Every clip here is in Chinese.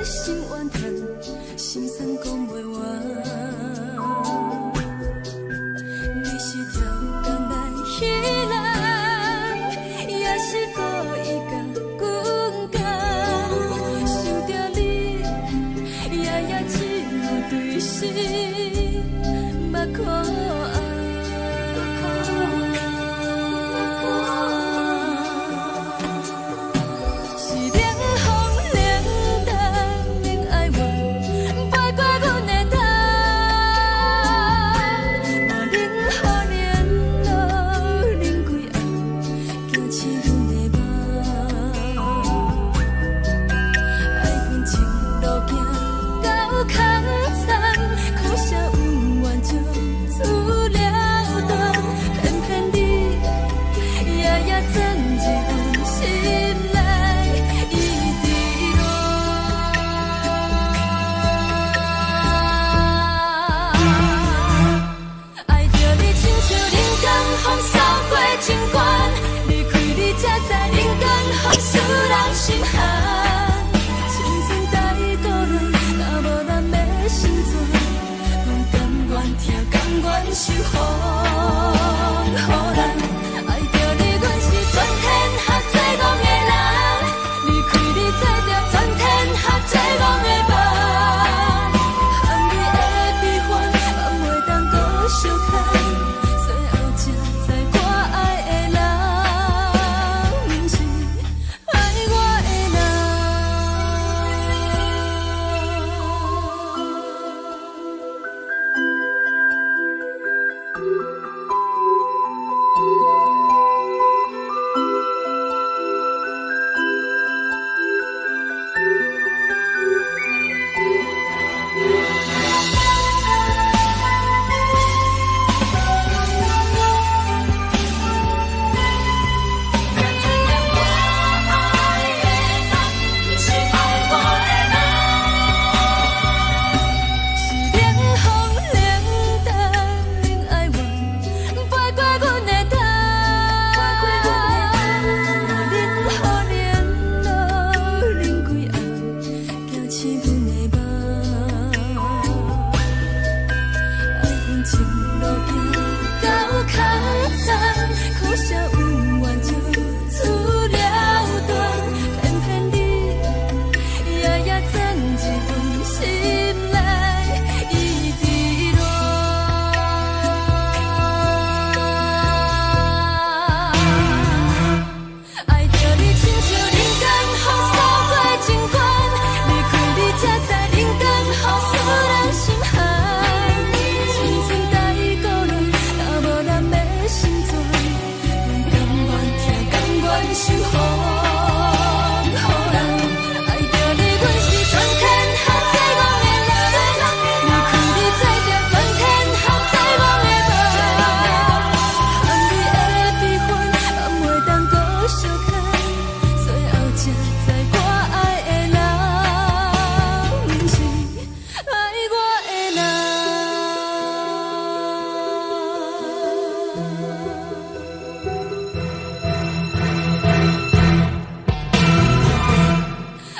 心怨叹，心酸讲袂完。你是条工来彼人，也是故意甲阮讲，想着你，夜夜只有对视，目眶红。守护予人，爱着你，阮是全天下最戆的人。离开你，做着全天下最戆的梦。含你的悲欢，放袂当搁相牵。最后才知我爱的人，不是爱我的人。在我爱的人，不是爱我的人。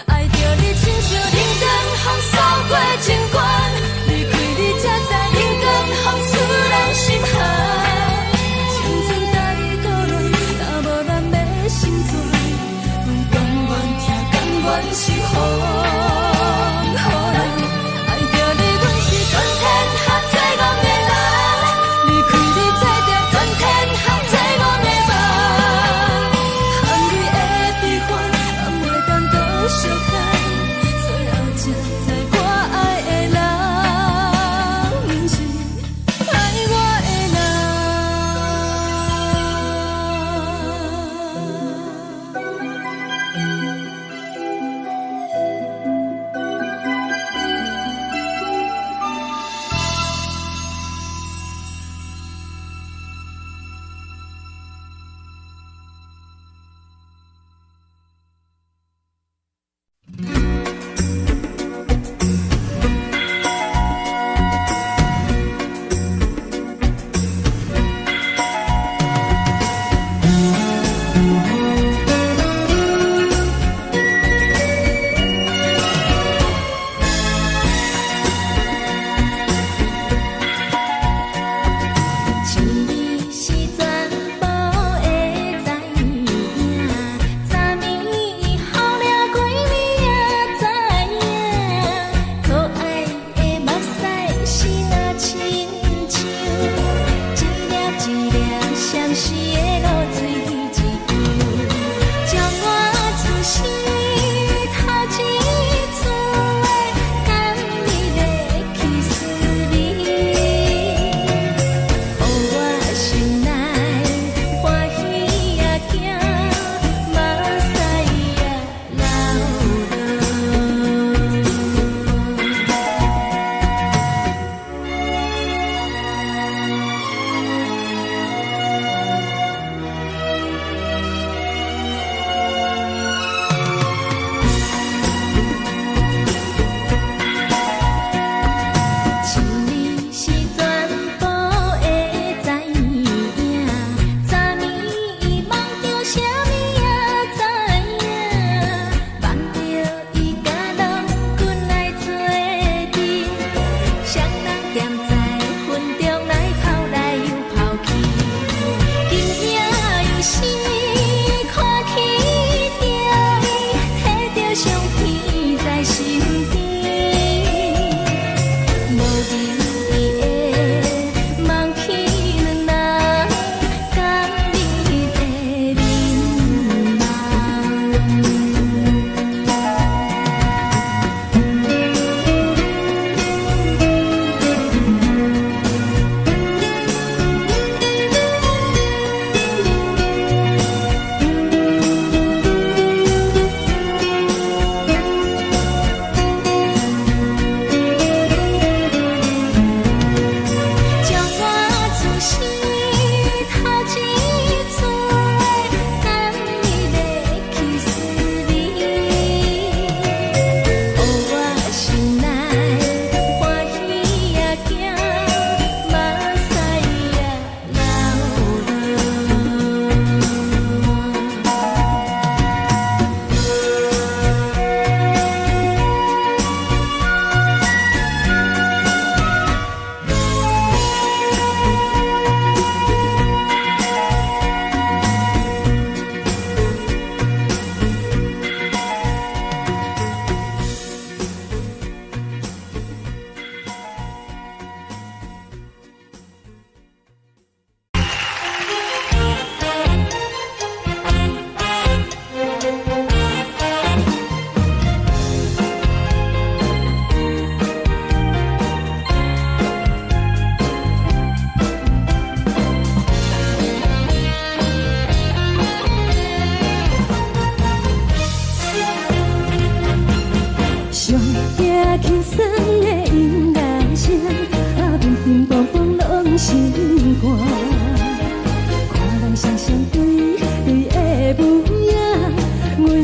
爱着你，亲像冷光风扫过情关，离开你才知冷光风使人心寒。青春在过落，若无咱的心酸。甘愿守护予人，爱着你，阮是全天下最戆的人。离开你，做着全天下最戆的梦。含你的悲欢，放袂当搁相牵，最后才知我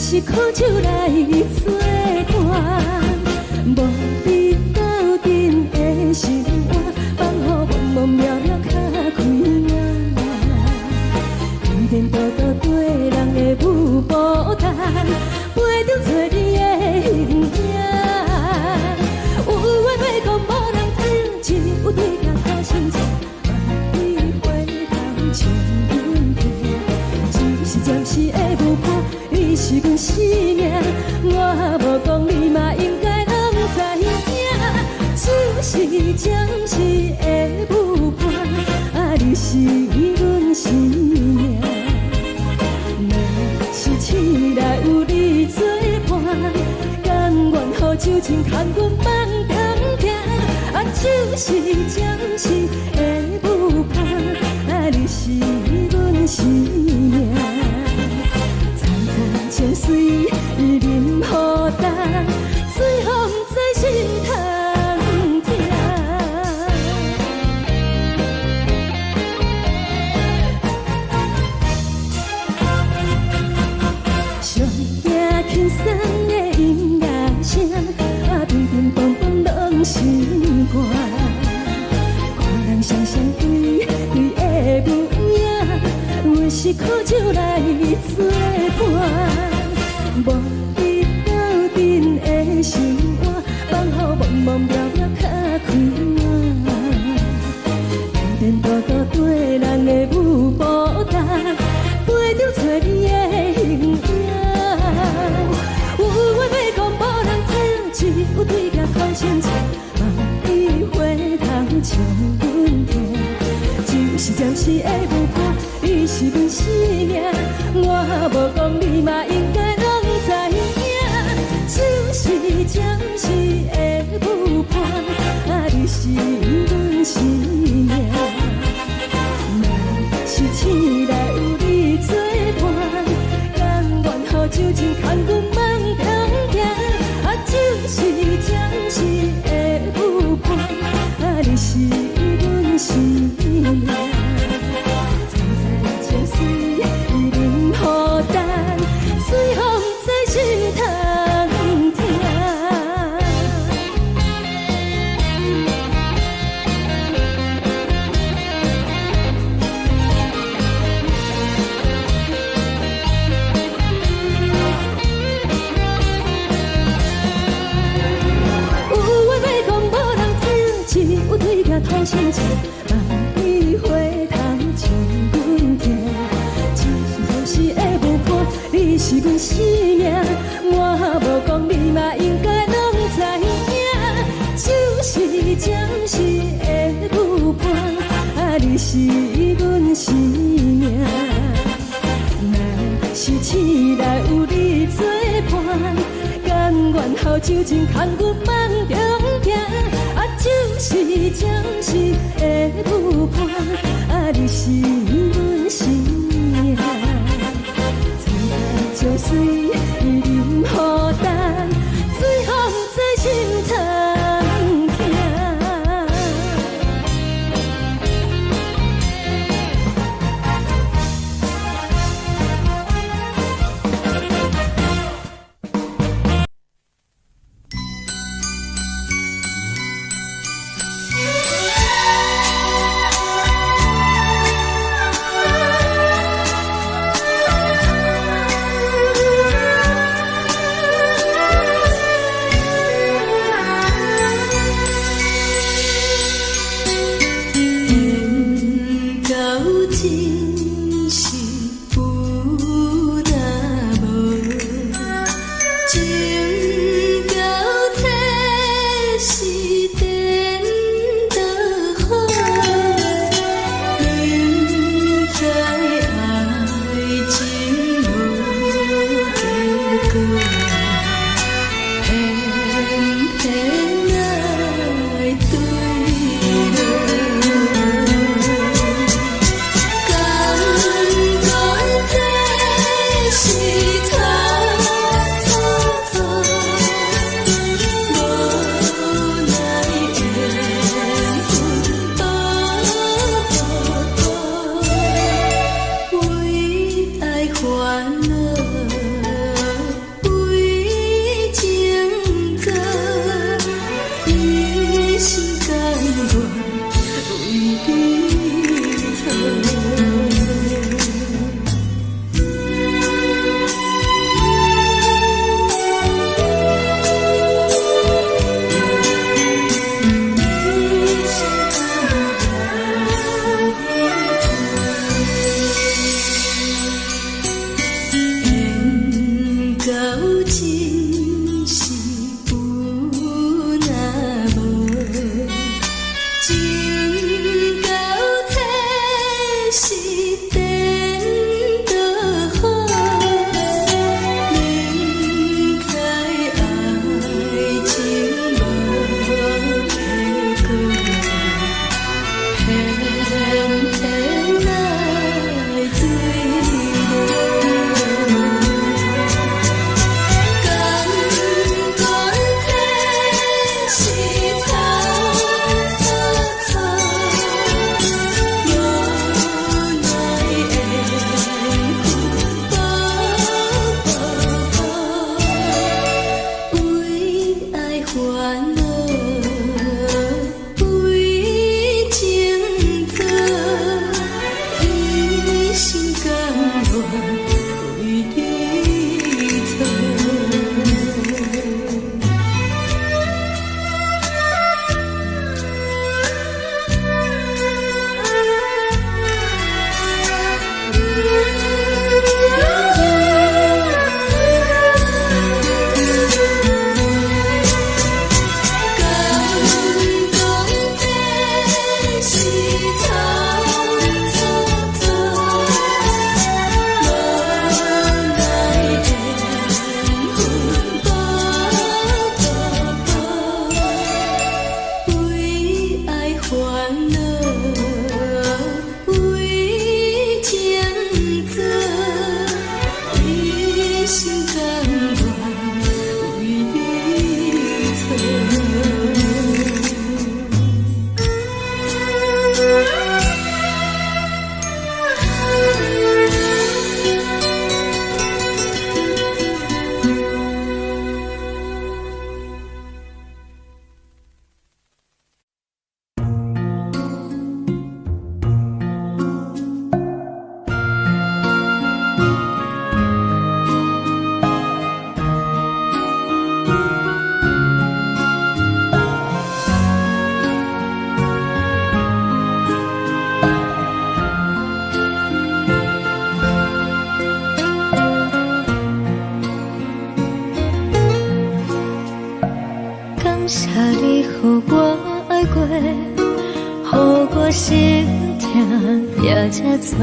是苦酒来作伴，无你斗阵的心肝，放予茫茫渺渺较开眼。颠颠倒倒对人的舞步弹，陪着做你的形影。有话要讲无人听，只有对角头先知，万里回头唱阮听，就是暂时的舞伴。你是阮生命，我无讲你嘛应该拢知影。就是暂时的舞伴，啊，你是阮生命。若是醒来有你作伴，甘愿予酒精牵阮放空行。啊，就是暂时的舞伴，啊，你是阮生命。泉水伊淋予干，水风在心通听。上惊轻松的音乐声，啊，乒乒乓乓拢心肝。看人双双对对的舞影，阮是苦酒来作伴。无你斗阵的心肝，放予茫茫渺渺较开眼。颠颠倒倒对人的舞步弹，陪着做你的形影。有话要讲无人听，只有对角头先知，万里回头唱阮听。就是暂时的舞伴，你是阮生命，我无讲你嘛应该。就是暂时的舞伴，啊，你是阮生命。若是醒来有你作伴，甘愿予酒精牵阮放空行。啊，就是暂时的舞伴，啊，你是阮生命。站在泉水伊淋予干，水风在心头。头先知，万里回头唱阮听。就是暂时的舞伴，你是阮生命，我无讲你嘛应该拢手真牵阮梦中行，啊，就是暂时的舞伴，啊，你是阮生命。青菜椒水，伊啉予淡，水风在心肠痛。心痛也这多，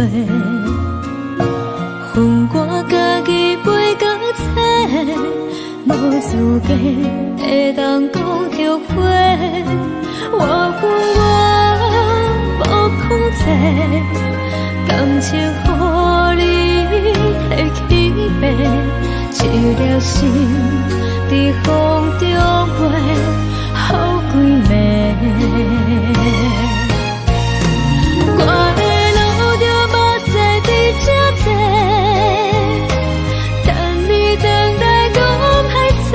分我家己陪到这，无资格会当讲后悔。我恨我无控制，感情予你提起白，一粒心在风中飞，好几暝。我的路就无西伫这多，等你回来讲歹势，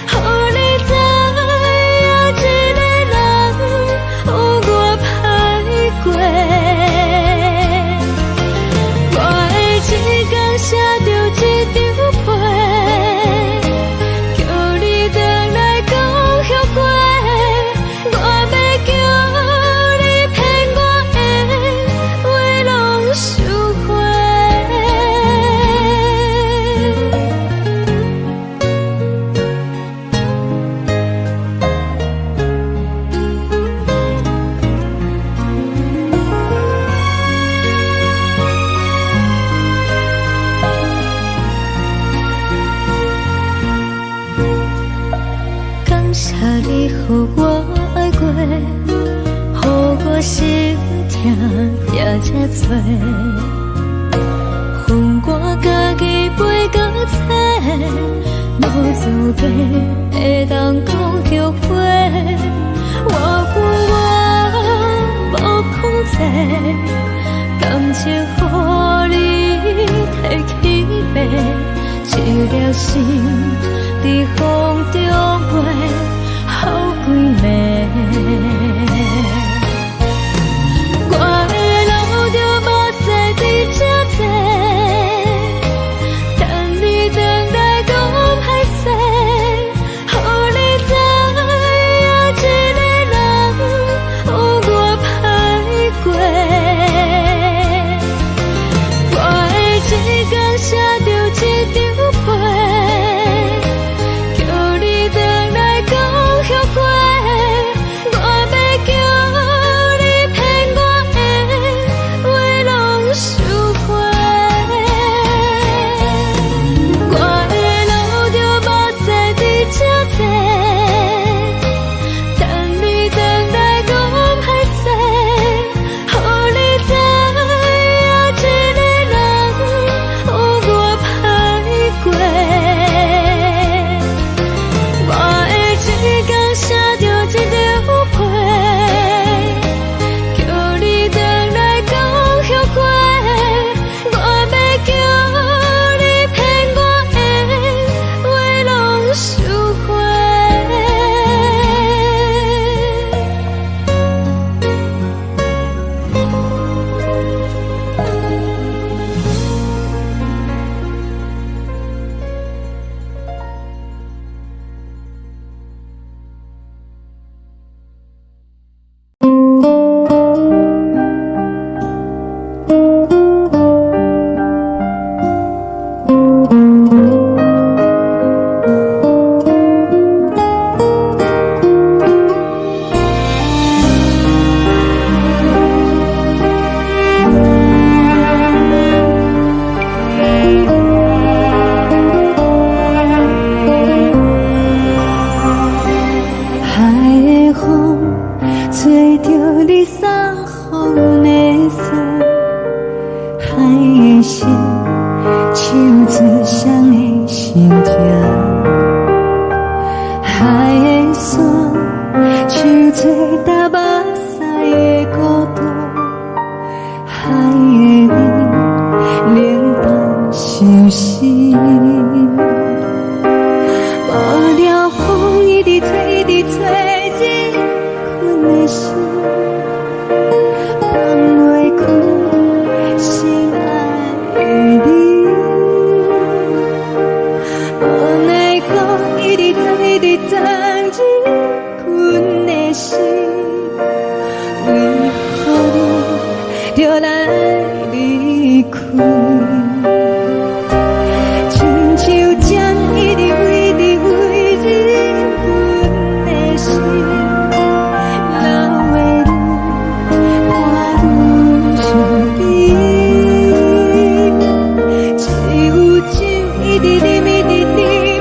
予你知影一个人有我歹过。我的一天写着一张被，叫你回来讲后悔。我要叫你骗我的话拢收回。感谢你予我爱过，予我心痛也这多，恨我家己背到这，无资格会当讲后悔。我恨我无控制，感情予你提起白，一粒心在风中飞，好几暝。我的路就无西伫这多，等你回来讲歹势，予你知影一个人有我歹过。我的一天写着一张被，叫你回来讲后悔。我要叫你骗我的话拢收回。我的路就无西伫这多，等你回来讲歹势，予你知影一个人有我歹过。我的一天写着一张被，叫你回来讲后悔。我要叫你骗我的话拢收回。海的风吹着你送风的伞，海的心唱出双的心痛，海的山唱出搭目屎的孤独，海的你冷淡伤心。无聊风一直吹，一直吹，日困的心放袂开，心爱你。无奈风一直撞，一直撞，日困的心，为何你就来离开？亲像针一直飞，一直飞，日阮的心，流的泪，看愈伤悲。只有酒一直啉，一直啉，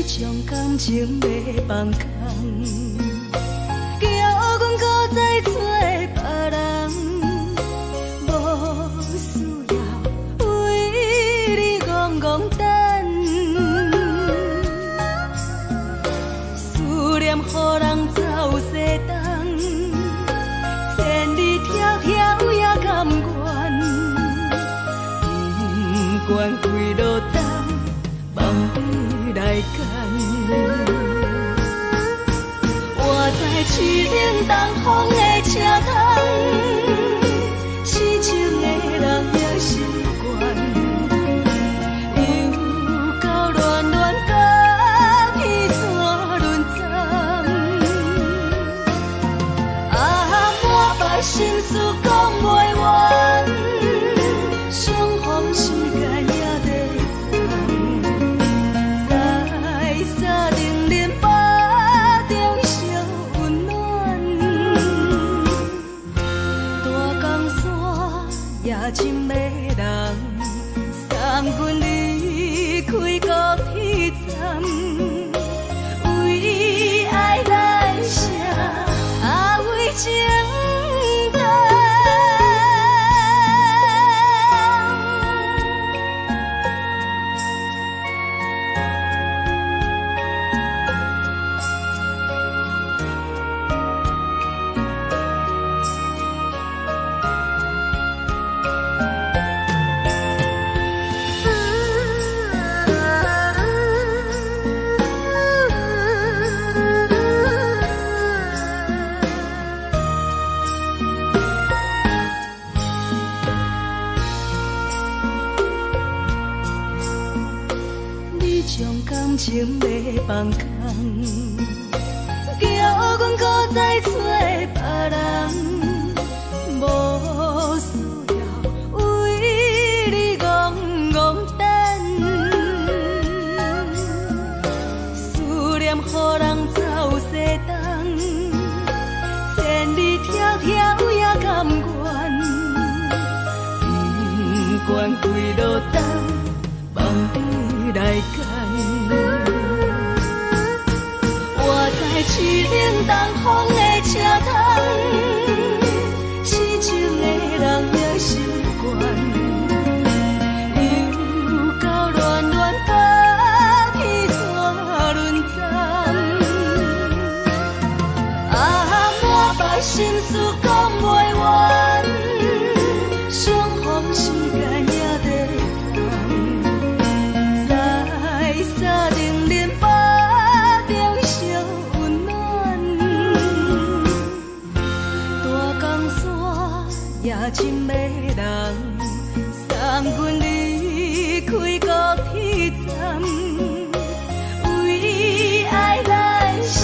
将感情要放空，叫阮搁再找别人，无需要为你戆戆等，思念予人走西东，千里迢迢也甘愿，不管几落冬，梦里来干。我在市顶东风的车窗，痴情的人也习惯，又到乱乱甲彼山论战。啊，满腹心事讲袂完，相逢时间也在等，在沙丁林巴中烧温暖，大江山也真迷人，送阮离开高铁站，为爱来写，为情等。将感情要放空，叫阮搁再找别人，无需要为你戆戆等，思念予人走西东，千里迢迢也甘愿，不管几落冬，梦里来干。我在市顶东风的车窗，痴情的人也习惯，又到乱乱甲彼山论战。啊，满腹心事讲袂完，相逢时间也在等，在沙丁林巴中烧温暖，大江山也真迷人，送阮离开高铁站，为爱来写，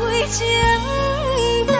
为情等。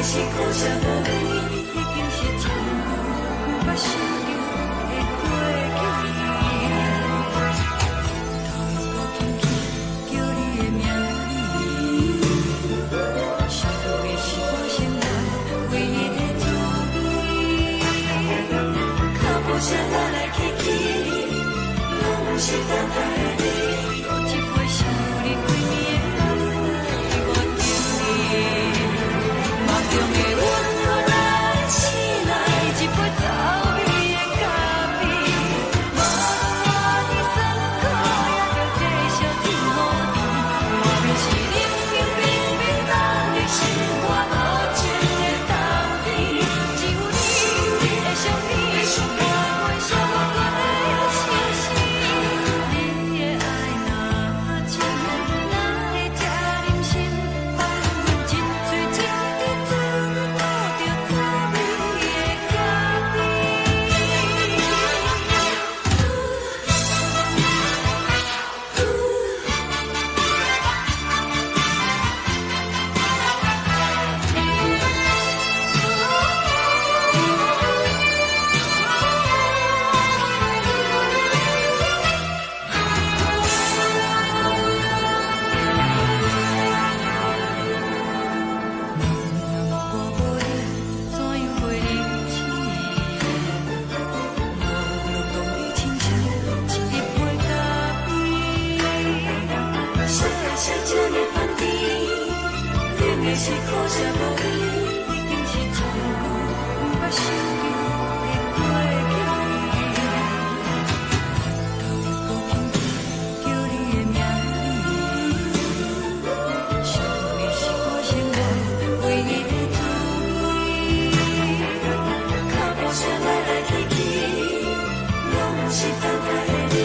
是苦涩无味，已经是唱过捌想着的过去。头又搁轻轻叫你的名字，想到的是我生来唯一的滋味。脚步声来来去去，拢是等待你。搁一杯想你几暝的垃圾，我敬你。梦中的阮何来醒来，一杯走味的咖啡。无论我的酸苦，也着继续甜乎甜。外面是冷冰冰冰冷的心肝，无情的冬天。只有你的相片，我袂寂寞过的城市。你的爱若真，哪会这忍心放阮一嘴一滴滋味，吐着滋味的咖啡。我袂怎样袂离弃，无论讲你亲像一杯咖啡。小的是这呢香甜，冷的是苦涩无味，已经是唱过捌想着的过去。头又搁轻轻叫你的名字，想到的是我生来唯一的滋味。脚步声来来去去，拢是等待你。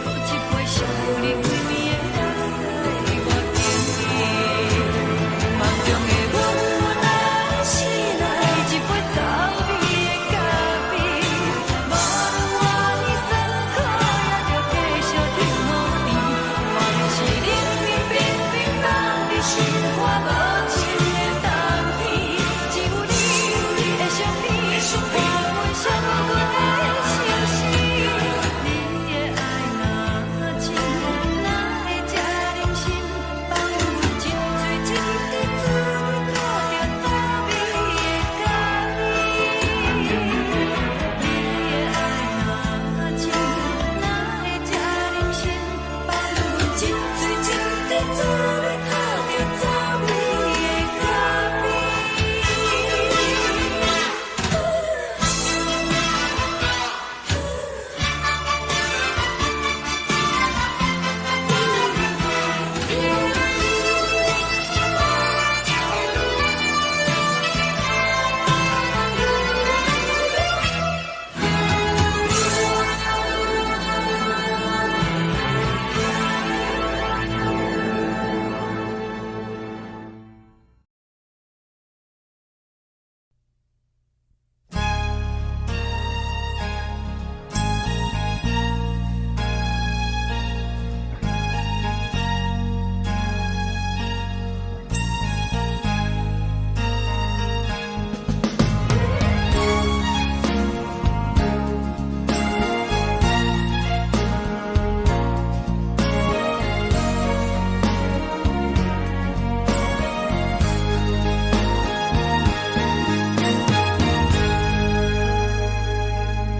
搁一杯想你几暝的垃圾，我敬你。梦中的阮原来醒来，一杯走味的咖啡。无论我的酸苦，也着继续甜乎甜。外面是冷冰冰冰冷的心肝，无情的冬天。只有你的相片，我袂寂寞过的城市。你的爱若真，哪会这忍心放阮一嘴一滴滋味，吐着滋味的咖啡。你的爱若真，哪会这忍心放阮一嘴一滴滋味，吐着滋味的咖啡。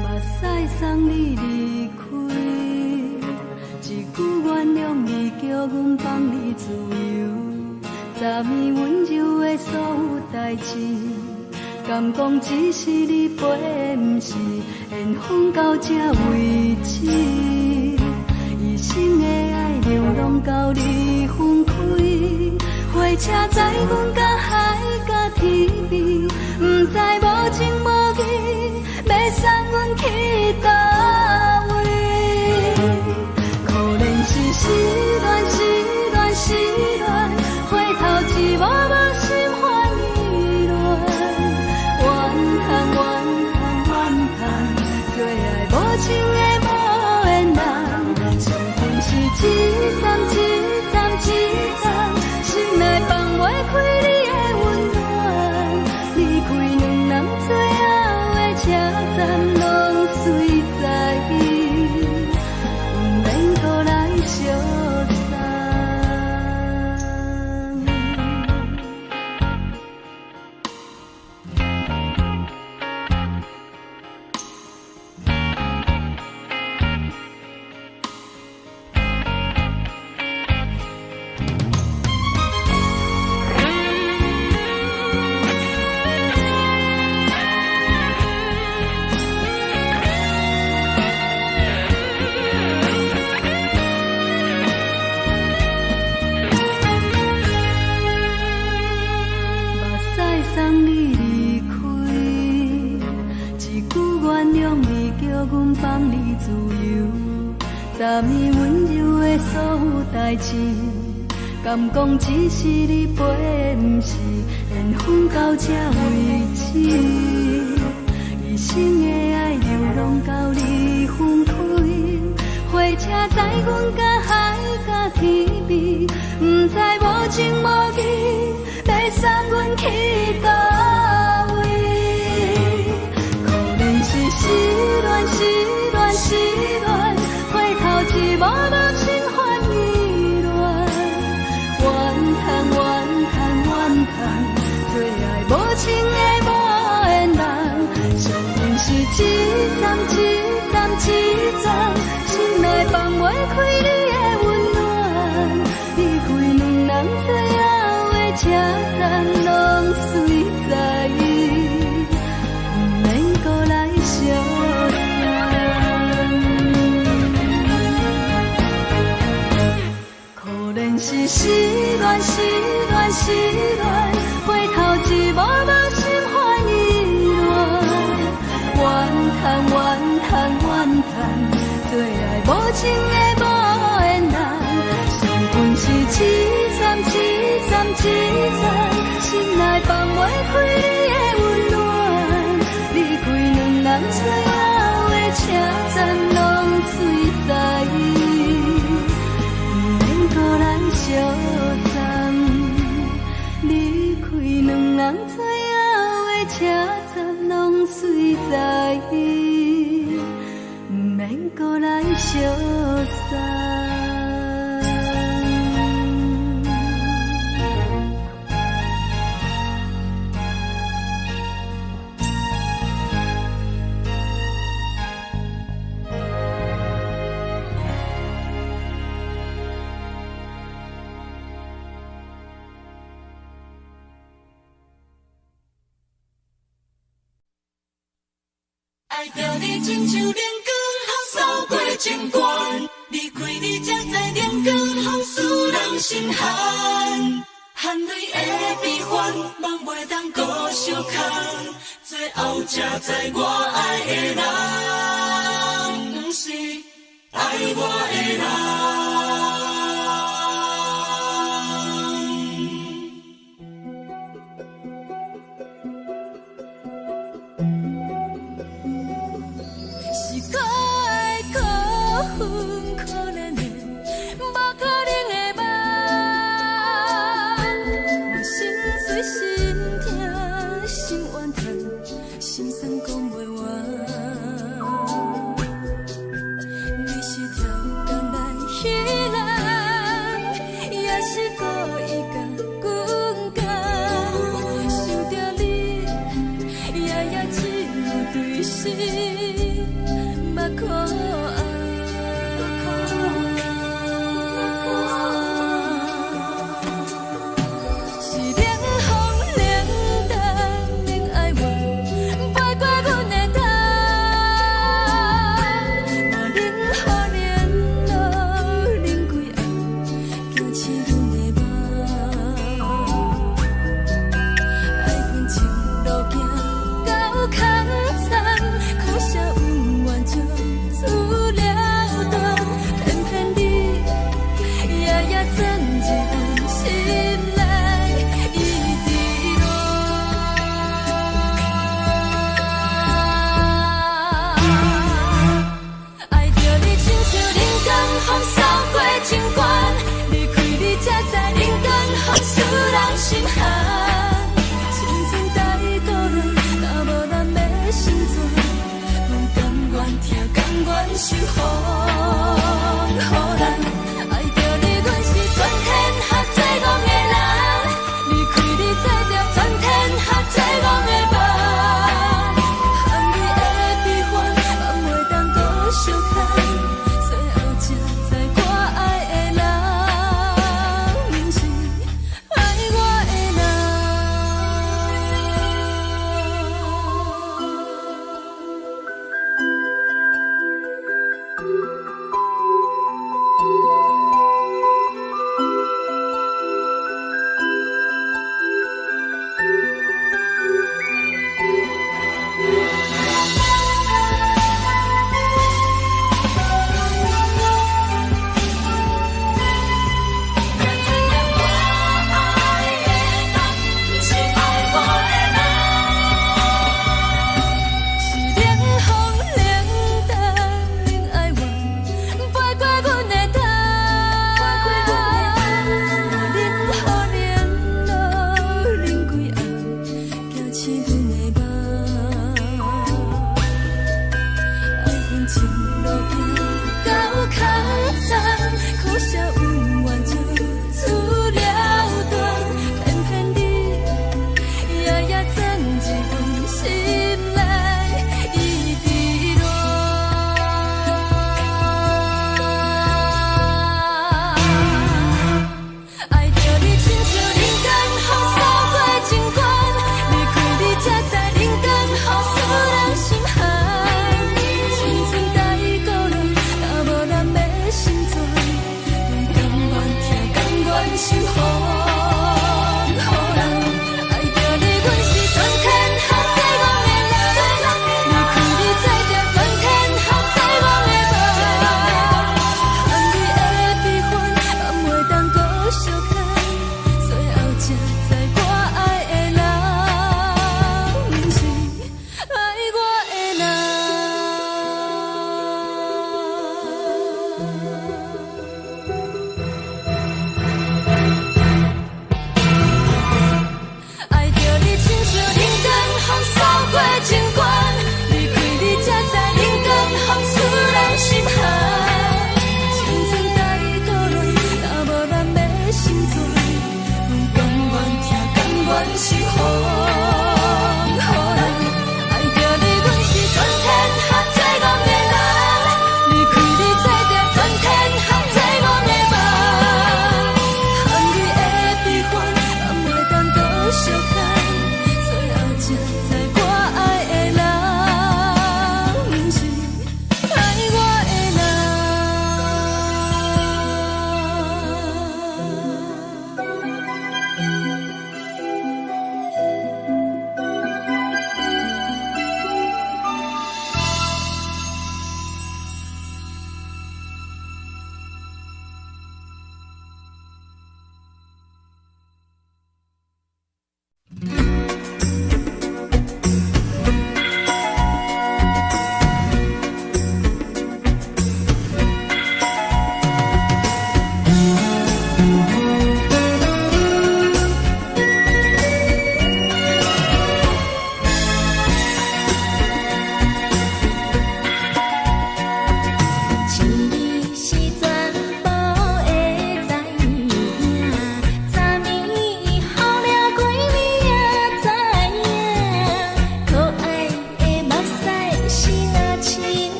目屎送你离开，一句原谅你，叫阮放你自由。昨暝温柔的所有代志，敢讲只是你陪，不是缘分到这为止。一生的爱流浪到你分开，火车载阮甲海甲天边，不知无情无义，要送阮去倒位？可能是失恋，失恋，失恋，回头一幕幕心烦意乱，怨叹，怨叹，怨叹，最爱无情的无缘人，情分是一站一站一站，心内放袂开你的温暖。昨暝温柔的所有代志，敢讲只是你陪，不是缘分到这为止。一生的爱流浪到你分开，火车载阮甲海甲天边，不知无情无义，要送阮去倒位？可能是失恋，失恋，失恋，回头一幕幕心烦意乱，怨叹，怨叹，怨叹，最爱无情的无缘人，伤痕是一站一站一站，心内放袂开你的温暖，离开两人最后的车站，拢随在，不免搁来相送。可能是失恋，失恋，失恋，回头一幕幕心烦意乱，怨叹，怨叹，怨叹，最爱无情的无缘人，伤痕是一站一站一站，心内放袂开你的温暖，离开两人最后的车站，拢随在，不免搁来相送。离开两人最后的车站，拢随在，不免搁来相送。爱着你亲像冷光风扫过情关，离开你才知冷光风使人心寒。含泪的悲欢，望袂当搁相牵，最后才知我爱的人，不是爱我的人。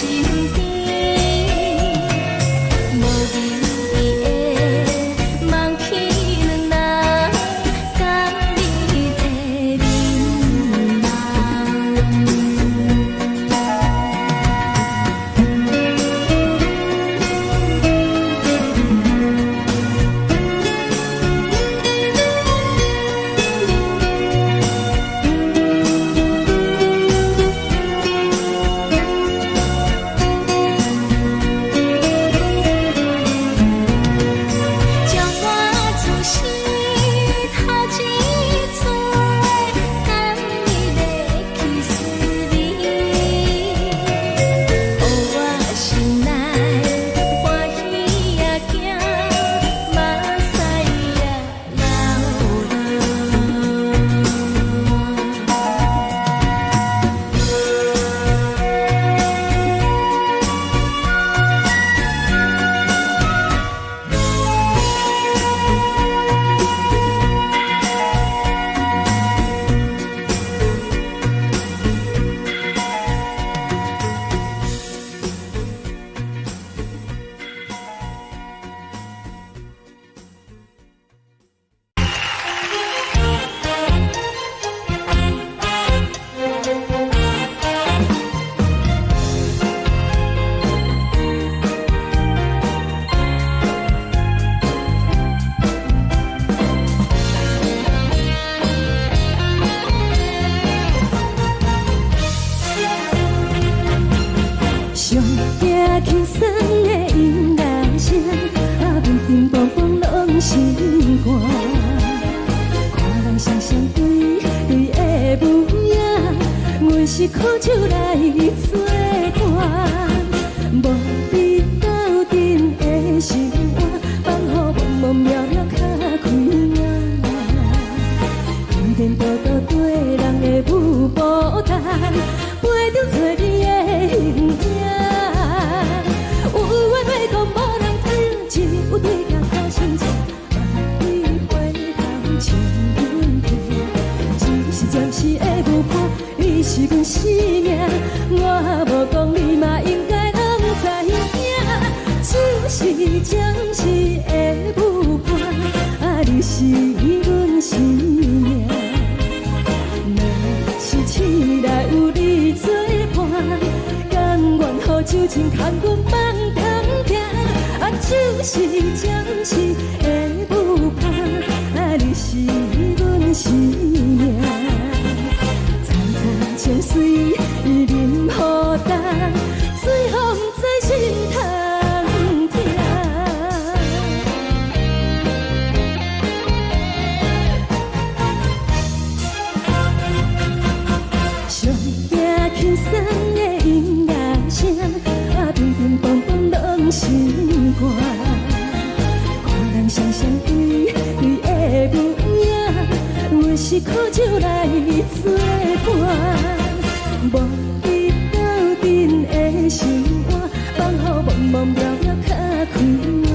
身边，无名义的梦起两人，甲你提眠将我自私头一撮，等你的去思念，予我心内欢喜也惊，目屎也上惊轻松的音乐声，平平梆梆拢心肝。看人双双对对的模样，阮是苦酒来作伴。无你斗阵的心肝，放予茫茫渺渺较开眼。颠颠倒倒对人的舞步弹，陪着做你的形影。有话要讲无人听，只有对角头先知，万里回头像阮家。只是暂时的舞伴，你是阮生命，我无讲你嘛应该拢知影。就是暂时的舞伴，你是阮生命。若是醒来有你作伴，甘愿予酒精牵阮放通行。就是暂时的舞伴，你是阮生命。层层情水任予担，水风在心通听。上惊轻松的音乐声，平平梆梆拢心肝。看人双双对对的模样，阮是苦酒来作伴。无你斗阵的心肝，放予茫茫渺渺较开眼。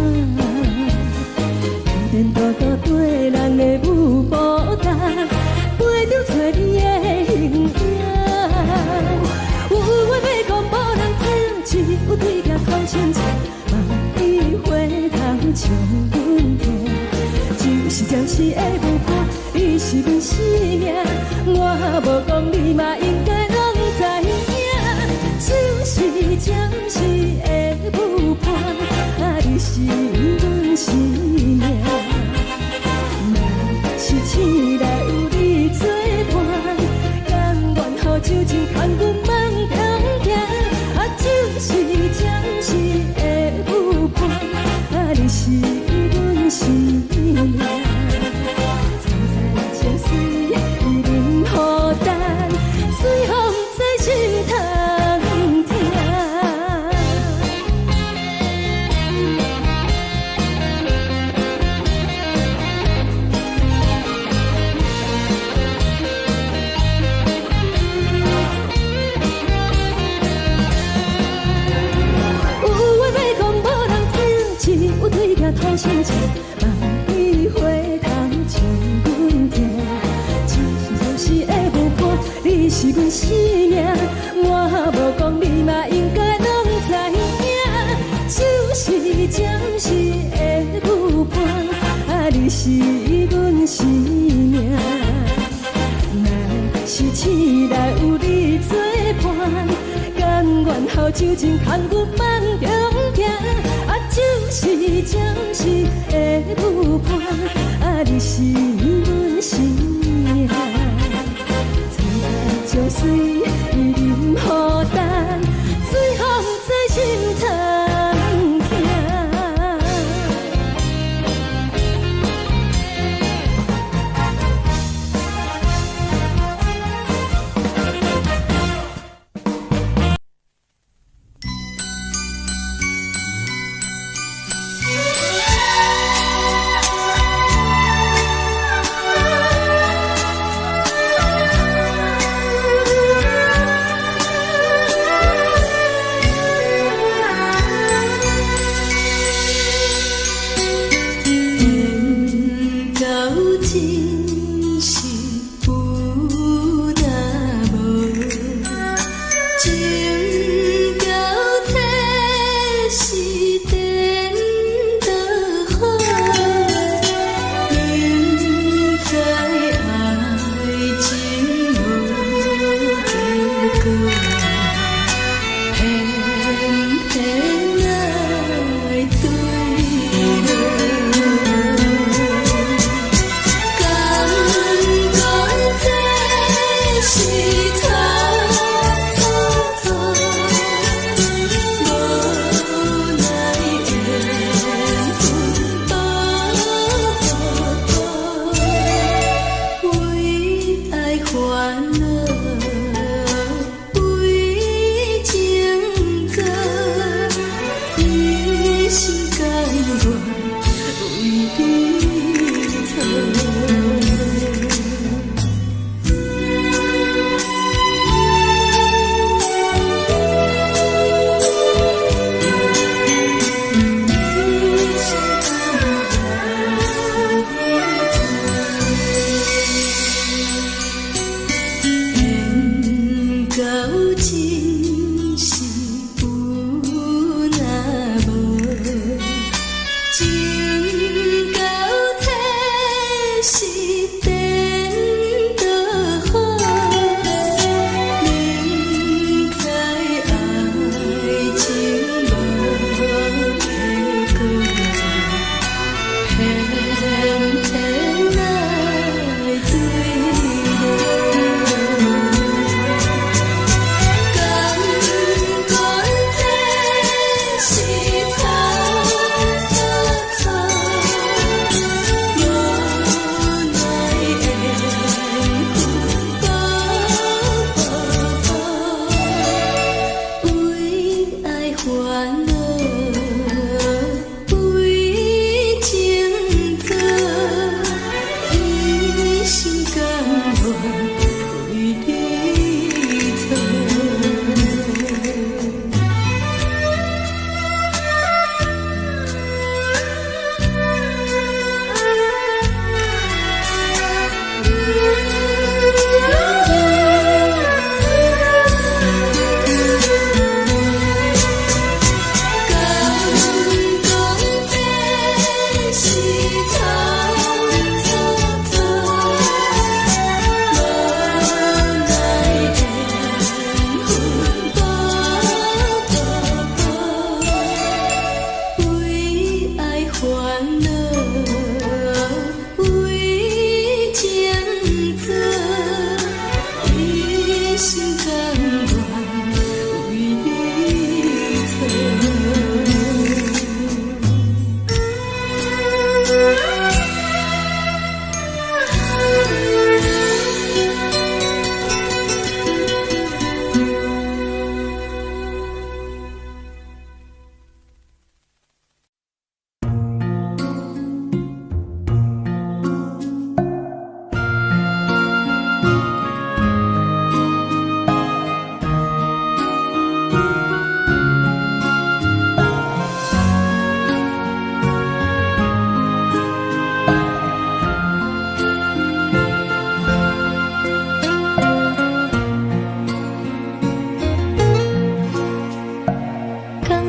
颠颠倒倒对人的舞步弹，陪着做你的形影。有话要讲无人听，只有对角头先知，万里回头像阮家。就是暂时的舞伴，你是阮生命，我无讲你嘛应该拢知影。就是暂时的舞伴，你是阮生命。若是醒来有你作伴，甘愿予酒精牵阮放通行。就是暂时的舞伴，你是阮生命。层层情水任予担，水风在心通听。头先知，万里回头像阮家。就是的舞伴，你是阮生命，我无讲你嘛应该拢是阮生命。若是醒来有你作伴，甘愿好酒精牵阮梦中行，啊，就是暂时的舞伴，啊，你是阮生命。青菜将水伊淋予等，水风在心头行。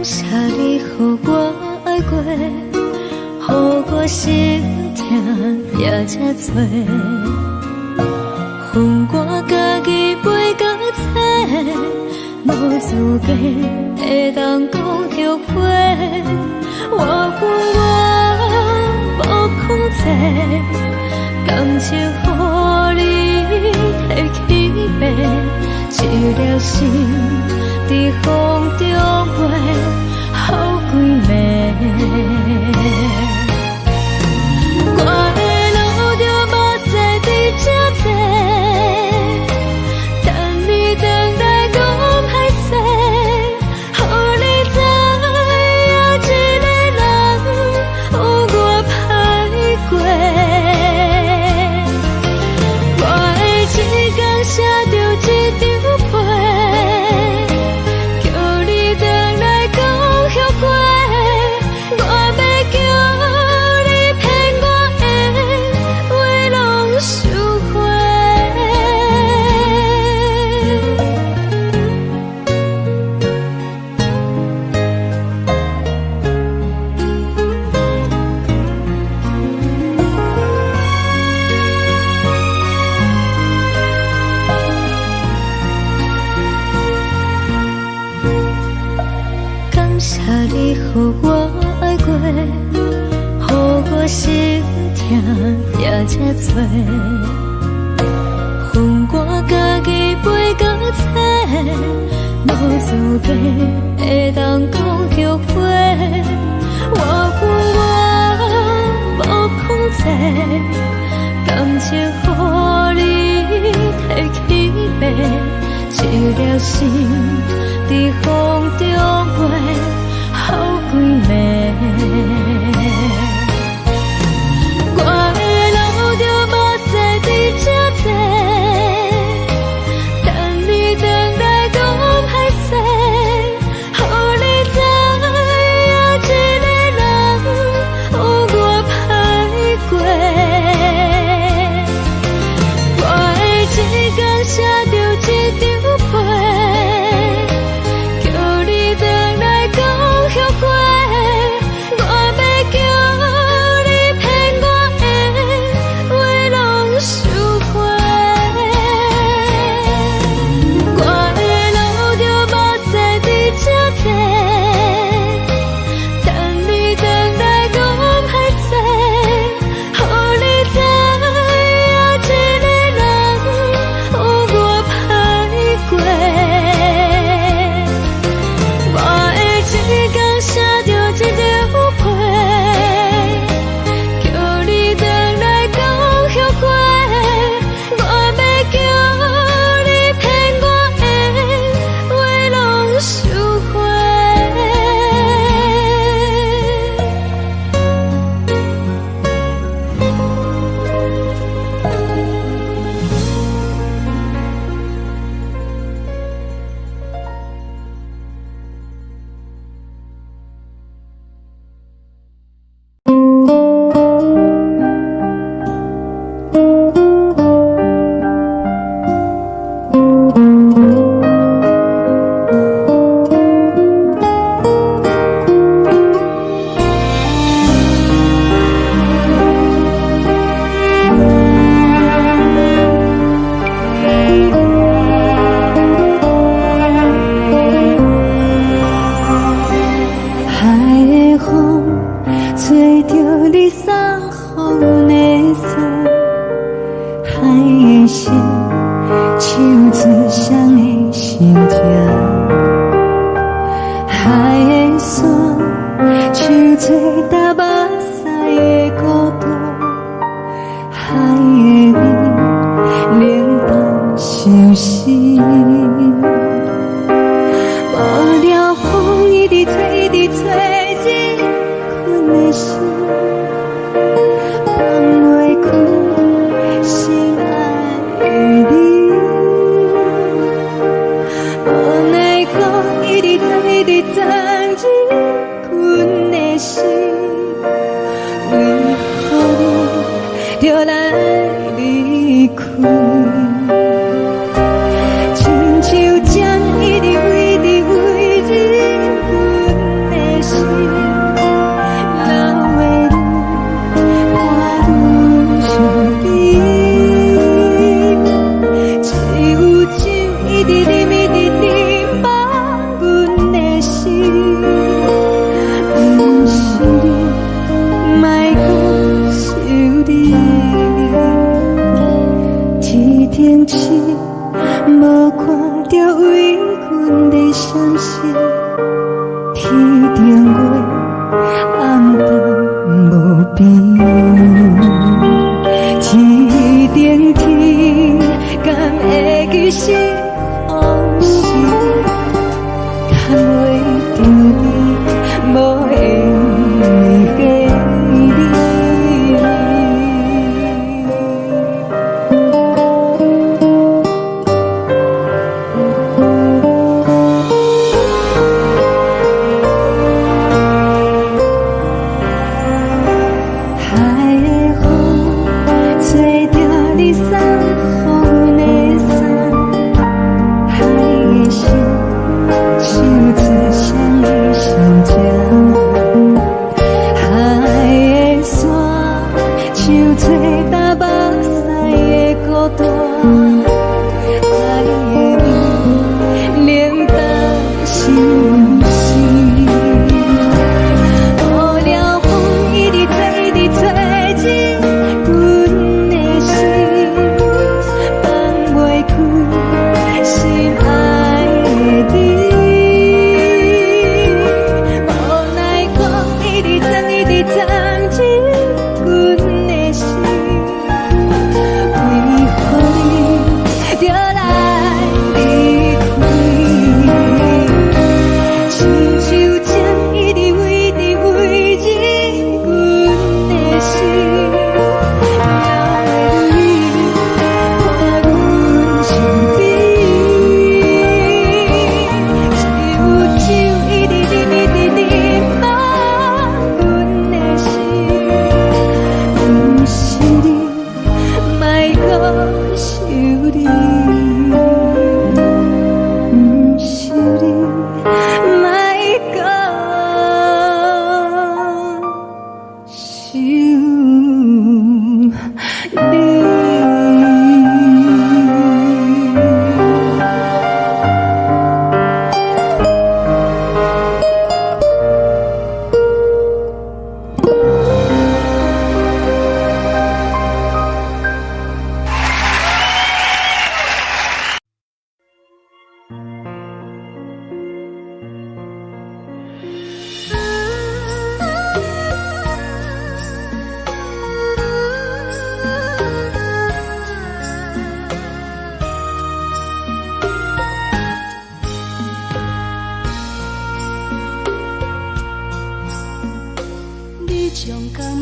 谢你予我爱过，予我心痛也这多，恨我家己袂到切，无资格会当讲后悔。我恨我无控制，感情予你提起白，一粒心在风中飞，好几暝。我的路就目屎在这多，等你等待讲歹势，予你知影一个人有我歹过。我的一天写着一张被，叫你等来讲后悔。我要叫你骗我的话拢收回。感谢你予我爱过，予我心痛也这多，恨我家己袂到切，无资格会当讲后悔。我恨我无控制，感情予你提起白，一粒心在风中飞，好几暝。我的路就目屎在这多，等你等待讲歹势，予你知影一个人有我歹过。我的一天写着一张被，叫你等来讲后悔。我要叫你骗我的话拢收回。我的路就目屎在这多，等你等来讲歹势，予你知影一个人有我歹过。我的一天写着一张被，叫你等来讲后悔。我要叫你骗我的话拢收回。海的风吹着你送予的伞，海的心唱出双的心痛，海的山唱出搭目屎的孤独，海的你冷淡伤心。无聊风一直吹，一直吹，日困的心，放袂开心爱的你。无奈何一直藏，一直藏，日困的心，为何你就来离开？亲像将一直为你为日困的心，流的泪，定月暗淡无边，天顶天，敢会记是往事？敢袂着你，无缘给你。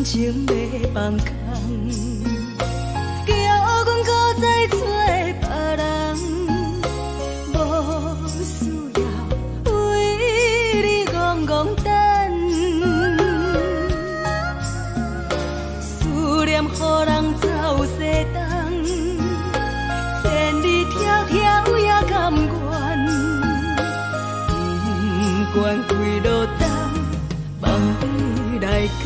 情要放空，叫阮搁再找别人，无需要为你戆戆等，思念予人走西东，千里迢迢也甘愿，不管开路灯，梦里来干。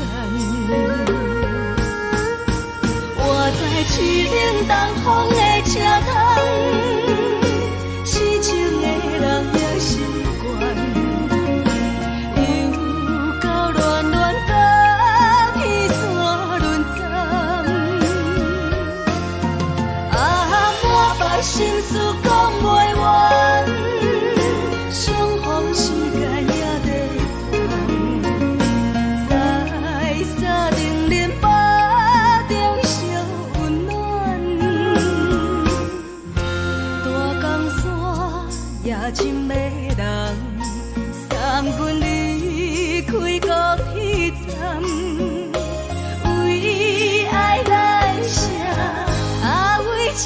我在市顶东风的车窗，痴情的人也习惯，又到乱乱甲彼山论战。啊，满腹心事讲袂完，相逢时间也在长，在沙定林巴中烧温暖。大江山夜深的人，三军离开高铁站，为爱来写，啊为情。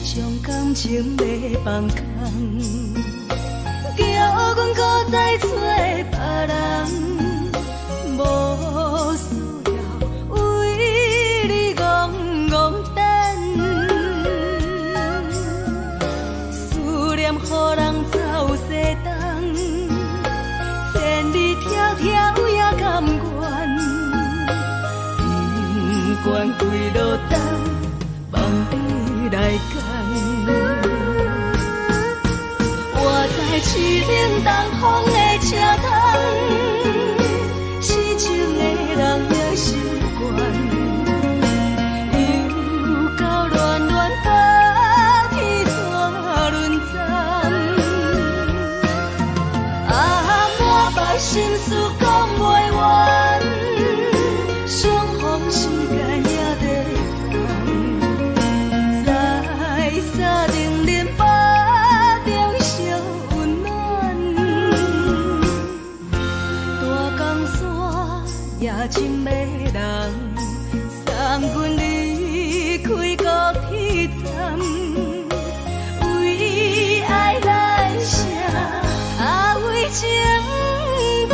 将感情要放空，叫阮搁再找别人，无需要为你戆戆等，等，梦比来赶。我在市顶东风的车头，痴情的人也心悬。又到乱乱把天带轮转，满腹心事讲袂完，双方时间也在等，在沙丁林巴中相温暖，大江山也真迷人，送阮离开高铁站，为爱来写，为情等。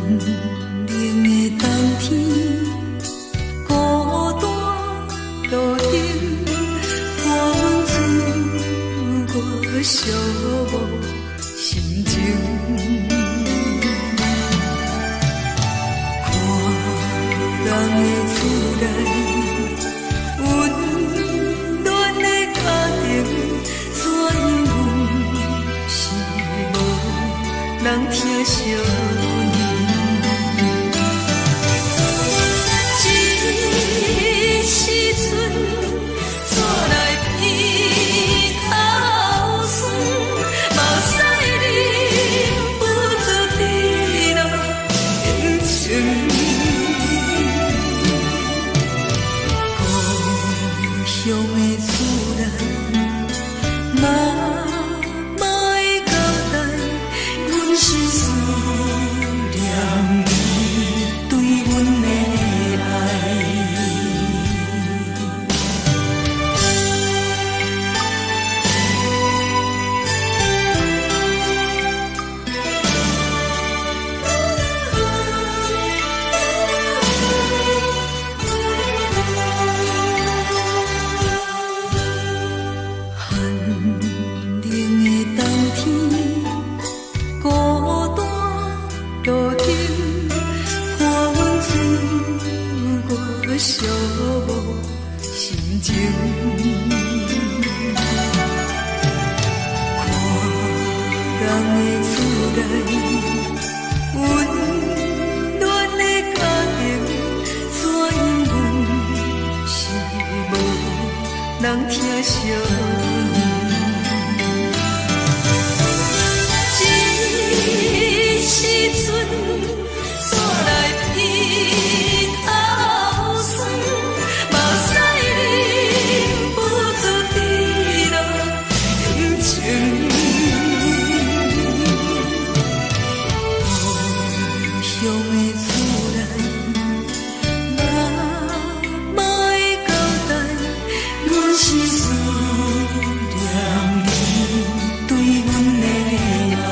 冷的冬天，孤单路顶，风吹我寂寞心情。看人的厝内，温暖的家庭，怎样是无人疼惜你？这时阵，厝内鼻头酸，目屎忍不住滴落眼睛。故乡的厝内，妈妈的交代，阮是思念你对阮的爱。寒冷的冬天，孤单路顶，风吹我寂寞心情。看人的厝内，温暖的家庭，怎样是无人疼惜你？这时阵，厝内鼻头酸，目屎忍不住滴落眼睛。故乡的厝内，妈妈的交代，阮是思念你对阮的爱。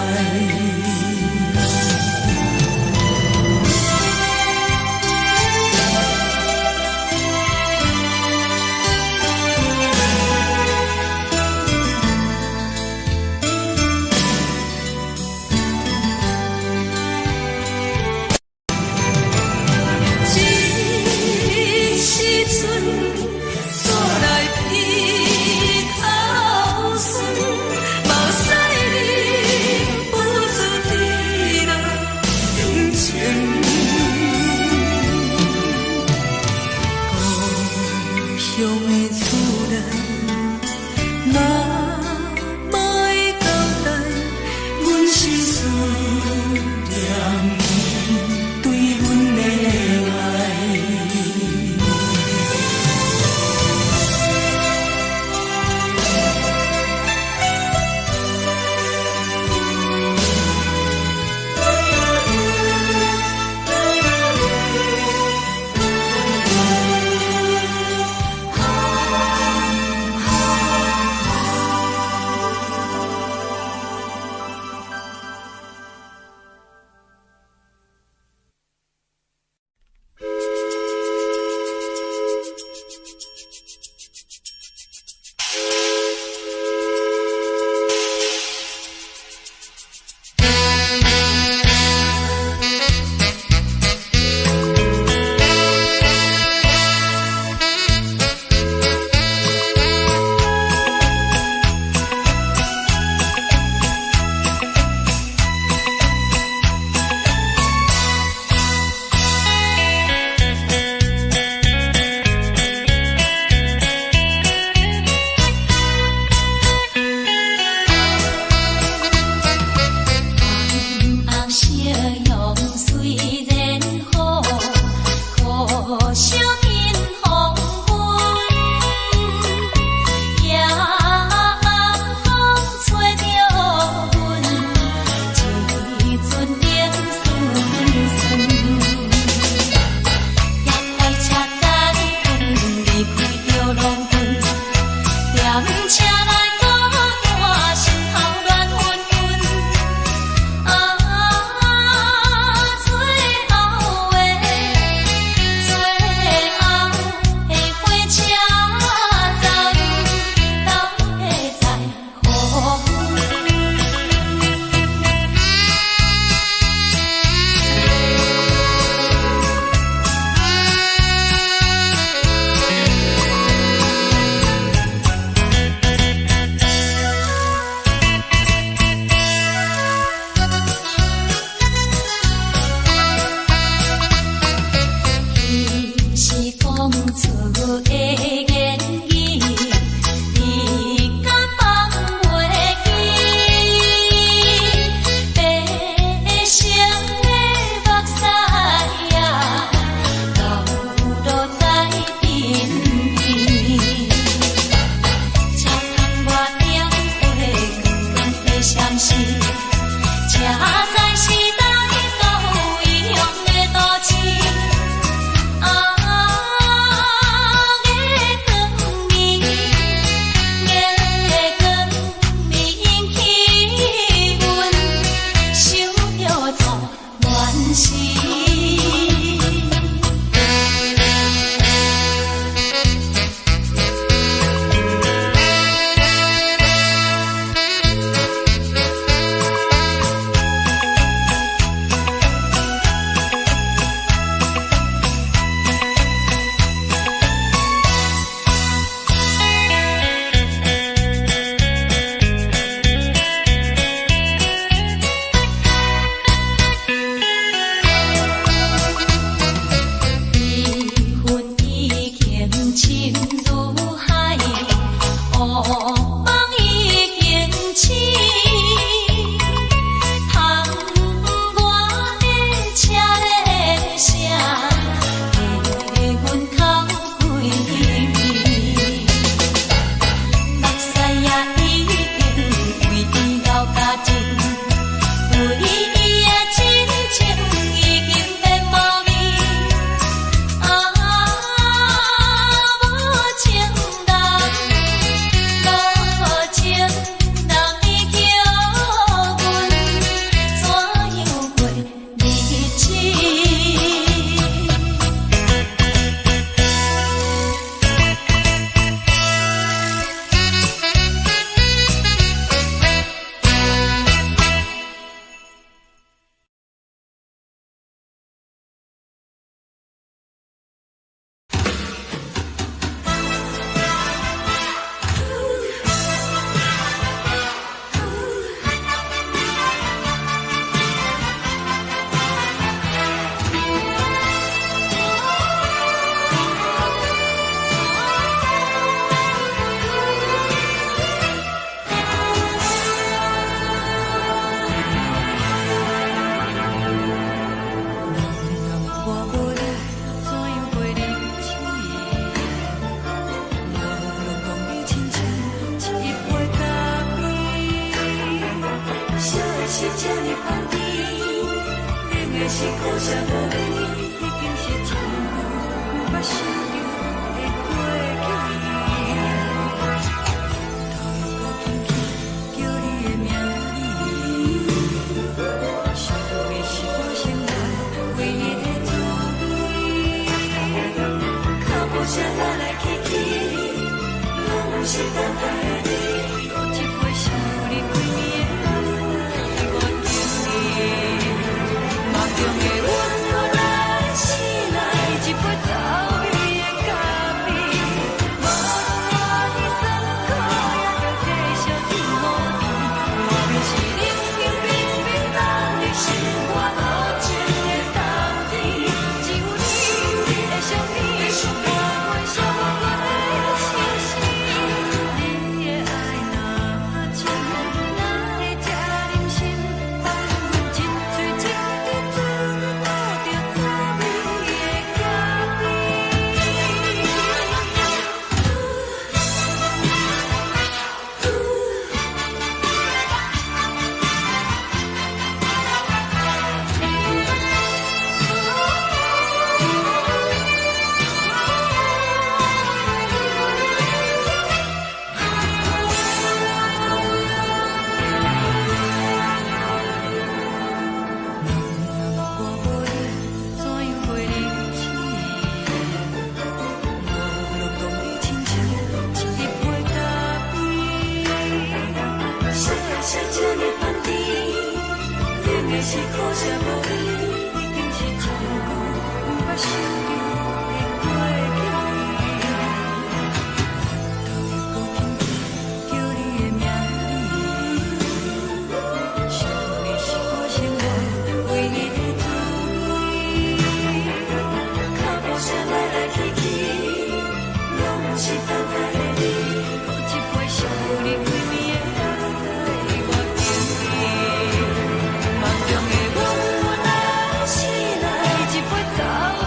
梦中的阮，我来醒来，一杯早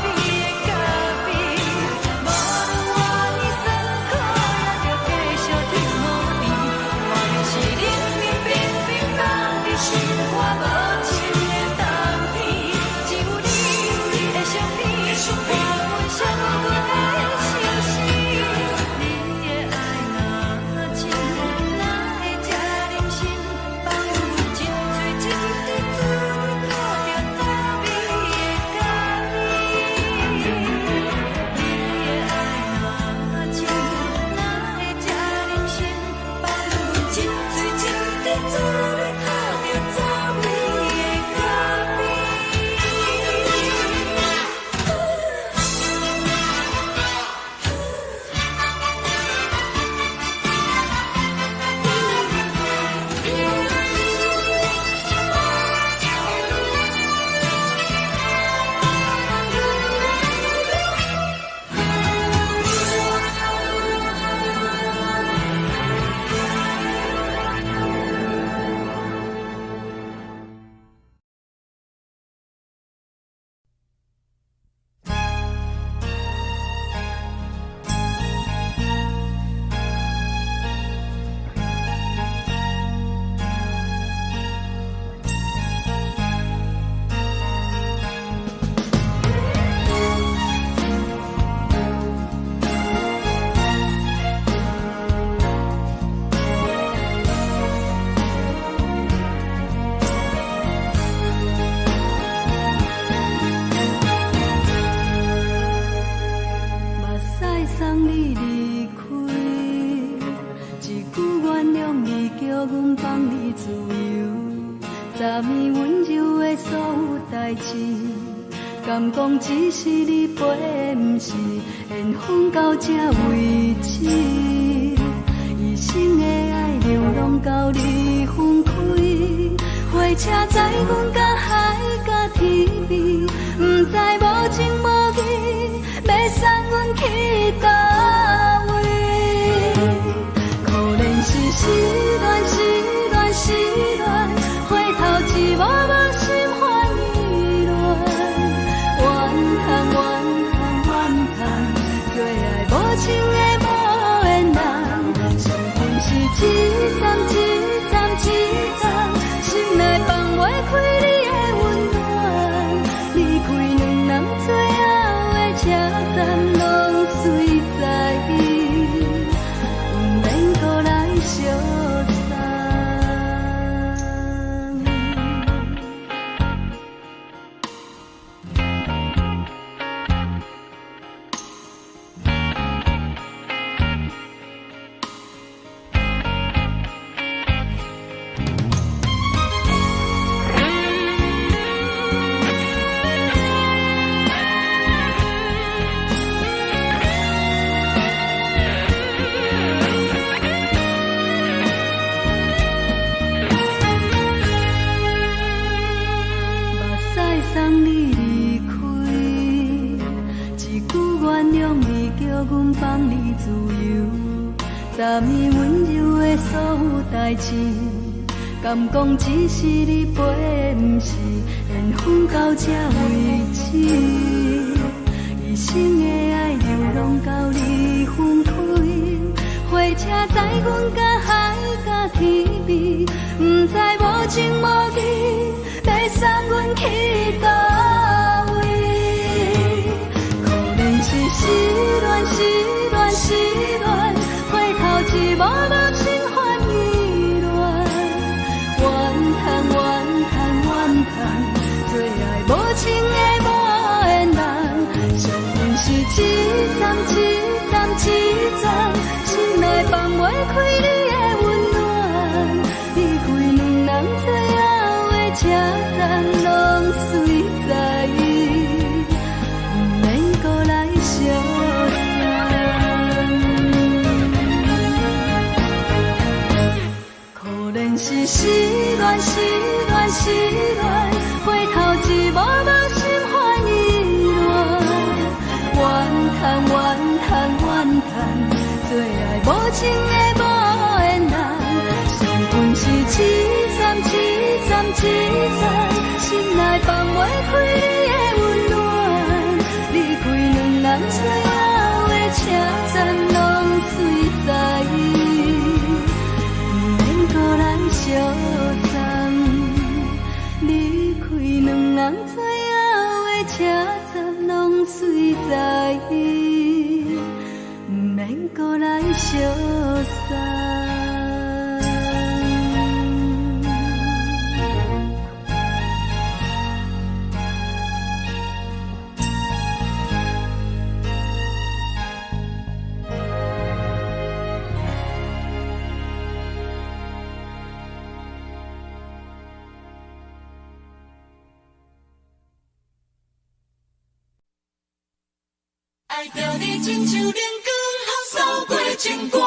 味的咖啡。敢讲只是你陪，不是缘分到这为止。一生的爱流浪到你分开，火车载阮到海甲天边，不知无情无义，要送阮去倒位？可能是失恋，失恋，失恋，回头一幕幕心烦意乱，怨叹，怨叹，怨叹，最爱无情的无缘人，是阮是一站一站一站，心内放袂开你的温暖，离开两人最后的车站，拢随在意，不免搁来相送。送你离开，一句原谅你，叫阮放你自由。昨暝温柔的所有代志，敢讲只是你陪，不是缘分到这为止。一生的爱流浪到你分开，火车载阮到海甲天边，不知无情无义，要送阮去倒位？可能是失恋，失恋，失恋，回头一幕幕心烦意乱，怨叹，怨叹，怨叹，最爱无情的无缘人，相阮是一站一站一站，心内放袂开你的温暖，离开两人最后的车站，拢随在意，不免搁来相送。可能是失恋，失恋，失恋，回头一幕幕心烦意乱，怨叹，怨叹，怨叹，最爱无情的无缘人，相阮是一站一站一站，心内放袂开你的温暖，离开两人最后的车站，拢随在意，不免搁来相送。离开两人最后的车站，拢随在意，不免搁来相送。爱着你亲像阳光扫过情关，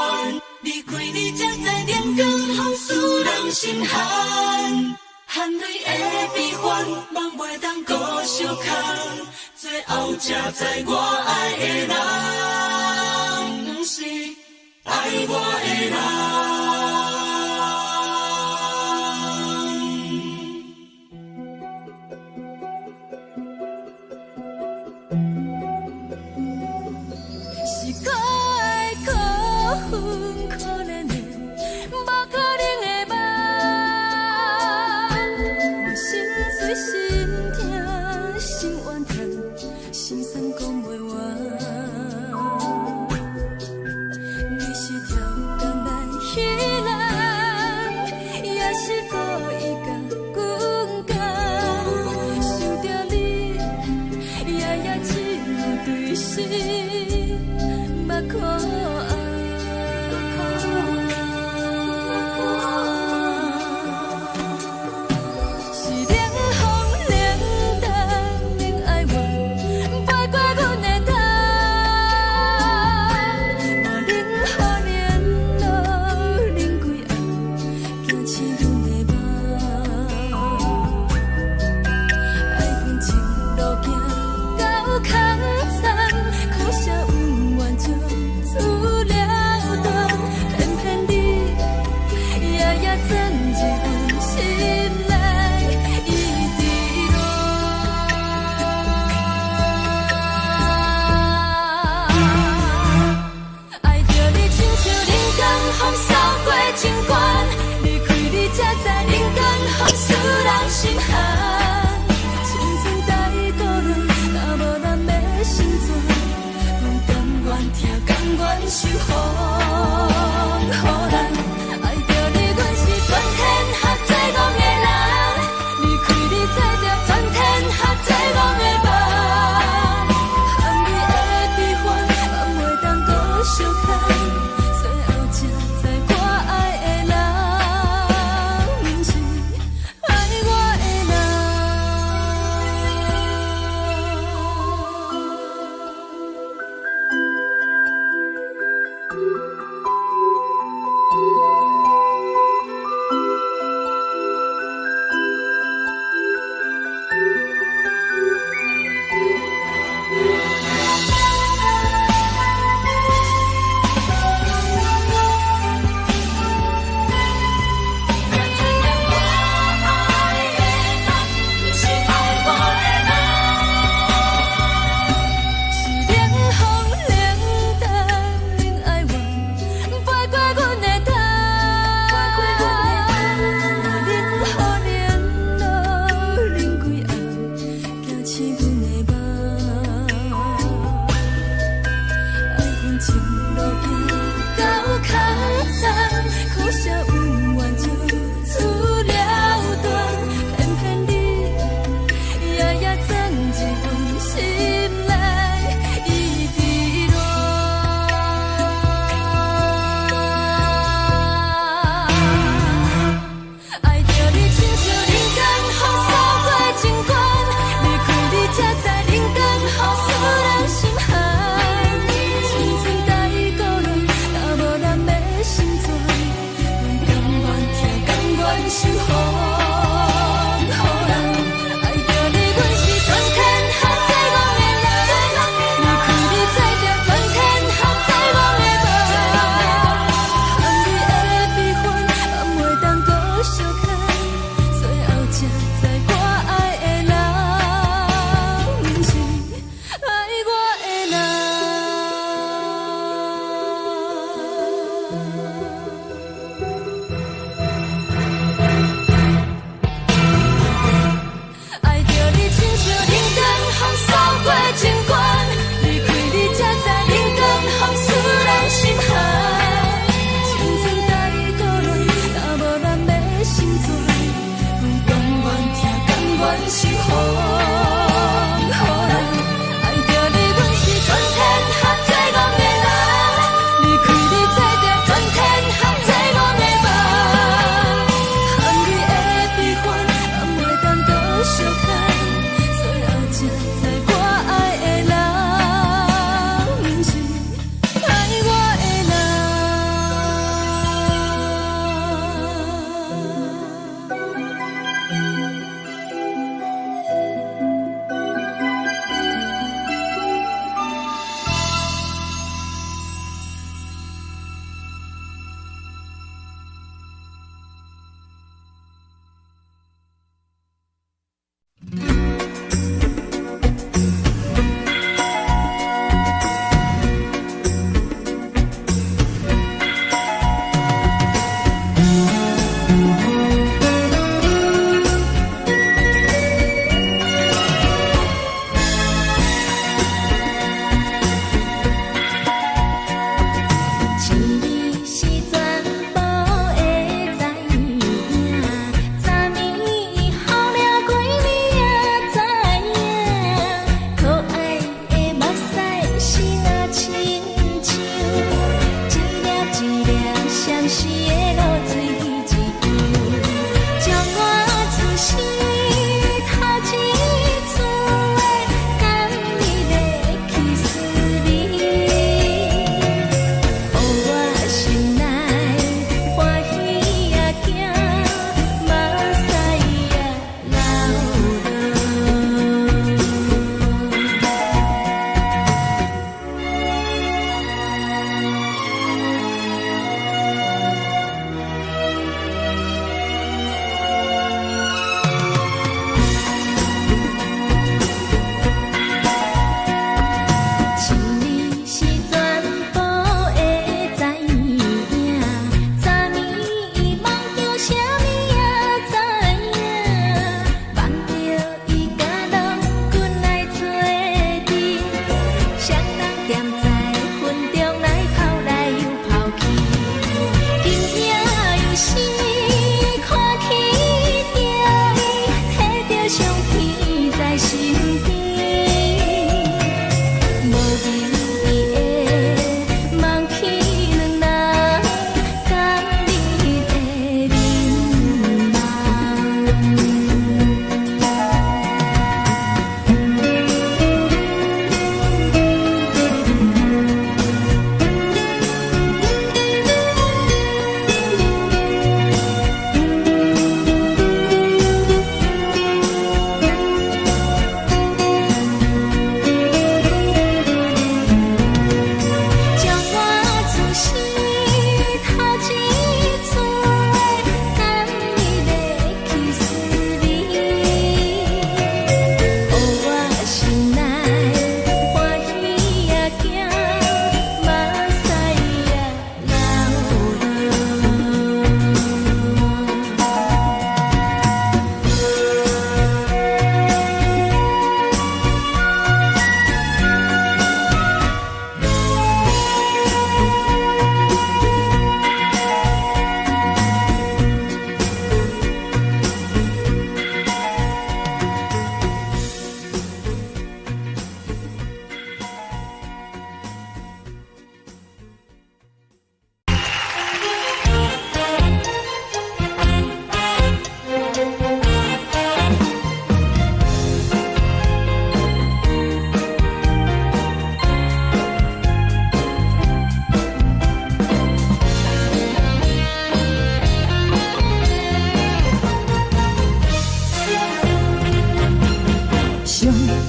离开你才知阳光风使人心寒，含泪的悲欢，望袂当搁相牵，最后才知我爱的人，不是爱我的人。是冷风冷淡冷爱我。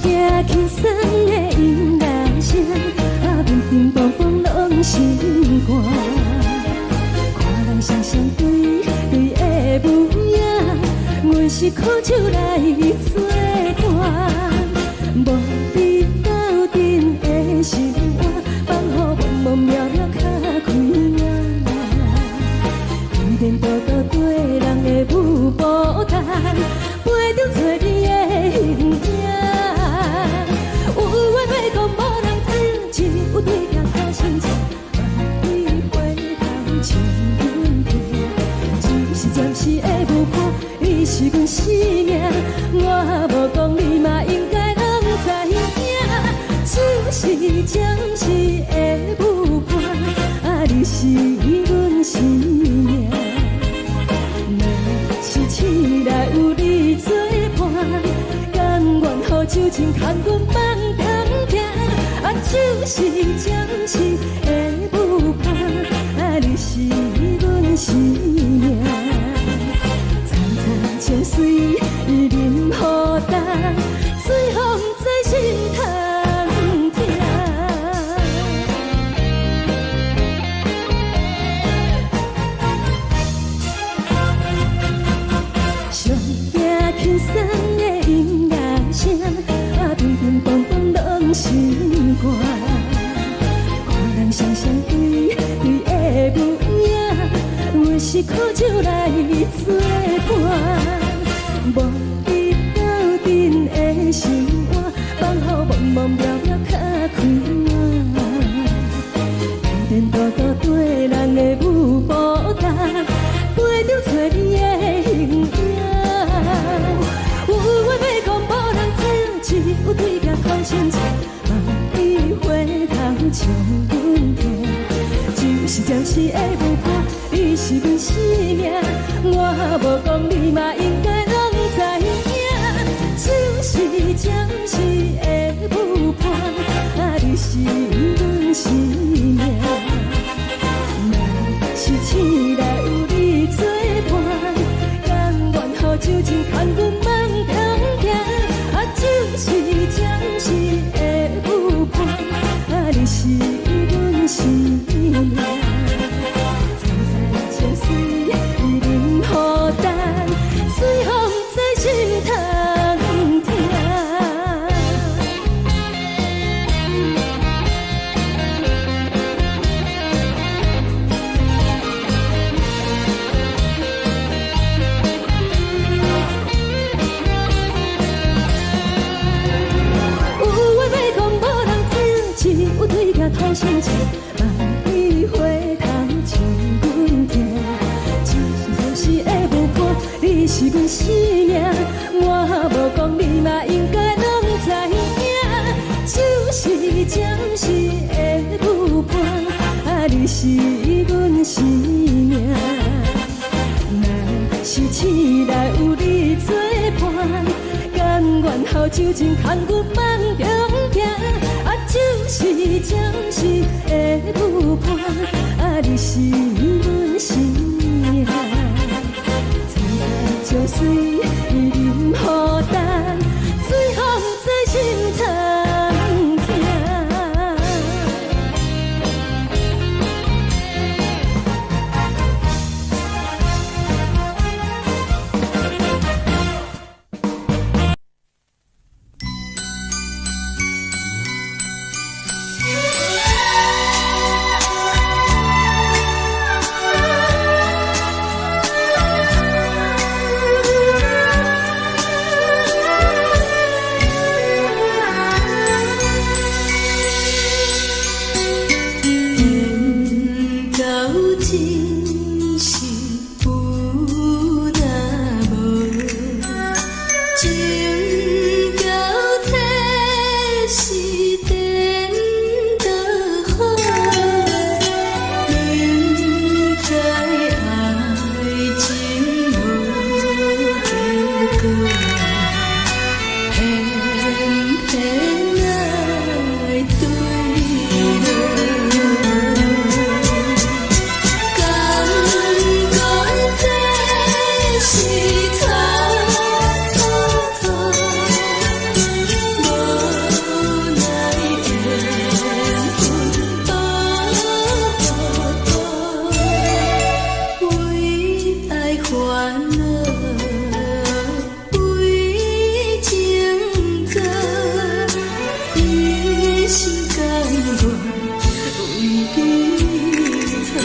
行轻松的音乐声，平平淡淡拢心肝。看人双双对的模样，阮是苦酒来作伴。无你斗阵的心肝，放乎茫茫渺渺较开朗。颠颠倒倒对人的舞步弹，陪着找你的形影。有话要讲无人知，只有对镜头先知。万里回头像阮听，就是暂时的舞伴，你是阮生命。我无讲你嘛应该拢知影，就是暂时的舞伴，你是阮生命。若是醒来有你作伴，甘愿予酒精牵阮放空行，就是暂时的舞伴，你是阮生命。层层情水任雨淡，水风在心通听。上行轻松的音乐声，平平淡淡拢心肝。看人双双对的模样，阮是苦酒来作伴。无你斗阵的心肝，放乎茫茫渺渺较开朗。颠颠倒倒对人的舞步弹，陪着找你的形影。有话要讲无人知，只有对镜头先知。万里回头像阮听，就是暂时的舞伴，你是阮生命。我无讲你嘛应该拢知影，就是暂时的舞伴，你是阮生命。若是醒来有你作伴，甘愿予酒精牵阮放空行，就是暂时的舞伴，你是阮生命。层层情水任雨淡，水风在心通听。有话要讲无人知，只有对镜头先知。万里回头像阮听，就是暂时的舞伴，你是阮生命。我无讲你嘛应该拢知影，就是暂时的舞伴，你是阮生命。若是醒来有你作伴，甘愿予酒精牵阮放空行，就是暂时的舞伴，你是阮生命。层层情水任雨淡，水风在心通听。心甘愿为你错。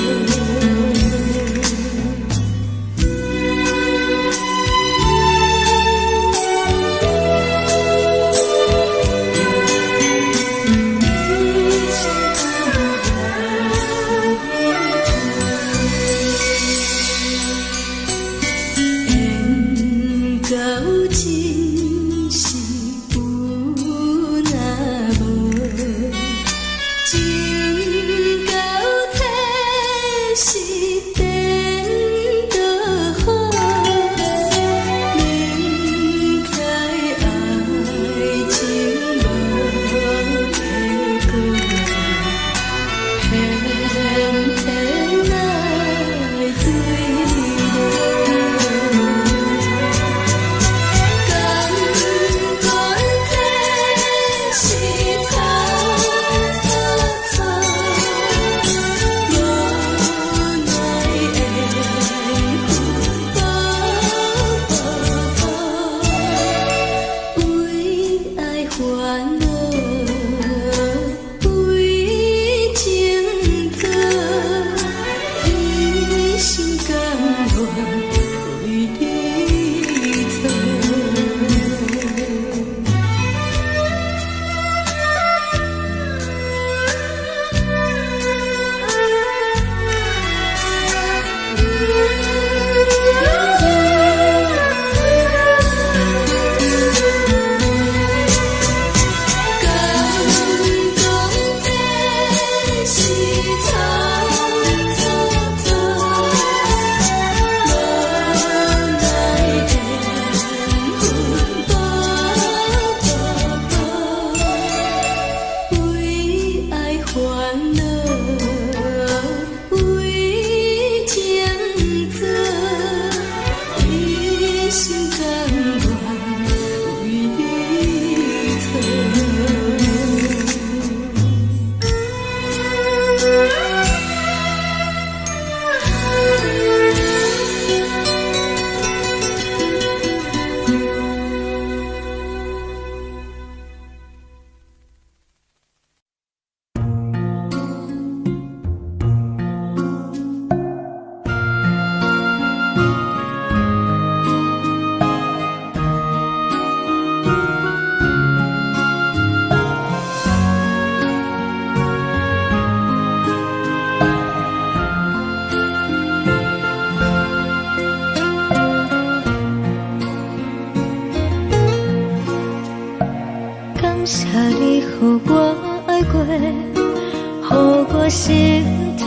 心痛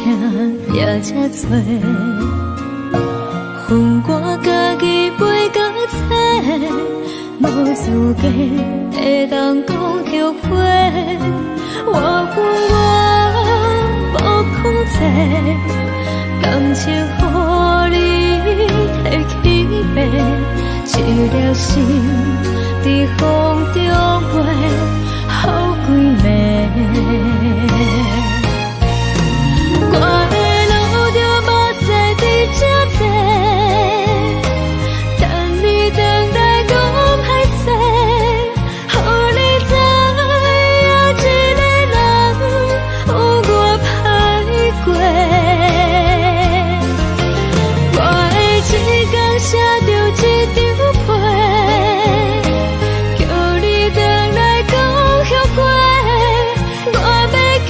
也这多，恨我家己袂到切，无资格会当讲后悔。我无控制，感情予你提起飞，一条心在风中飞，好几暝。我的路就目屎伫这多，等你等待讲歹势，予你知影一个人有我歹过。我的一天写着一张被，叫你回来讲后悔。我要叫。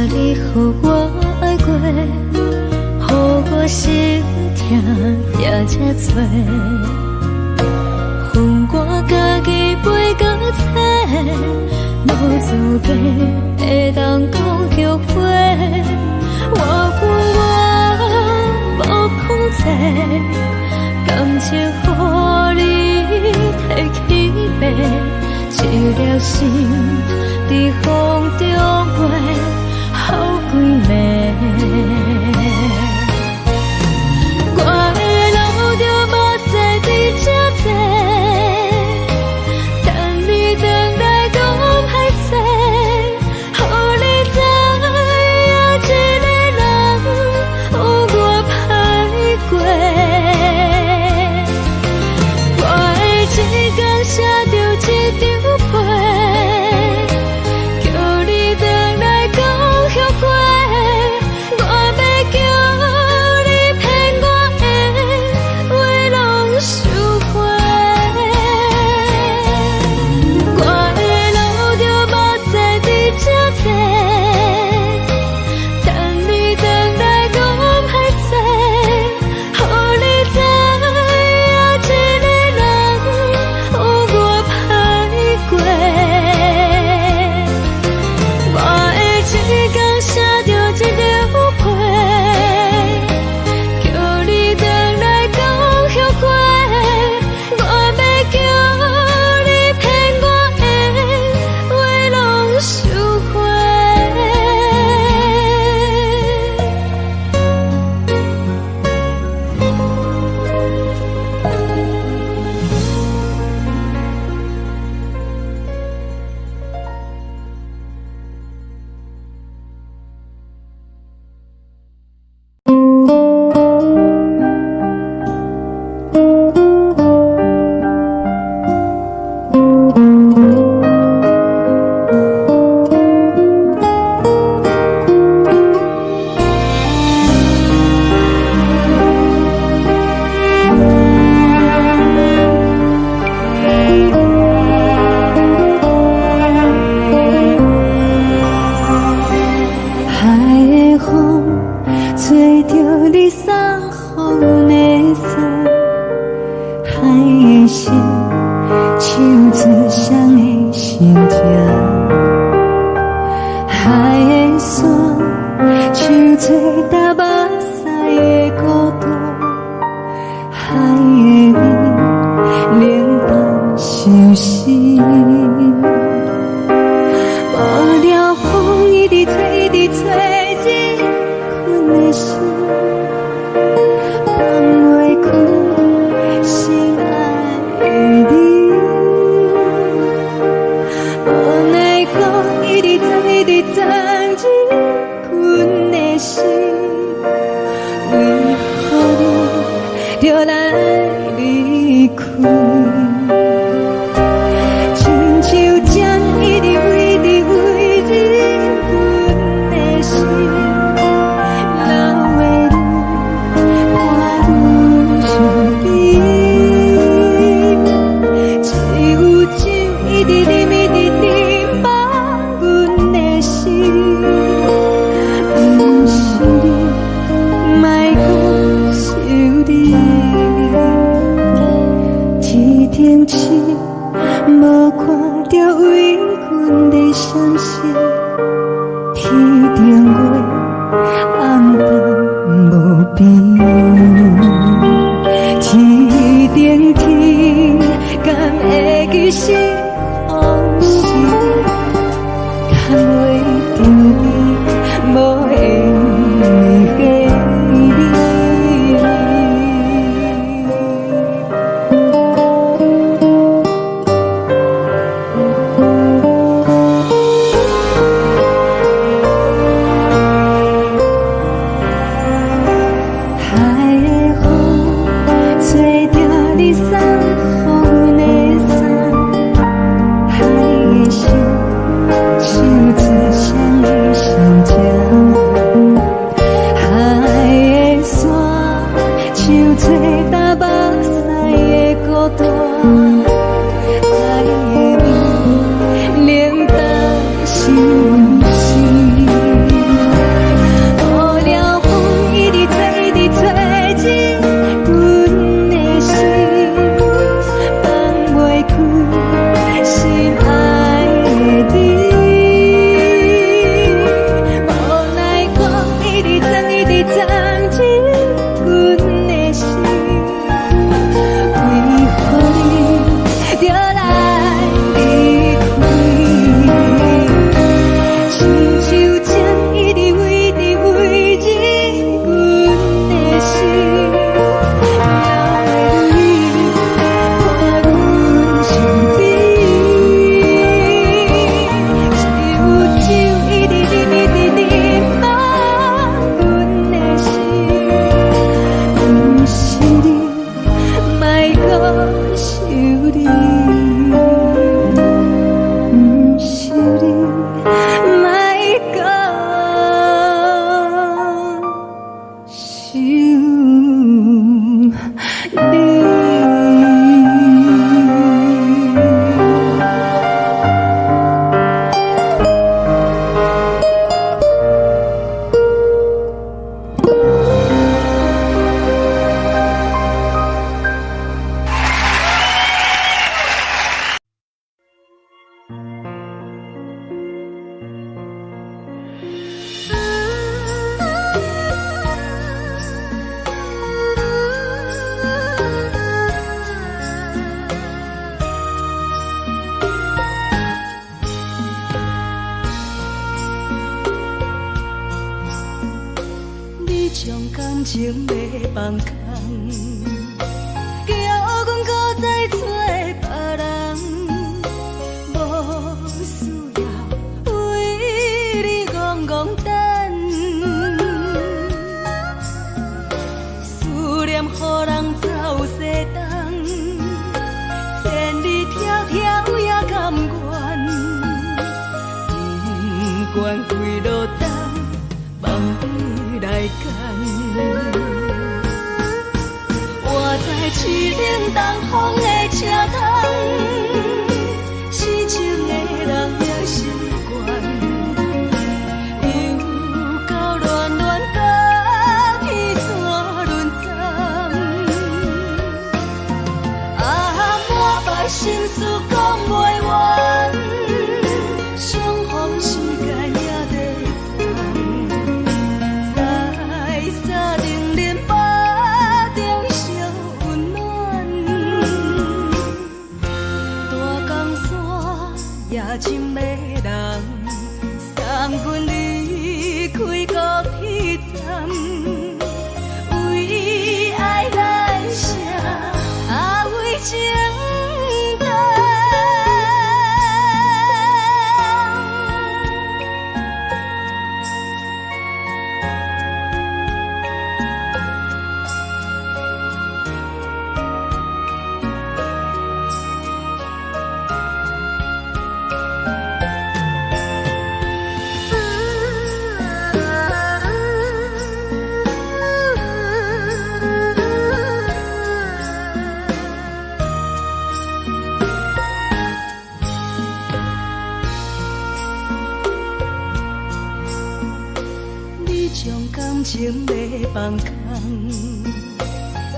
你予我爱过，予我心痛也这多，恨我家己袂到切，无资格会当讲后悔。我无控制，感情予你提起飞，一条心在风中飞。好几暝。海的风吹着你送予的伞，海的心唱出双的心情，海的山唱出搭目屎的孤独，海的你冷淡伤心。无聊风一直吹，一直吹，日困的心，放袂开心爱的你。无奈何一直藏，一直藏，日困的心，为何你就来离开？亲像针一直围，一直围，日阮的心，流的泪伴阮伤悲，只有酒一直啉，一直啉，放阮的心，不是你，莫搁想你。一顶星，无看到为阮的双星，天顶月暗淡无边，天顶天，敢会记是往事，敢袂着你，无缘给你。情袂放空，叫阮搁再找别人，无需要为你戆戆等，思念予人走西东，千里迢迢也甘愿，不管几路灯，梦里来牵。将感情要放空，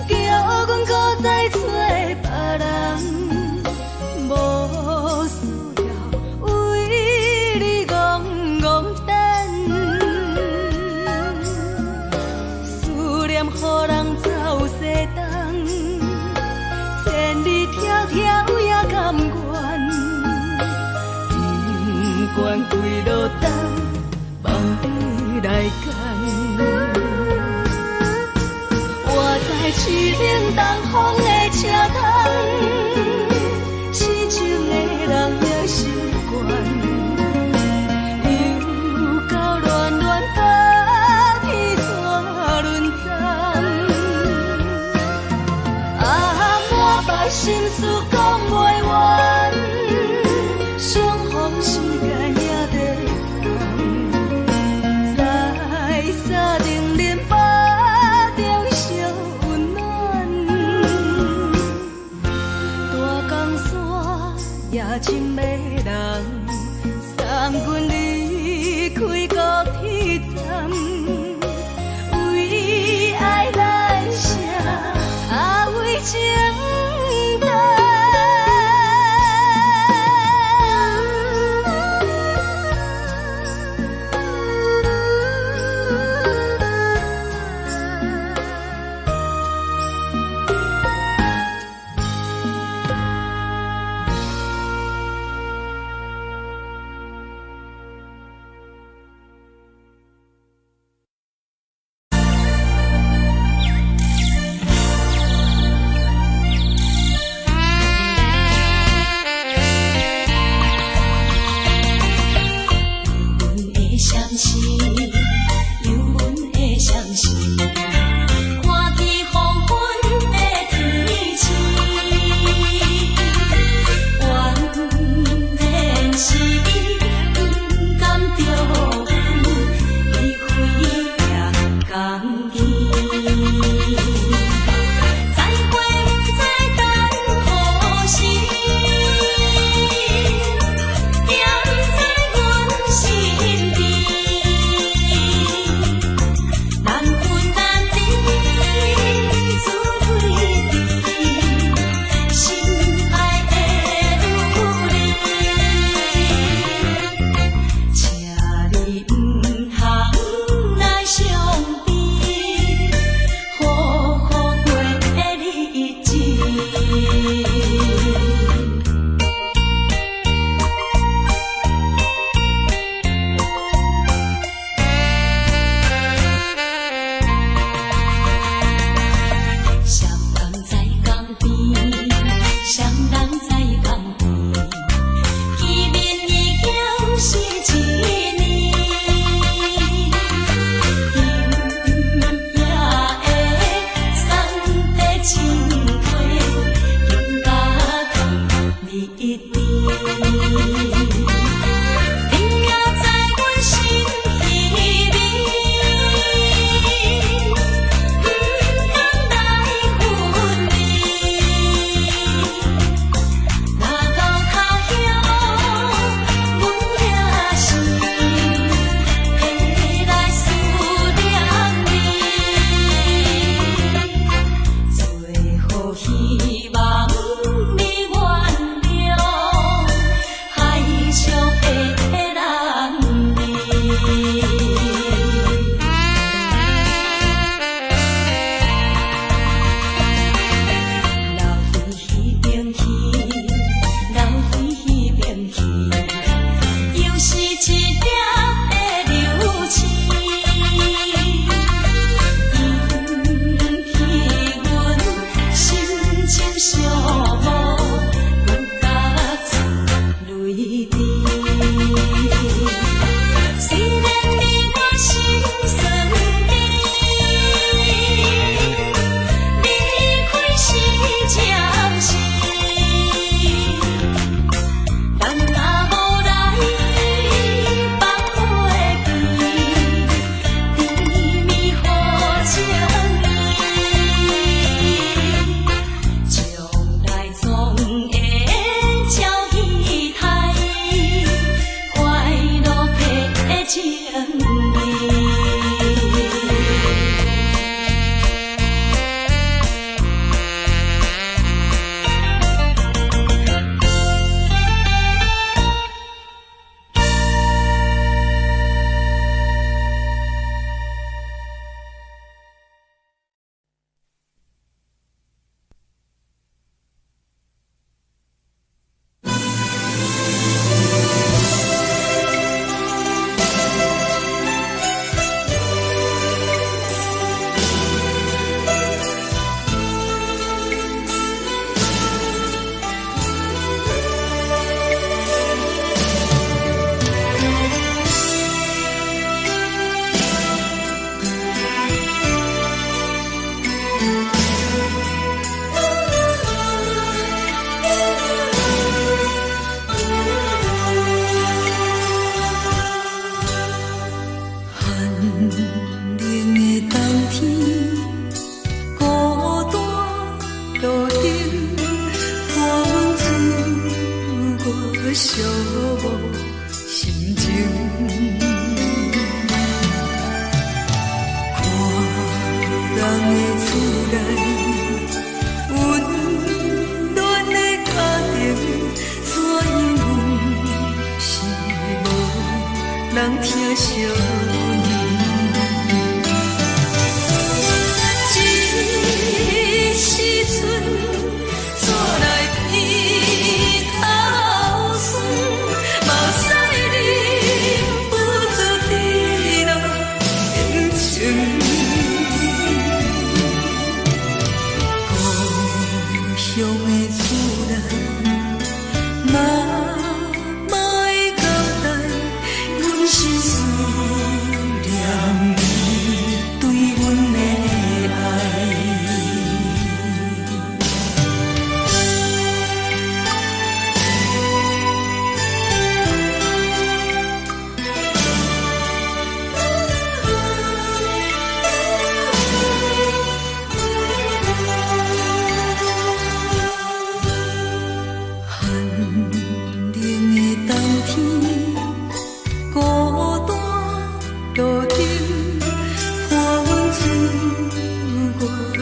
叫阮搁再找别人，无需要为你戆戆等，思念予人走西东，千里迢迢也甘愿，不管几路灯，望你来干。我在市顶东风的车头，痴情的人也习惯。又到乱乱把天怎轮转？啊，满腹心事讲袂完，相逢时间也在等，在沙定林巴中烧温暖。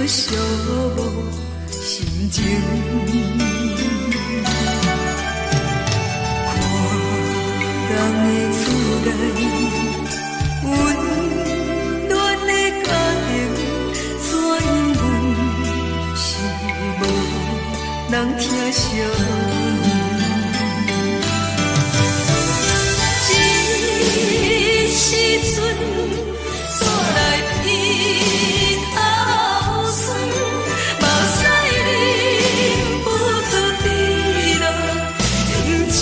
寂无心情。看人的厝内温暖的家庭，怎因阮是无人疼惜？这时阵煞来鼻头酸，目屎忍不住滴落眼睛。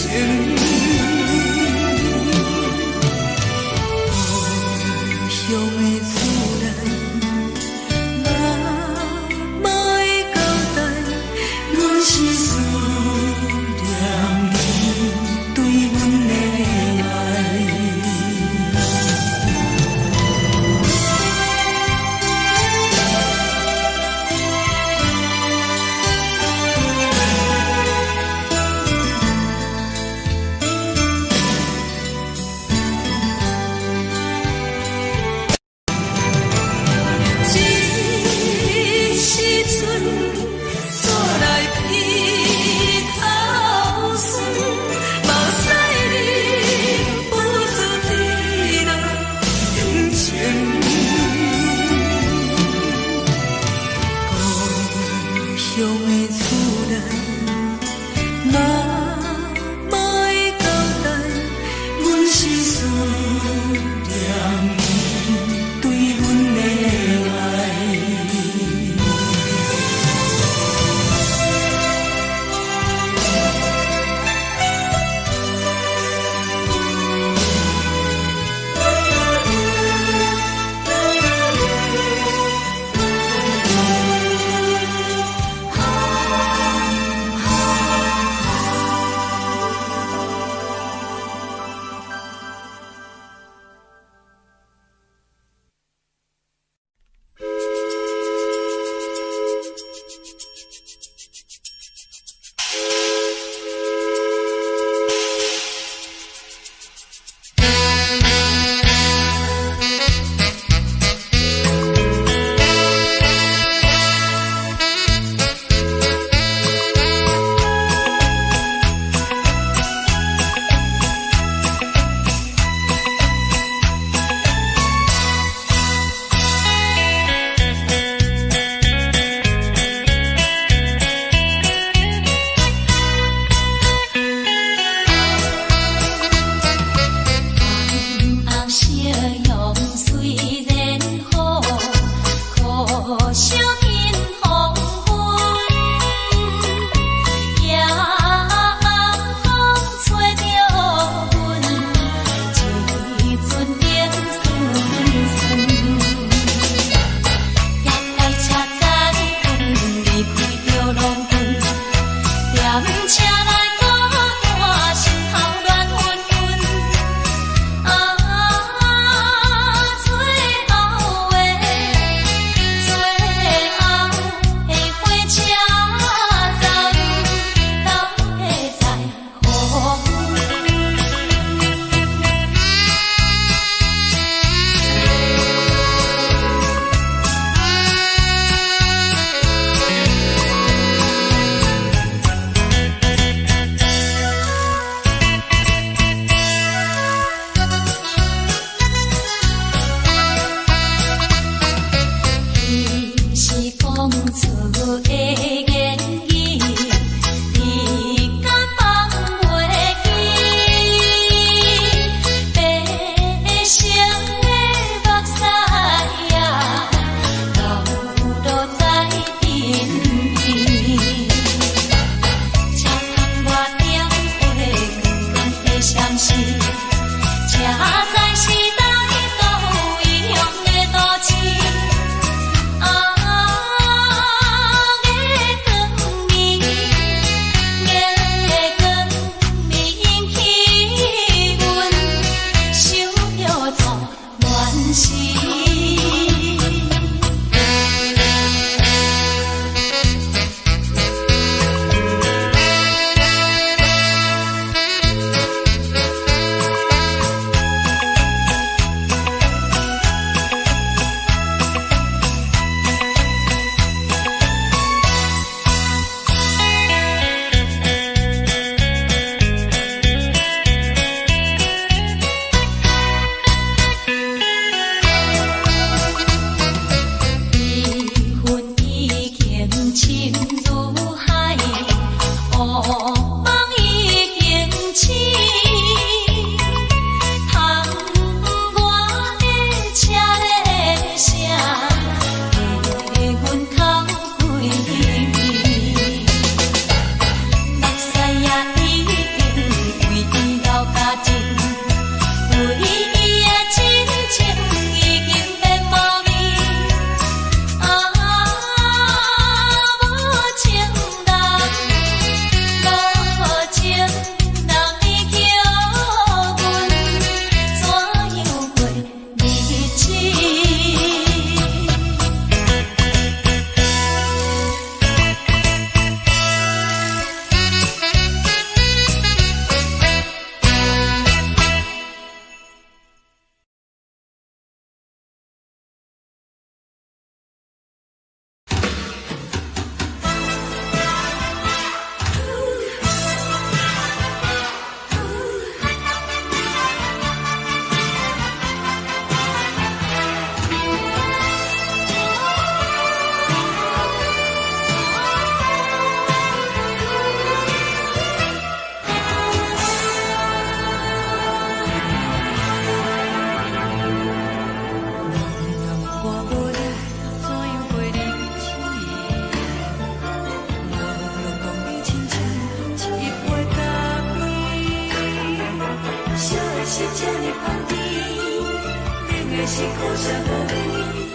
舍无你，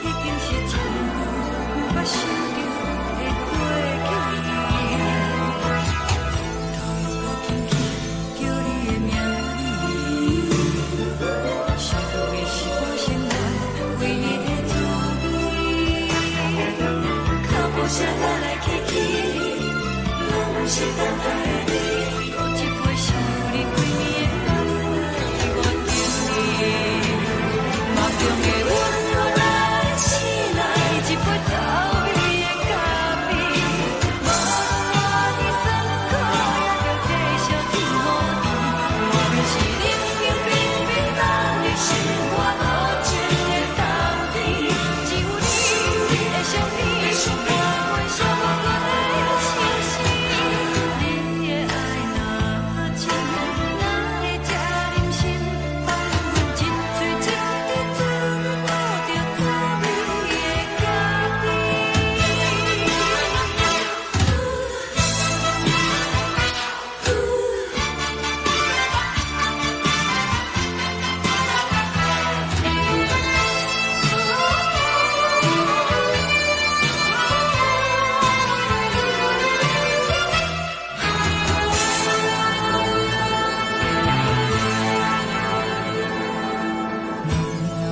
已经是真久无法想着的过去。头又搁轻轻叫你的名字，想的是我生活唯一的滋味。脚步声来来去去，拢是等待你。搁一杯想你几暝的目屎，我等你。梦中的阮落来醒来，一杯走味的咖啡。无论我的酸苦，也着继续甜乎甜。我就是冷冷冰冰冷的心肝无情的冬天。只有你的相片，我阮寂寞过的心事。你的爱若真，哪会这忍心放阮一嘴一滴珠，吐着滋味的咖啡？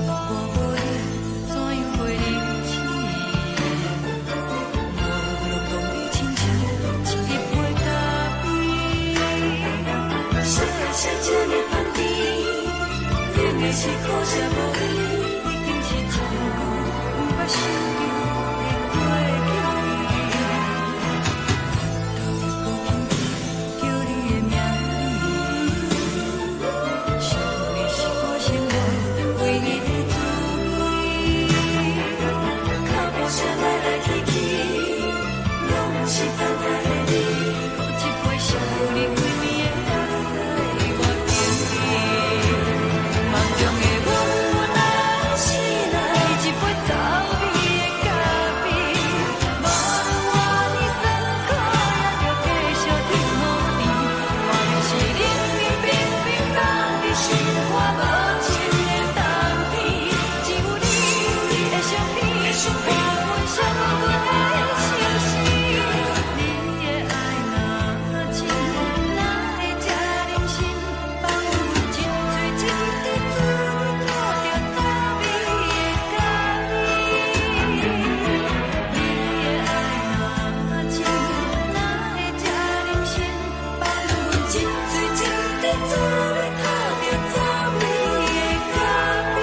我无你，怎样会忍气？我拢讲你亲像一杯咖啡，小的像这么香甜，冷的是苦涩无味，已经是真久无法想着的过去。头又搁轻轻叫你的名字，想的是我生活唯一的滋味。脚步声来来去去，拢是等待你。搁一杯想你几暝的目屎，我等你。梦中的阮落来醒来，一杯走味的咖啡。无论我的酸苦，也着继续甜乎甜。我就是冷冷冰冰冷的心肝无情的冬天。只有你的相片，我阮寂寞过的心事。你的爱若真，哪会这忍心放阮一嘴一滴珠，吐着滋味的咖啡？你的爱若真，哪会这忍心放阮一嘴一滴珠，吐着滋味的咖啡？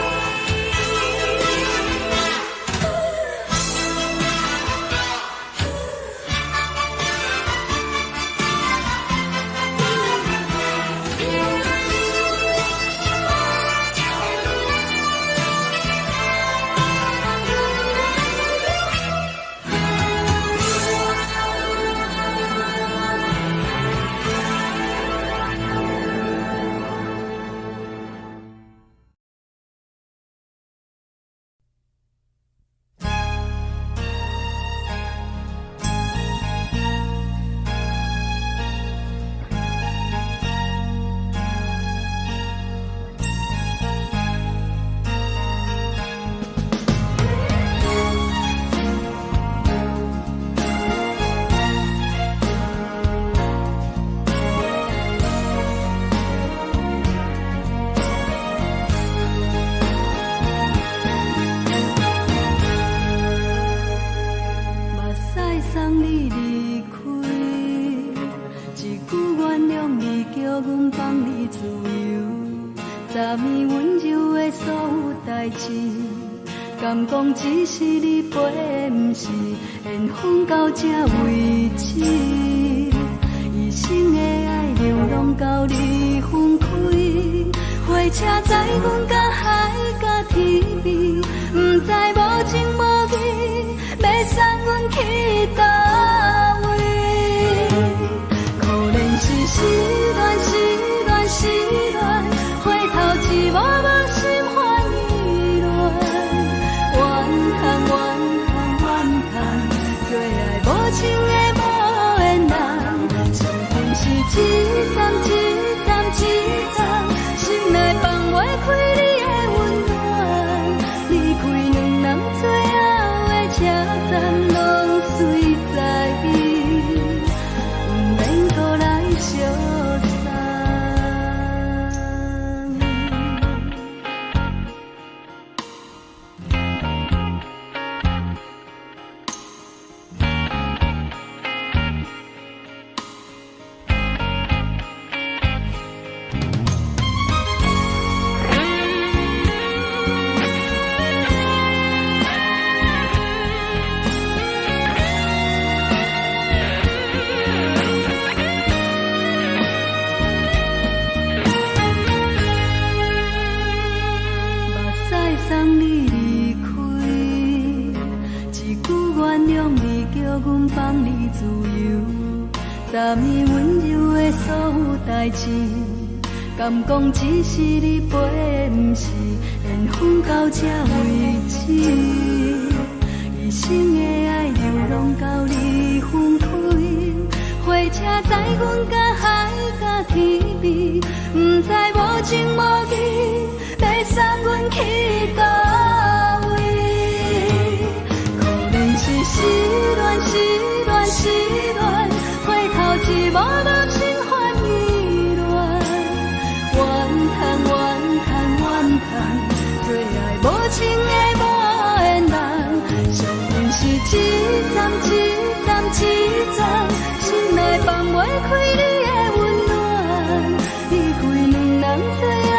目屎送你离开，一句原谅你，叫阮放你自由。昨暝温柔的所有代志，敢讲只是你陪，不是缘分到这为止。一生的爱流浪到你分开，火车载阮甲海甲天边，不知无情无义，要送阮去倒位？可能是失恋，失恋，失恋，回头一幕幕心烦意乱，怨叹，怨叹，怨叹，最爱无情的无缘人，情份是一站一站一站，心内放袂开你的温暖，离开站拢随在伊，不免搁来相送。送你离开，一句原谅你，叫阮放你自由。昨暝温柔的所有代志，敢讲只是你陪，不是缘分到这为止。一生的爱流浪到你分开，火车载阮甲海甲天边，不知无情无义。要送阮去倒位？可能是失恋，失恋，失恋，回头一幕幕心烦意乱，怨叹，怨叹，怨叹，最爱无情的无缘人，上运是一站，一站，一站，心内放袂开你的温暖，离开两人最后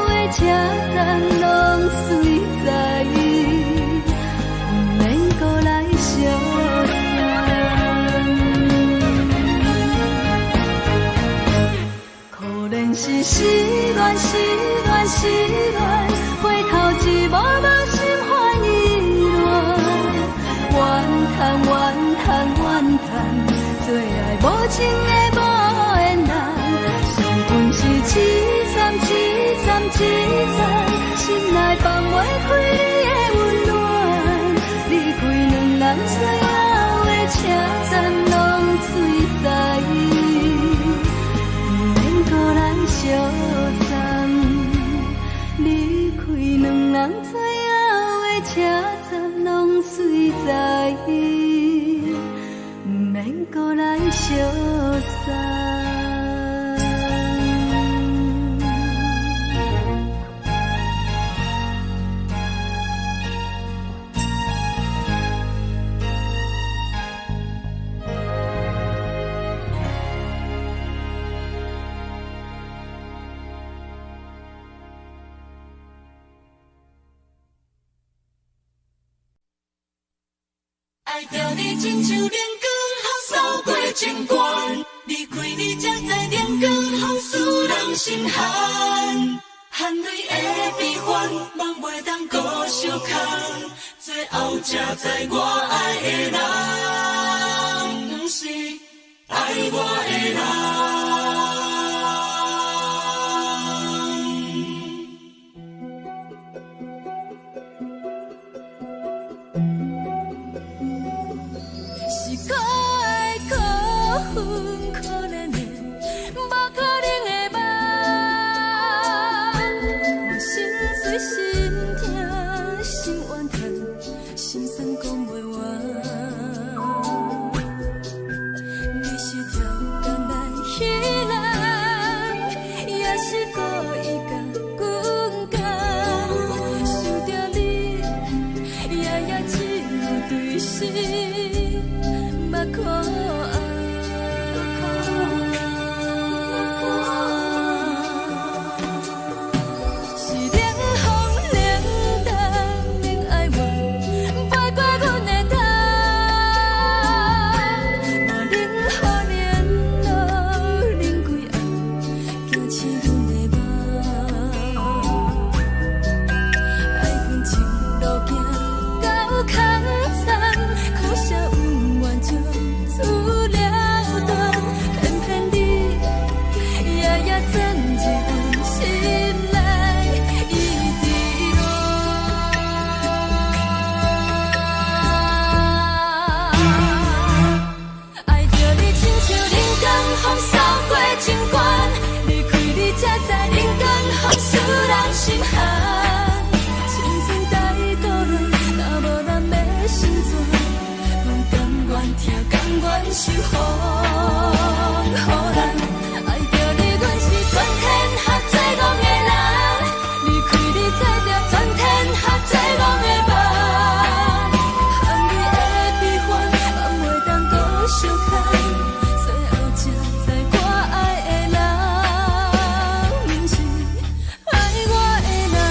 的车站拢随在伊，不免搁来相送。可能是失恋，失恋，失恋，回头一幕幕心烦意乱，怨叹，怨叹，怨叹，最爱无情的无缘人，上运是一站，一站，一站。心内放袂开你的温暖，离开两人最后的车站拢随在伊，不免搁来相送。离开两人最后的车站拢随在伊，不免搁来相送。爱着你亲像阳光，透过情关，离开你才知阳光风使人心寒。含泪的悲欢，望袂当搁相牵，最后才知我爱的人，不是爱我的人。到空残，苦涩温婉就守护，予人爱着你，阮是全天下最戆的人。离开你，做着全天下最戆的梦。含你的悲欢，嘛袂当搁相牵。最后才知我爱的人，不是爱我的人。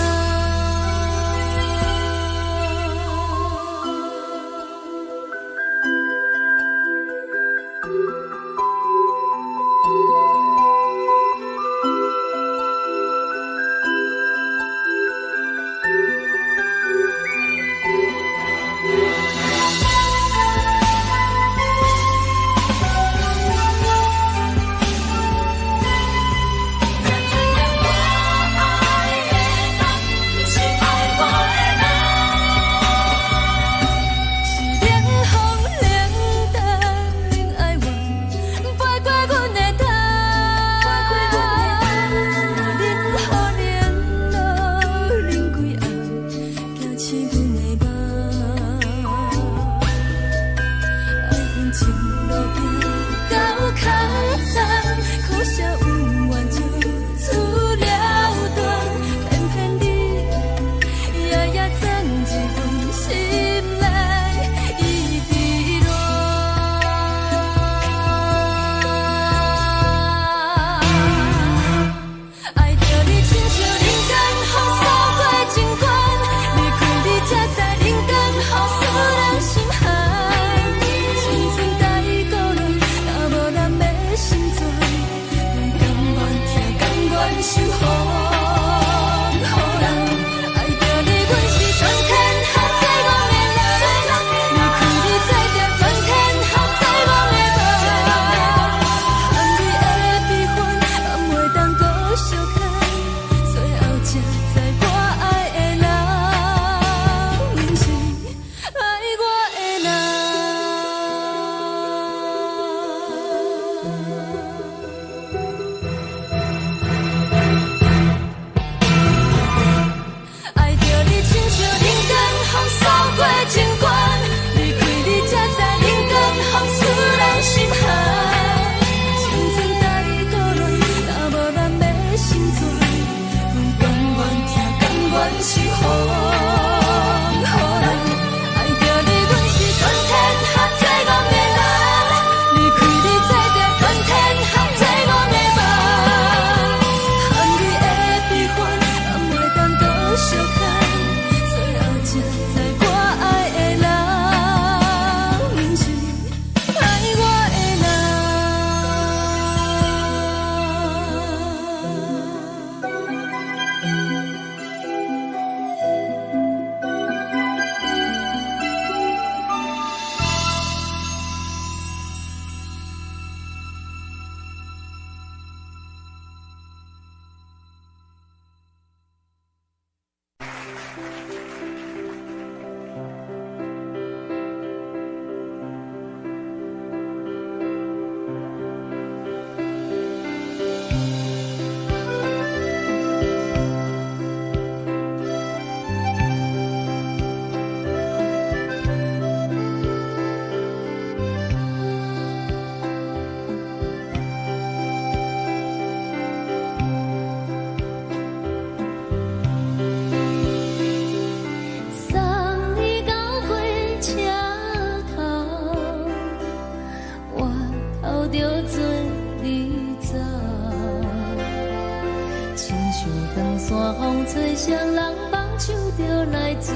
吹双人放手就来自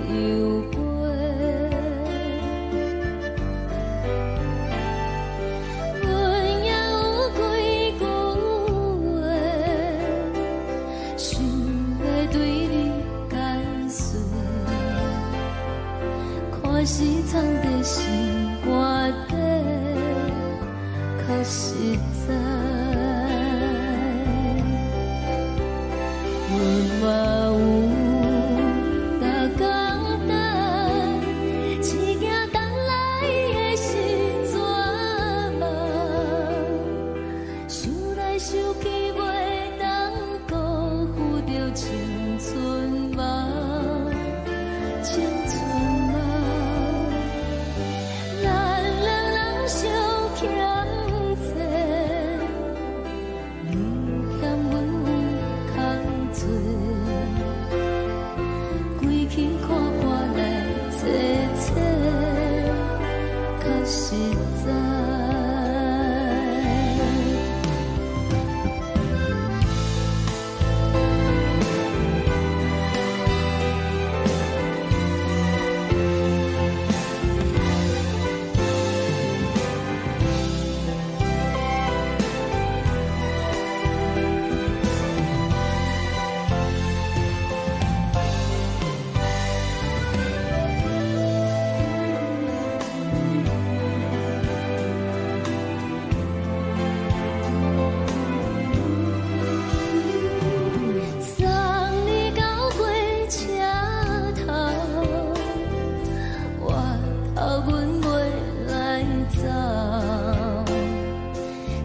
由飞，阮也有几句话，想要对你解释，可是藏在心肝底，较实在。 嘛有甲简单，一件等来的是怎么？想来想去，袂当辜负着青春吗？青春吗？咱两人相。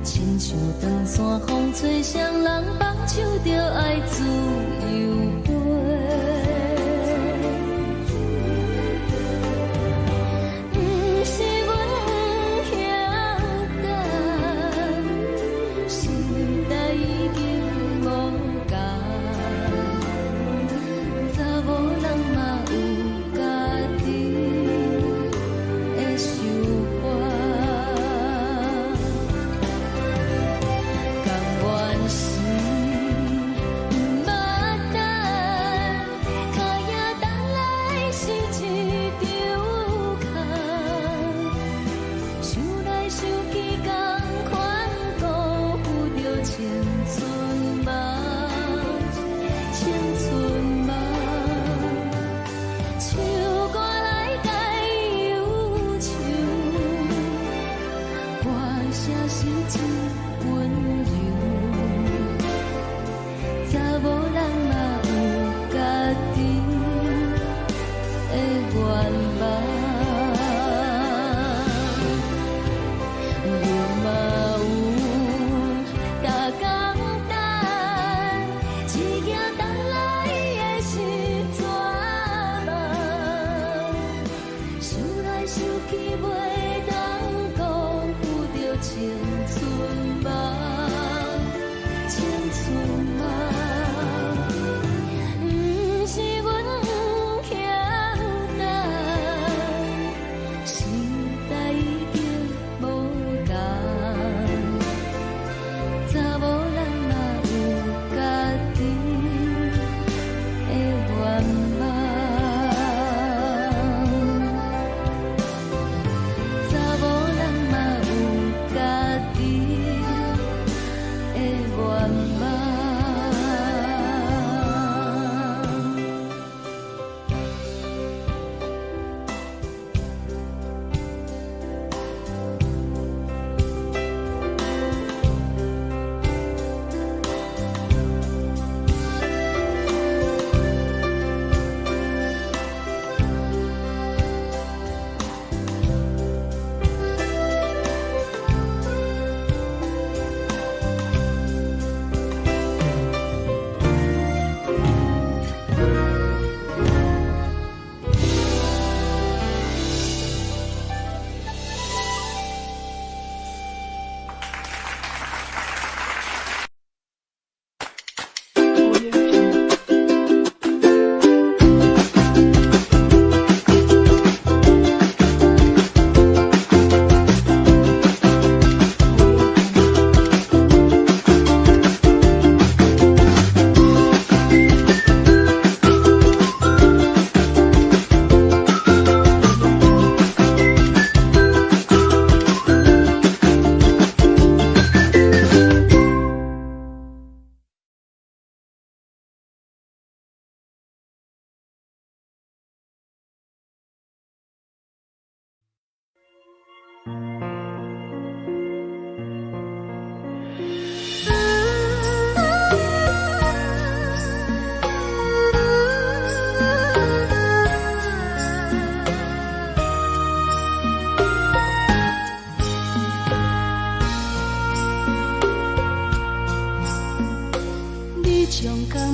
亲像长山风吹双人放手着爱自由飞。不是阮不晓等，时代已经无同，查某人嘛有家己的想法。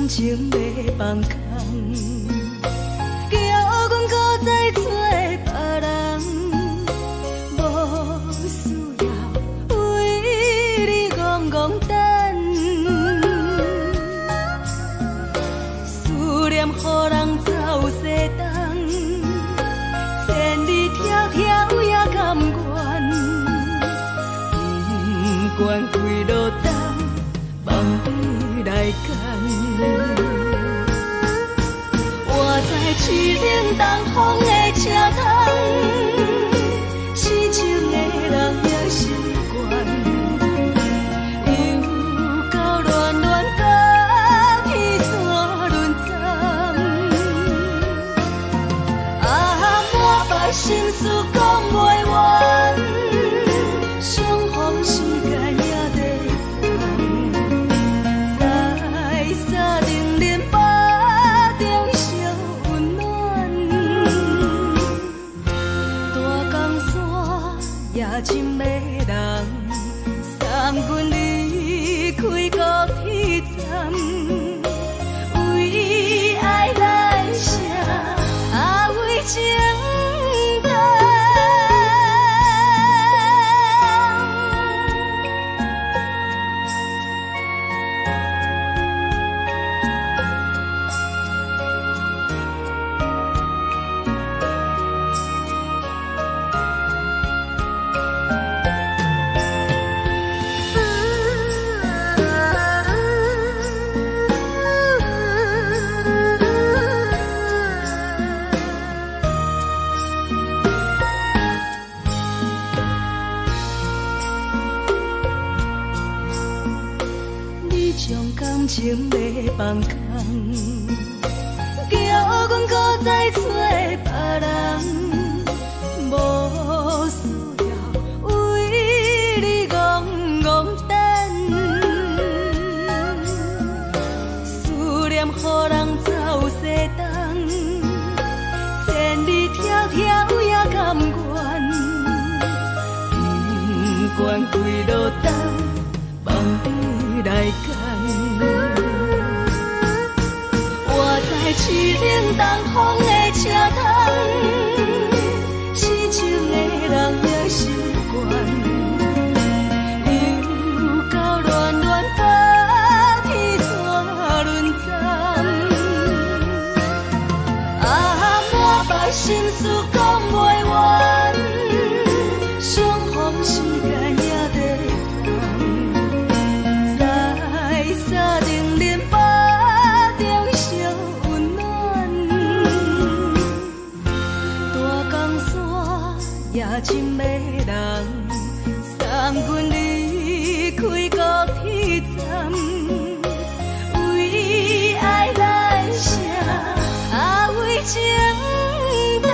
情要放空，叫阮搁再找别人，无需要为你戆戆等。思念予人走西东，千里迢迢也甘愿，不管几路东，梦里来干。我在七岭东风的车窗，痴情的人也习惯，又到乱乱甲彼山论战。啊，满腹心事讲袂完，相逢时间也在在冷冷巴中烧温暖，大江山也真迷人，送阮离开高铁站，为爱来写，为情重。感情要放空，叫阮搁再找别人，无需要为你戆戆等。思念予人走西东，千里迢迢也甘愿，不管几路灯，梦比来干。市冷东风的车窗，痴情的人也习惯，又到恋恋把天带轮转。满腹心事讲袂完，相逢时间也在等，在沙定林巴中相温暖，大江山也真迷人，送阮离开高铁站，为爱来写，为情重。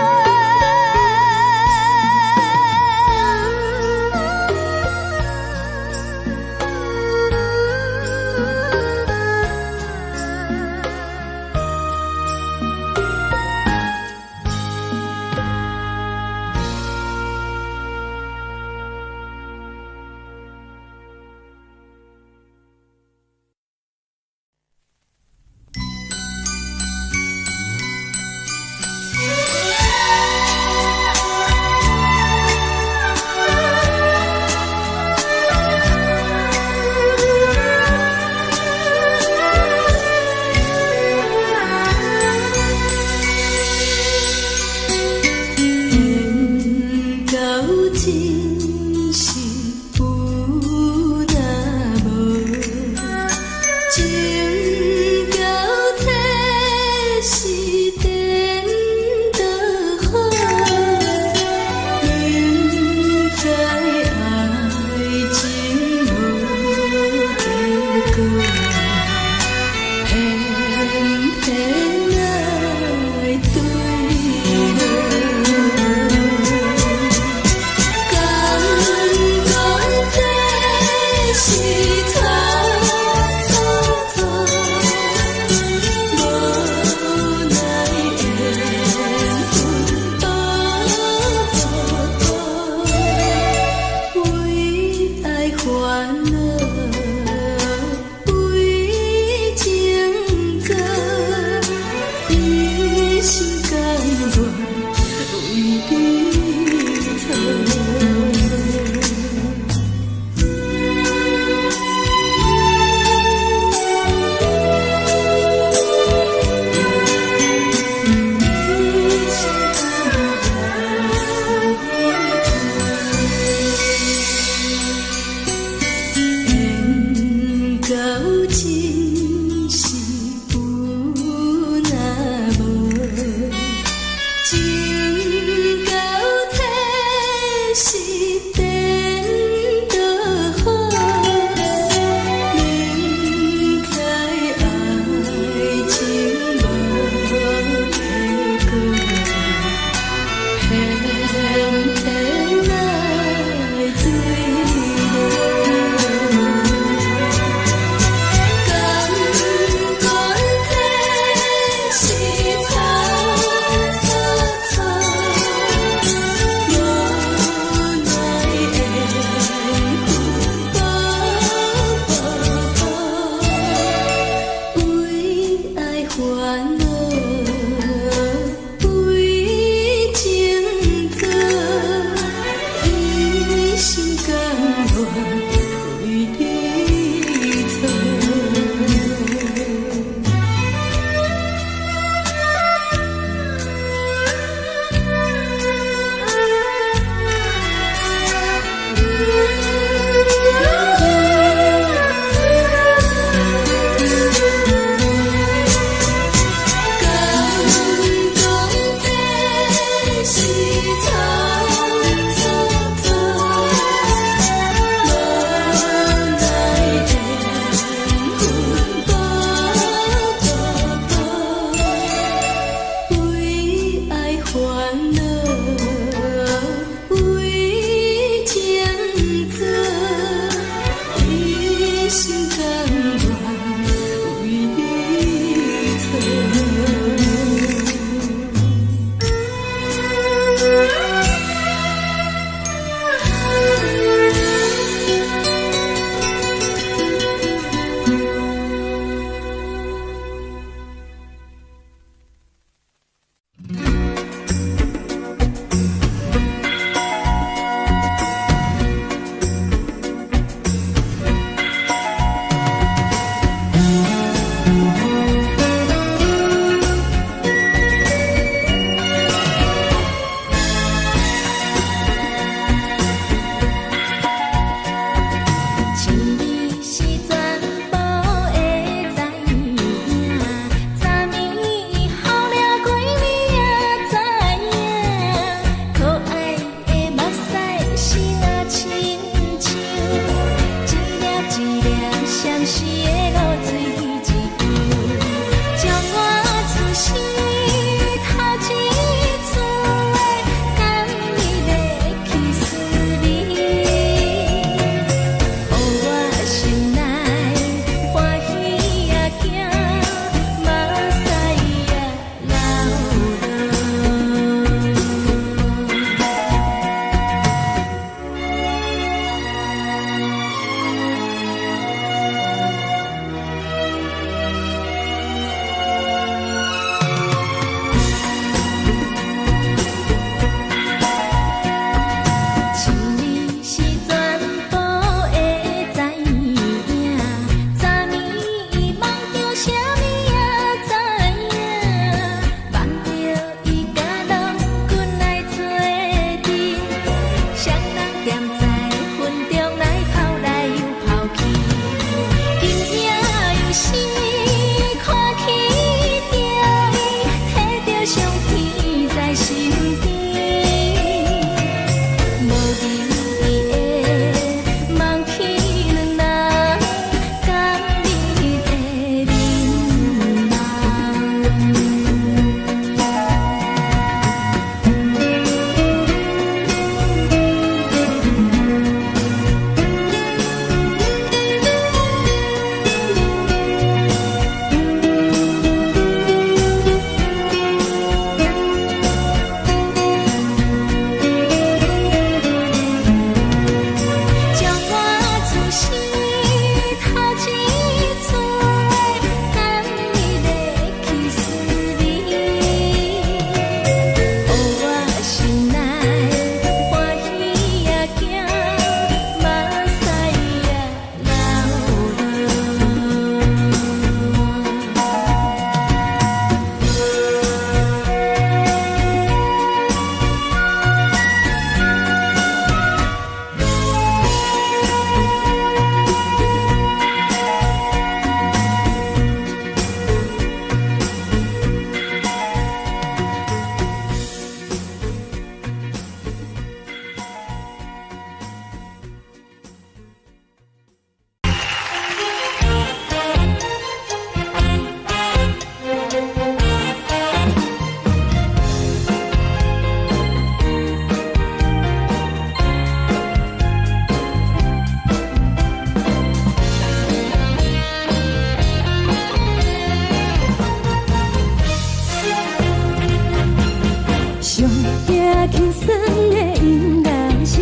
轻松的音乐声，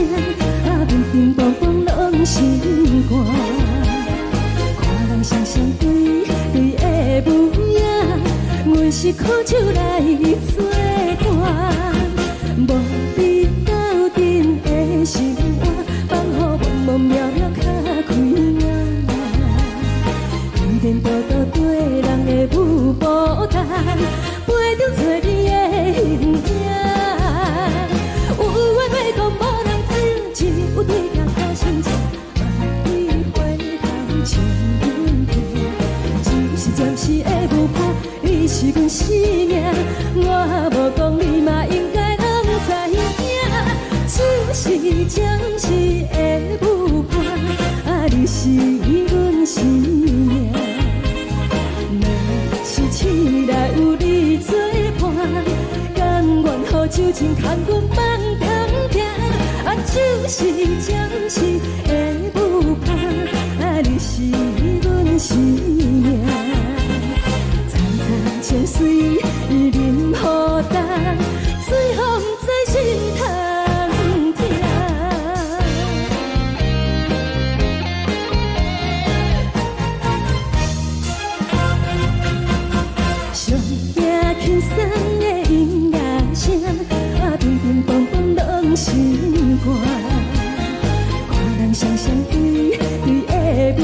平平淡淡拢心肝。看人双双对的模样，阮是苦酒来作伴。无你斗阵的心肝，放予茫茫渺渺较开眼。颠颠倒倒对人的舞步弹，陪着做你的形影。有话要讲无人听，只有对镜头心情，万里回头唱阮听。就是暂时的舞伴，你是阮生命，我无讲你嘛应该拢知影。就是暂时的舞伴，你是阮生命。若是醒来有你作伴，甘愿予酒精牵阮放通行。就是暂时的舞伴，你是阮生命。层层情水任何担，水风在心通听。上听轻松的音乐声，平平淡淡拢心肝。看人双双对的模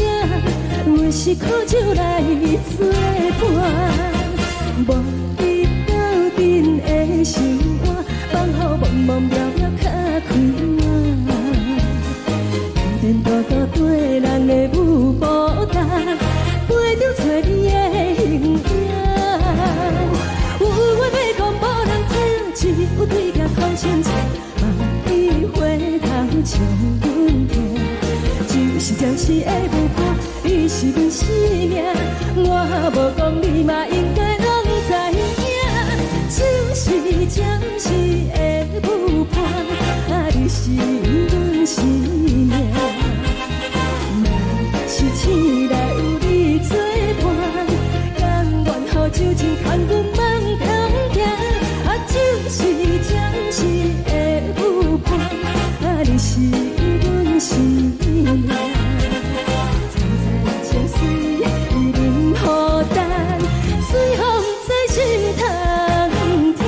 样，阮是苦酒来作伴。无你斗阵的心肝，放予茫茫渺渺较开眼。颠颠倒倒对人的舞步弹，陪着做你的形影。有话要讲无人听，只有对镜头亲切，万里回头唱阮听。就是暂时的舞伴，你是阮生命，我无讲你嘛应该拢知影。就是暂时的舞伴，你是阮生命。若是醒来有你作伴，甘愿予酒精牵阮放通行。就是暂时的舞伴，你是阮生命。层层情水任何担，随风在心通听。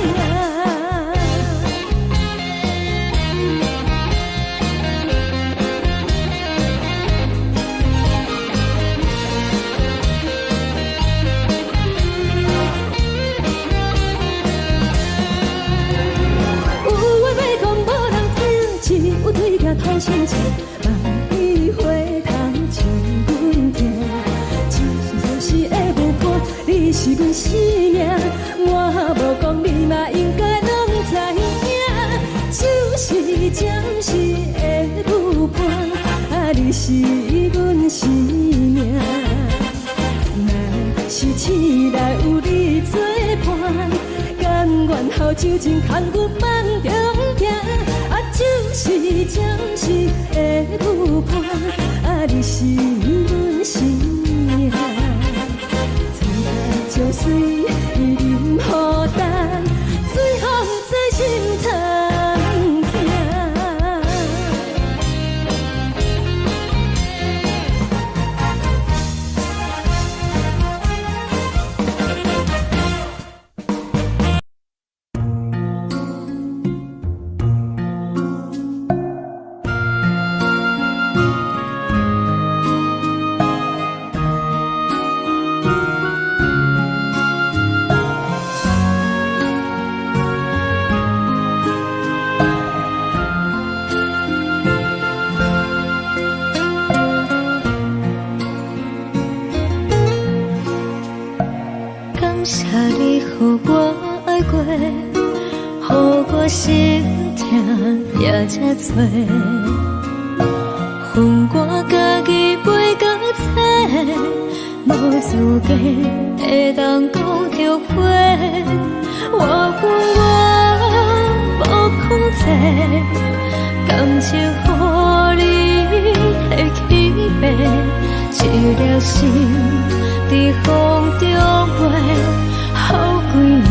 头心切，万里回头唱阮听。就是暂时的舞伴，你是阮生命，我无讲你嘛应该拢知影。就是暂时的舞伴，你是阮生命。若是醒来有你作伴，甘愿予酒精牵阮放中行。就是暂时的舞伴，你是阮生命。层层情水任何担，随风在心通听。心痛也这多，恨我家己飞到切，无资格会当讲着话。我恨我无控制，感情予你会起飞，一粒心伫风中飞，好几暝。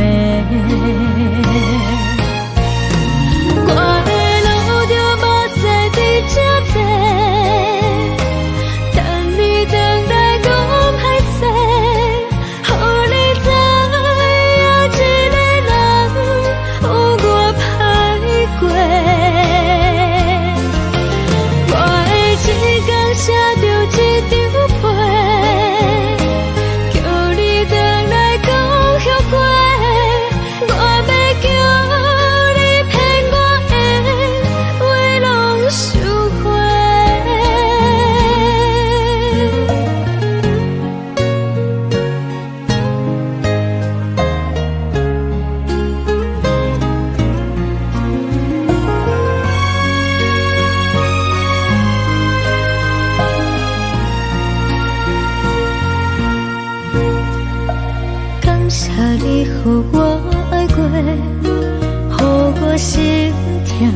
听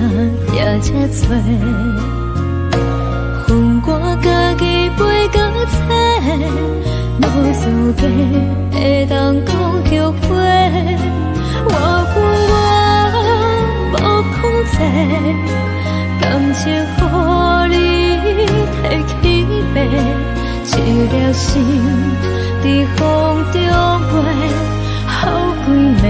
也这多，分我家己飞到切，无资格会当讲后悔。我分我无控制，感情予你提起白，一粒心伫风中飞，好几暝。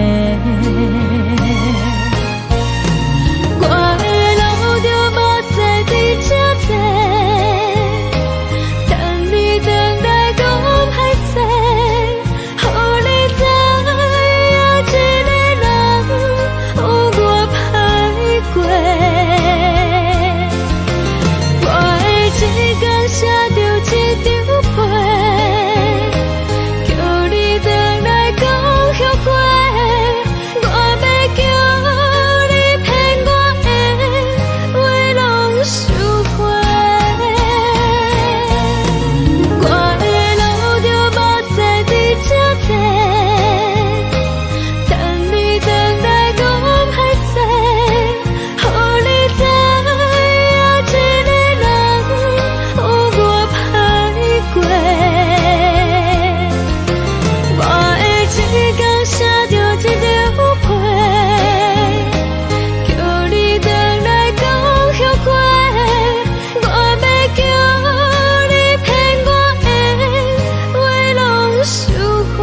我的路就无再伫这多，等你回来讲歹势，予你知影一个人有我歹过。我的一天写着一张被，叫你回来讲后悔。我要叫你骗我的话拢收回。我的路就无再伫这多，等你回来讲歹势，予你知影一个人有我歹过。我的一天写着一张被，叫你回来讲后悔。我要叫你骗我的话拢收回。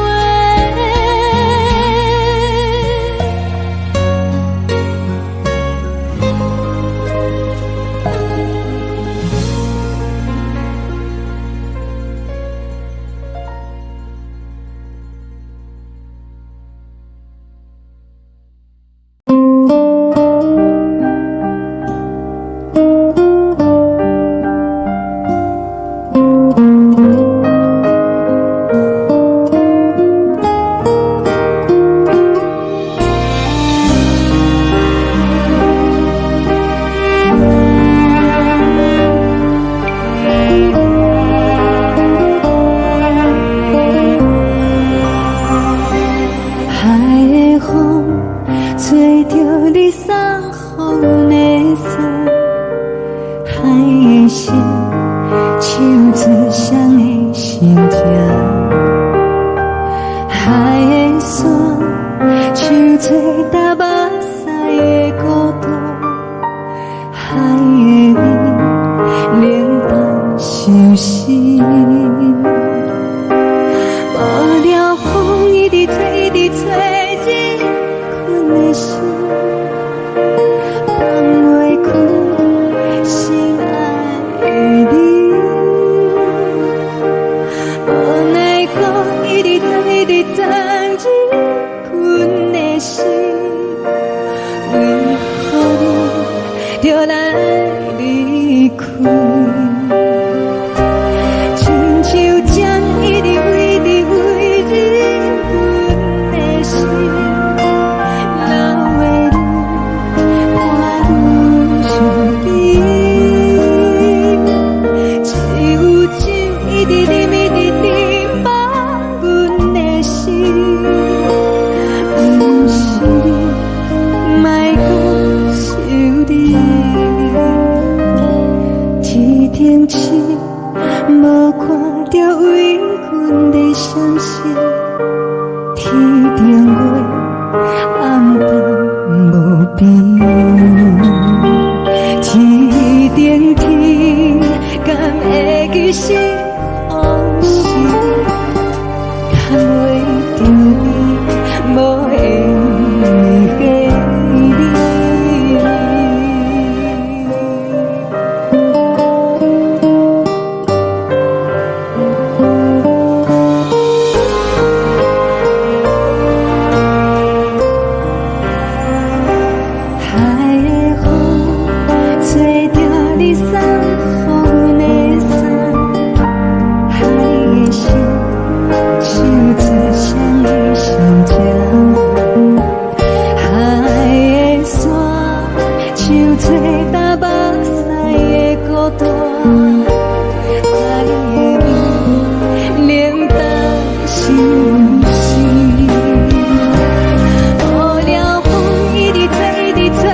海的风吹着你送予的伞，海的心手指双的心情，海的山手吹打目屎的孤独，海的你冷淡伤心。无聊风一直吹，一直吹，日困的心，放袂开心爱的你。无奈何一直藏，一直藏，日困的心，为何你就来离开？亲像将一直为你为日困的心，流的泪伴阮伤悲，只有酒一直啉，一直啉饱阮的心，不是你，莫讲想你。一天起，无看到为阮的相思，天顶月暗淡无边，天顶天敢会记是往事，敢袂着你无缘的你。无聊风一直吹，一直吹，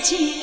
情意。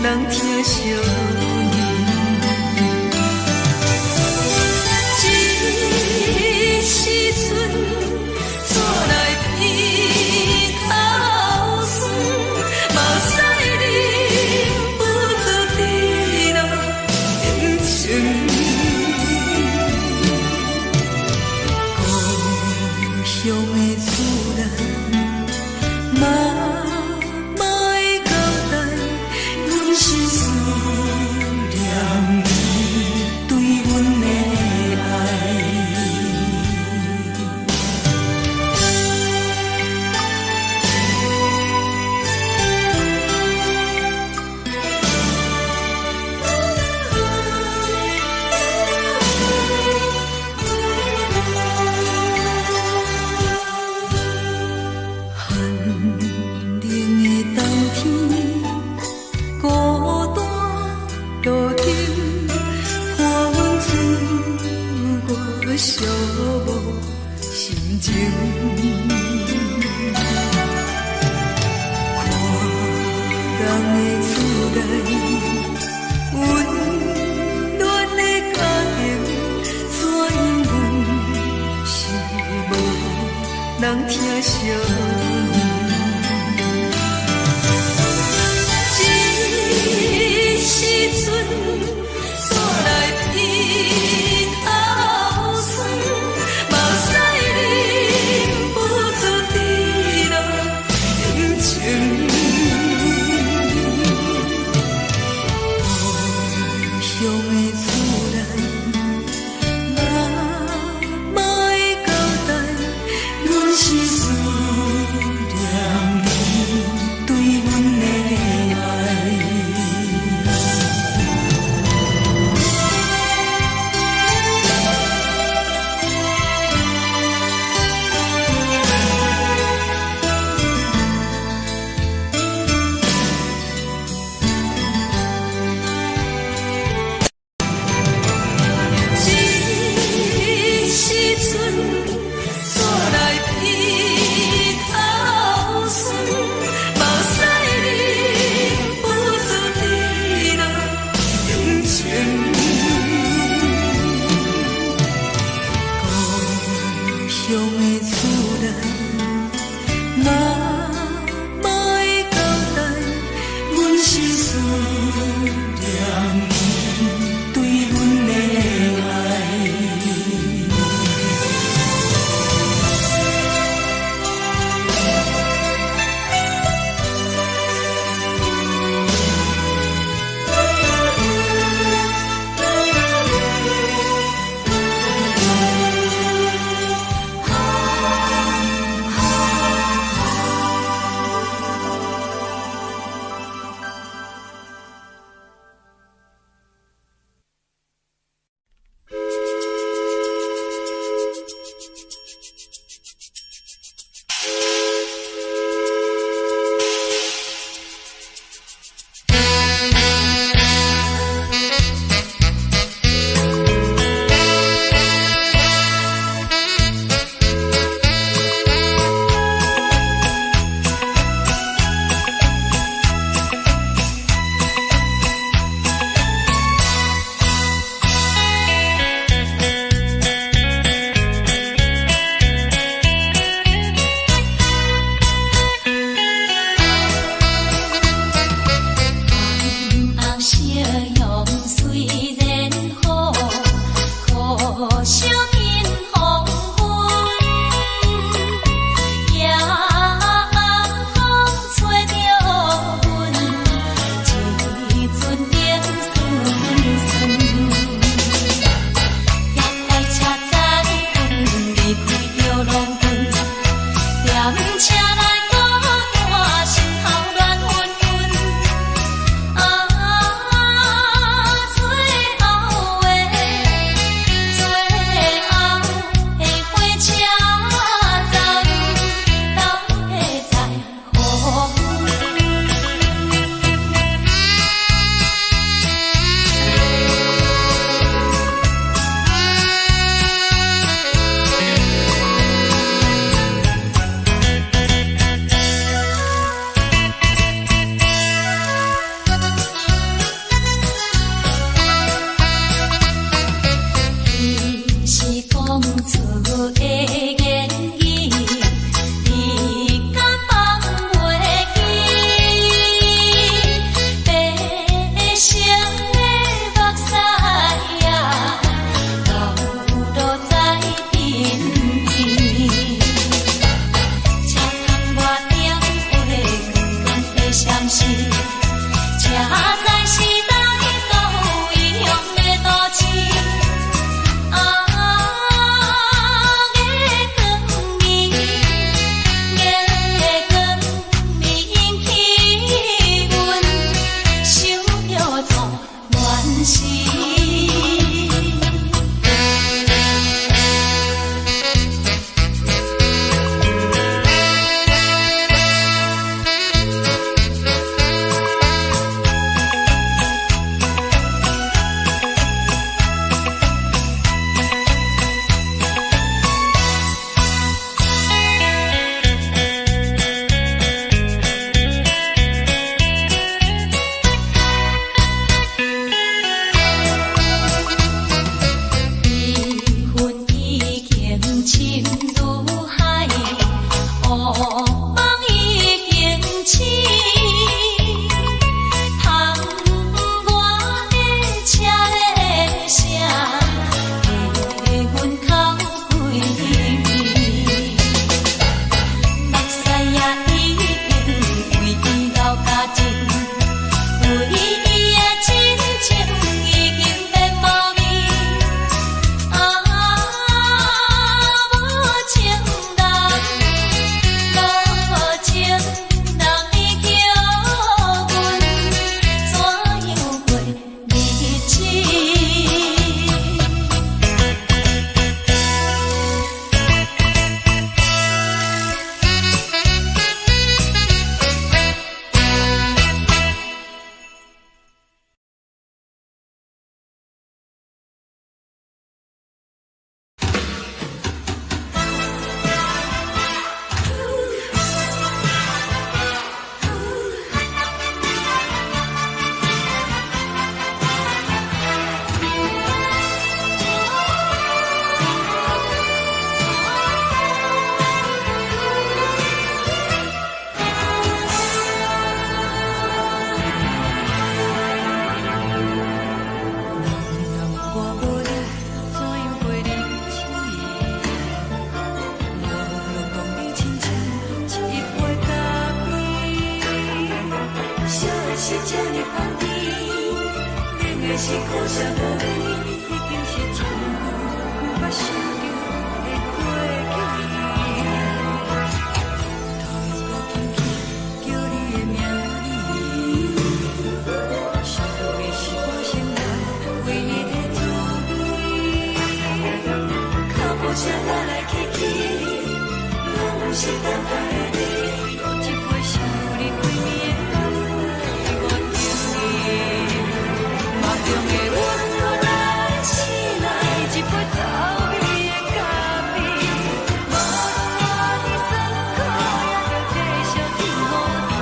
人疼惜你，这时阵怎来鼻头酸，目屎忍不住滴落眼睛。故乡的思念，莫会交代。是思念你对阮的爱，寒冷的冬天。孤单路顶，看阮自我寂寞心情。看人的厝内，温暖的家庭，怎因阮是无人疼惜你？时阵怎来鼻头酸，目屎忍不住滴落眼睛。故乡的思念，莫会交代，阮是思是这呢香甜，冷的是苦涩无味，已经是从久不想着的过去。头又搁轻轻叫你的名字，想你是我生来唯一的滋味。脚步声来来去去，拢不是等待的你，搁一杯想你几暝的目屎，我敬你。梦中的阮落来醒来，一杯走味的咖啡，无论我的酸苦，也着继续甜予你。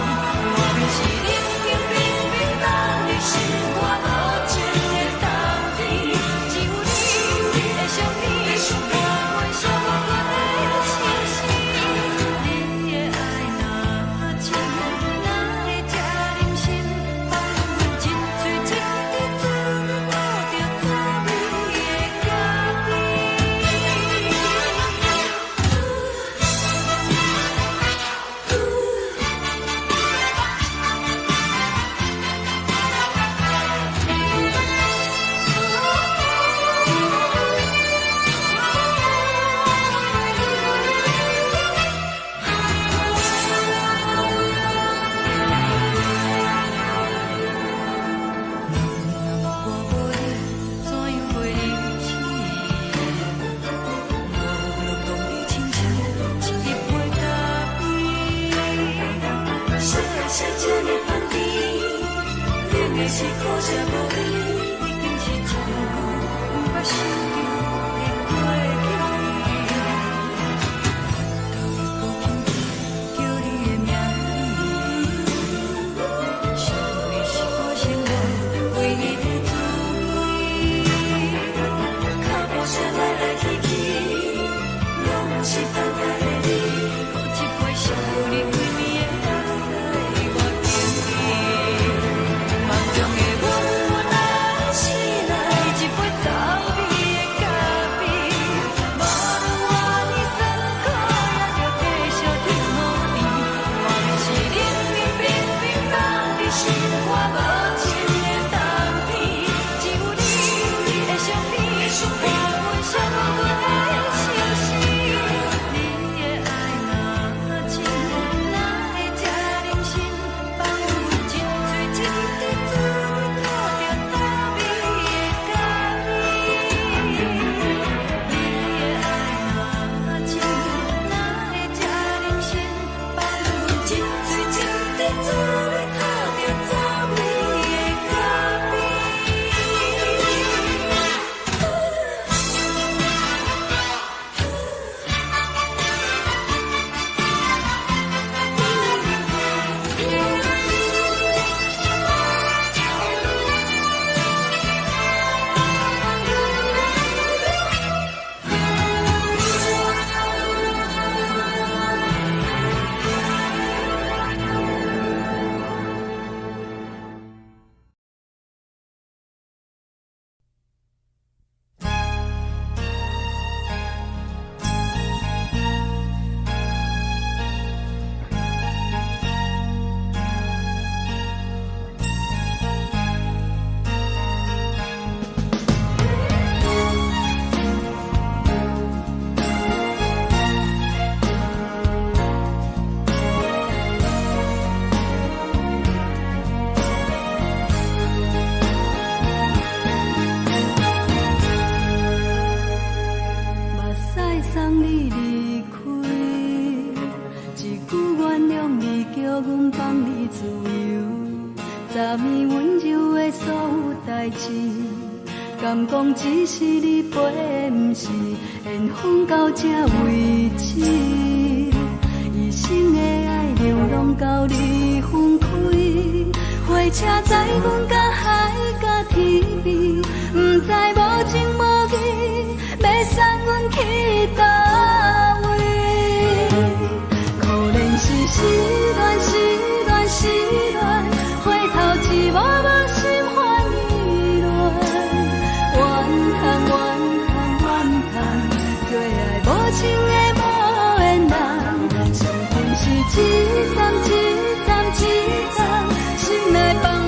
我便是冷冷冰冰放你心肝无情的冬天，只有你的相片，我阮寂寞过的心事。你的爱若真，哪会这忍心放阮一嘴一滴滋味，靠着滋味的咖啡。我无你，怎样袂忍气？无论当你亲像一杯咖啡，烧的是这呢香甜，冷的是苦涩无味，已经是从久不想着的过去。头又搁轻轻叫你的名字，想你是我生来唯一的滋味。脚步声来来去去，拢不是等待的你，搁一杯想你几暝的目屎，我敬你。梦中的阮落来醒来，一杯走味的咖啡，无论我的酸苦，也着继续甜予你。我便是冷冷冰冰放你心肝无情的冬天，只有你的相片，我阮寂寞过的心事。你的爱若真，哪会这忍心放阮一嘴一滴滋味，靠着滋味的咖啡。你的爱若真，哪会这忍心放阮一嘴一滴滋味，靠着滋味的咖啡。目屎送你离开，一句原谅你，叫阮放你自由，昨暝温柔的所有代志，敢讲只是你陪，不是缘分到这为止。一生的爱流浪到你分开，火车载阮甲海甲天边，不知无情无义，要送阮去倒位？可能是失恋，失恋，失恋，回头一幕幕心烦意乱，怨叹，怨叹，怨叹，最爱无情的无缘人，情份是一站一站一站，心内放。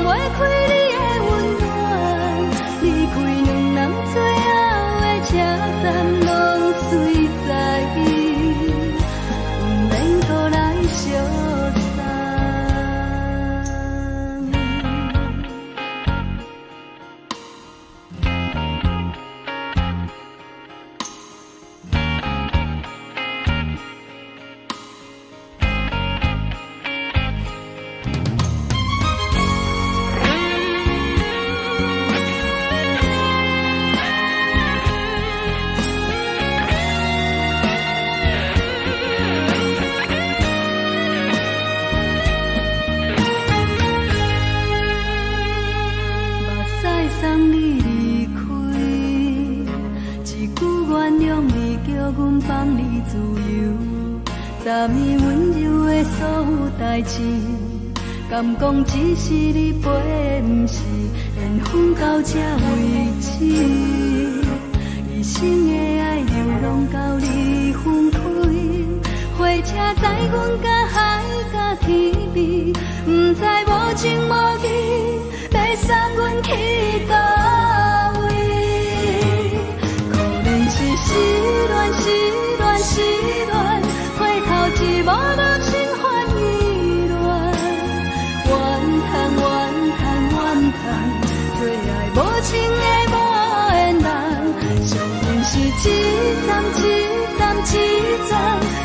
送你离开，一句原谅你，叫阮放你自由。昨暝温柔的所有代志，敢讲只是你陪，不是缘分到这为止。一生的爱流浪到你分开，火车载阮甲海甲天边，不知无情无义，要送阮去倒位？可能是失恋，失恋，失恋，回头一幕幕心烦意乱，怨叹，怨叹，怨叹，最爱无情的无缘人，上恨是一站一站一站，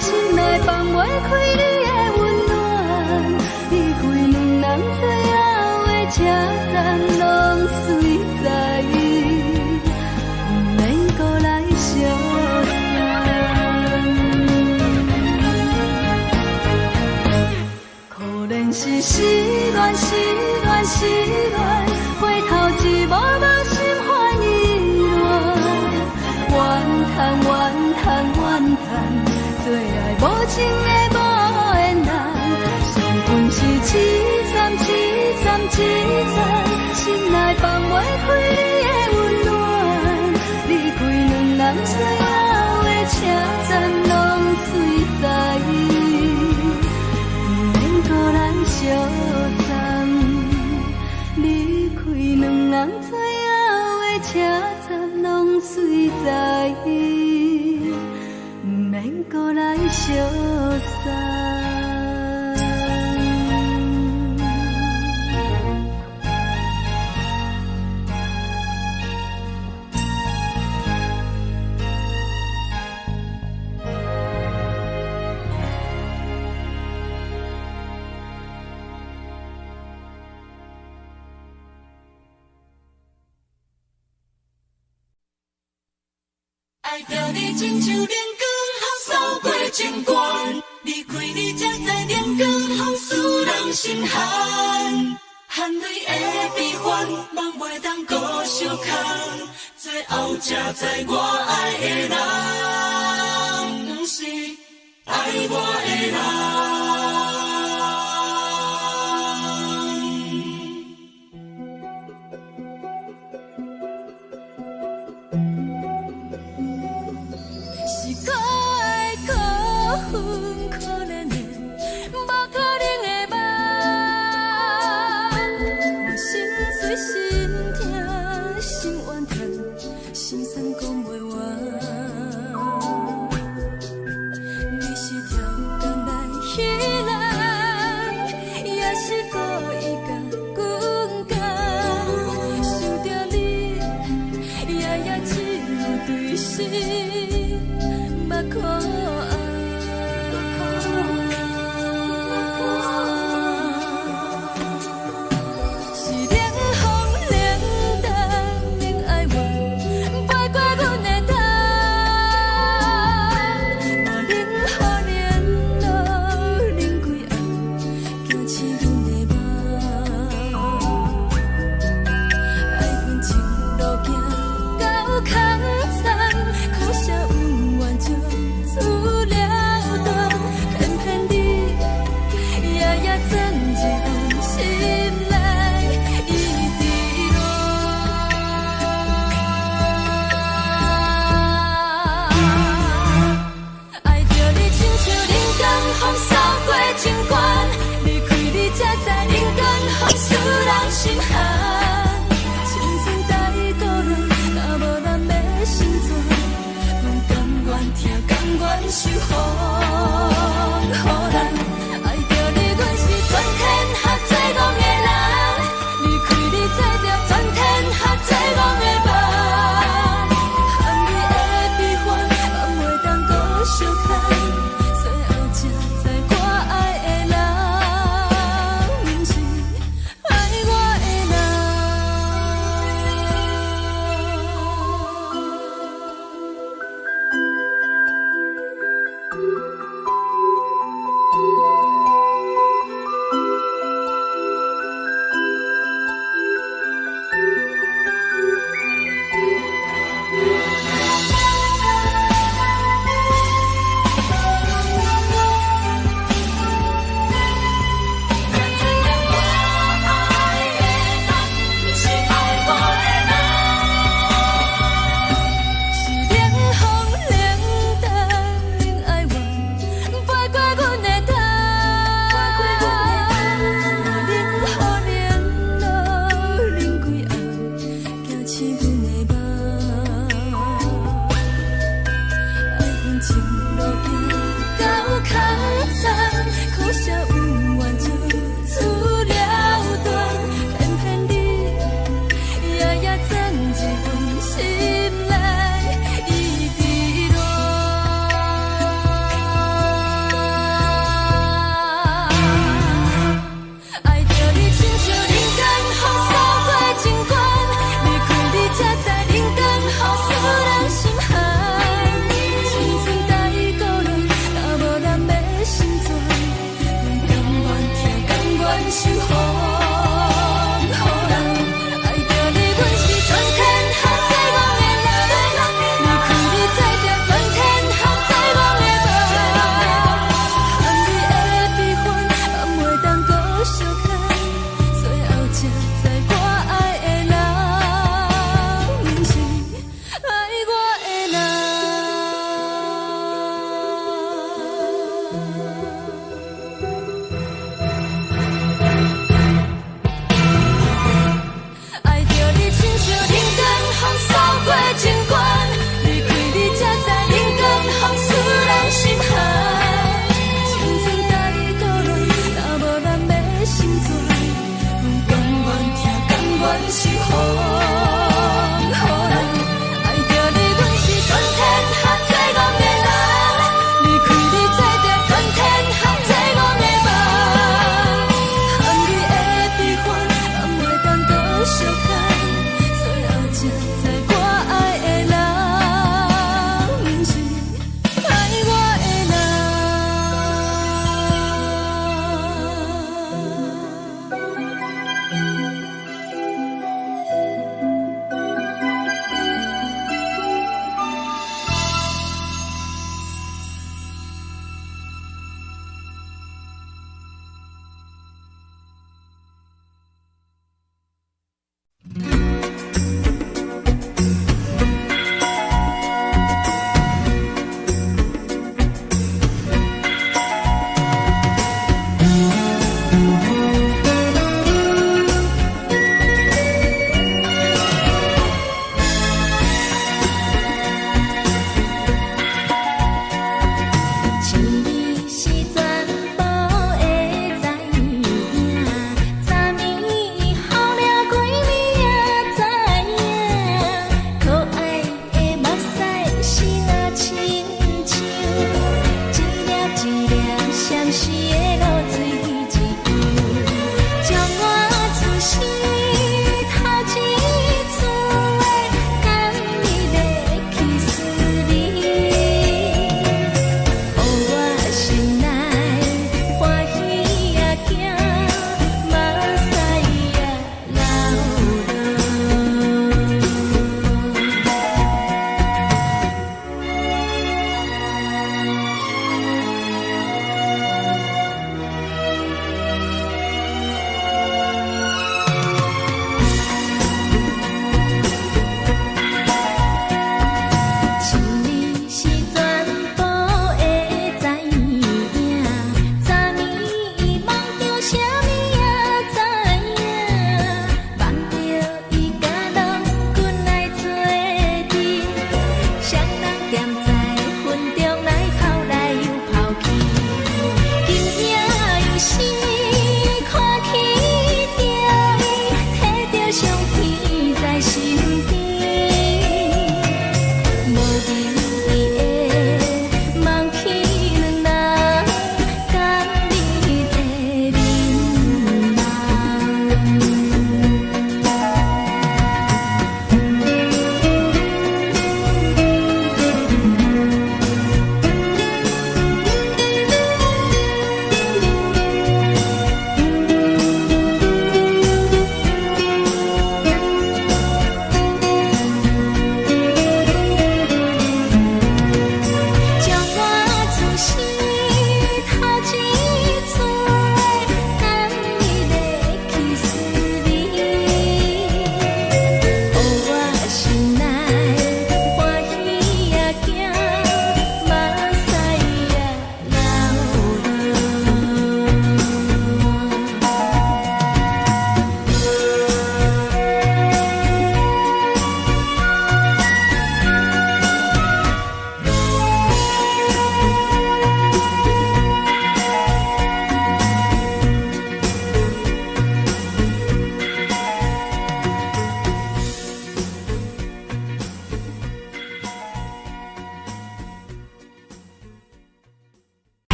心内放袂开你的温暖，离开两人最后的车站，拢随在，不免搁来相送。可能是失恋，失恋，失恋，回头一幕幕心烦意乱，怨叹，怨叹，怨叹，最爱无情的无缘人，上恨是一站一站一站，心内放袂开你的温暖，离开两人最后的车站，拢随在，不免搁来相送，离开两人最后的车站，拢随在，不免搁来相送。爱着你亲像阳光扫过情关，离开你才知阳光风使人心寒。含泪的悲欢，望袂当搁相牵，最后才知我爱的人，不是爱我的人。是冷风是风，予人爱着你，阮是全天下最戆的人。离开你做着全天下最戆的梦，含你的悲欢，也袂当搁相牵。最后才知我爱的人，不是爱我的人。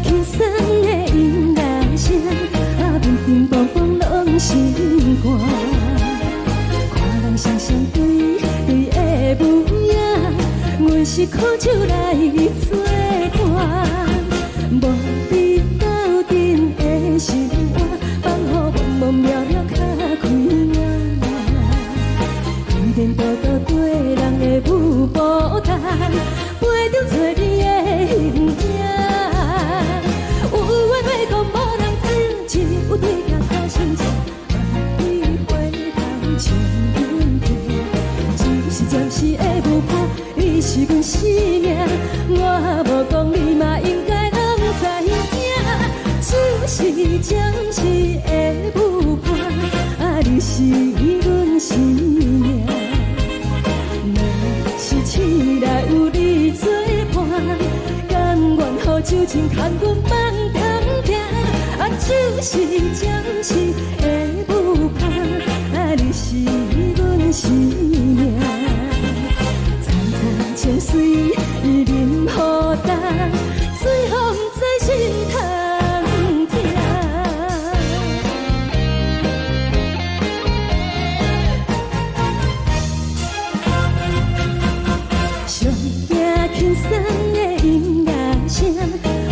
轻松的音乐声，啊，乒乒乓乓拢心肝。看人双双对对的模样，阮是苦手来做伴。无你斗阵的心肝，放予茫茫渺渺较开眼。颠颠倒倒对人的舞步弹，陪着做你的形影。 有缘要讲无人知，有对镜看心情，万里回头像云天。一时暂时的无伴，你是阮生命。酒精牵阮梦中行，啊，就是暂时的舞伴，啊，你是阮生命。层层情水任何重，水风在心头痛。上惊轻松的音乐声，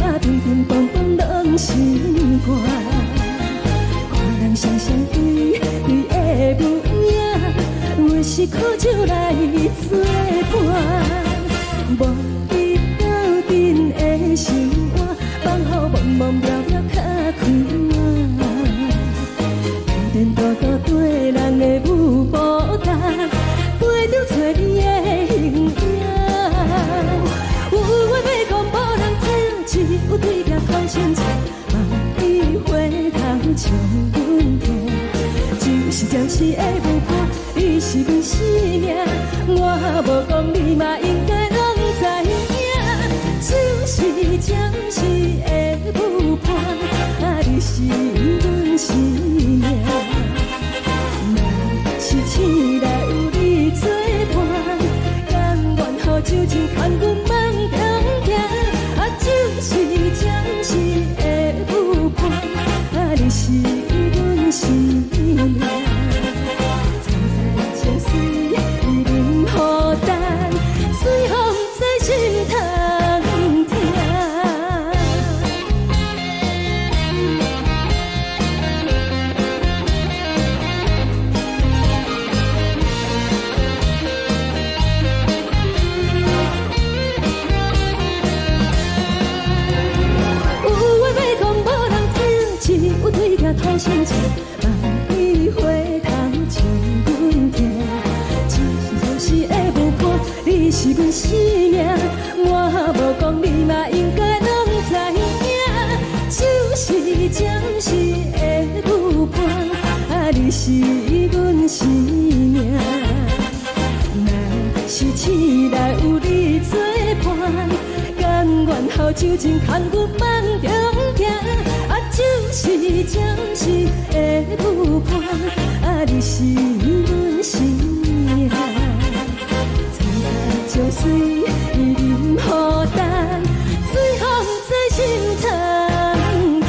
啊，乒乒乓乓拢心肝。看人双双对对的模样，我是苦酒来作伴。无伊斗阵的生活，放乎茫茫渺渺较快活。颠颠倒倒对人的舞步动，陪着找你的形影。有话要讲无人听，只有对镜头前笑，梦里回头将阮听。就是暂时的舞伴，你是阮生命。我无讲你嘛应该拢知影，就是暂时的舞伴，啊，你是阮生命。若是醒来有你作伴，甘愿予酒精牵阮梦中行，啊，就是暂时的舞伴，啊，你是阮生命。层层情水任何重，水风在心头痛。有话要讲无人听，只有对镜头前笑，梦里回头将阮听。就是暂时的舞伴，你是阮生命。我无讲你嘛应该拢知影，就是暂时的舞伴，啊，你是阮生命。若是醒来有你作伴，甘愿予酒精牵阮梦中行，啊，就是暂时的舞伴，啊，你是阮生命。层层情水任何重，水风在心头痛。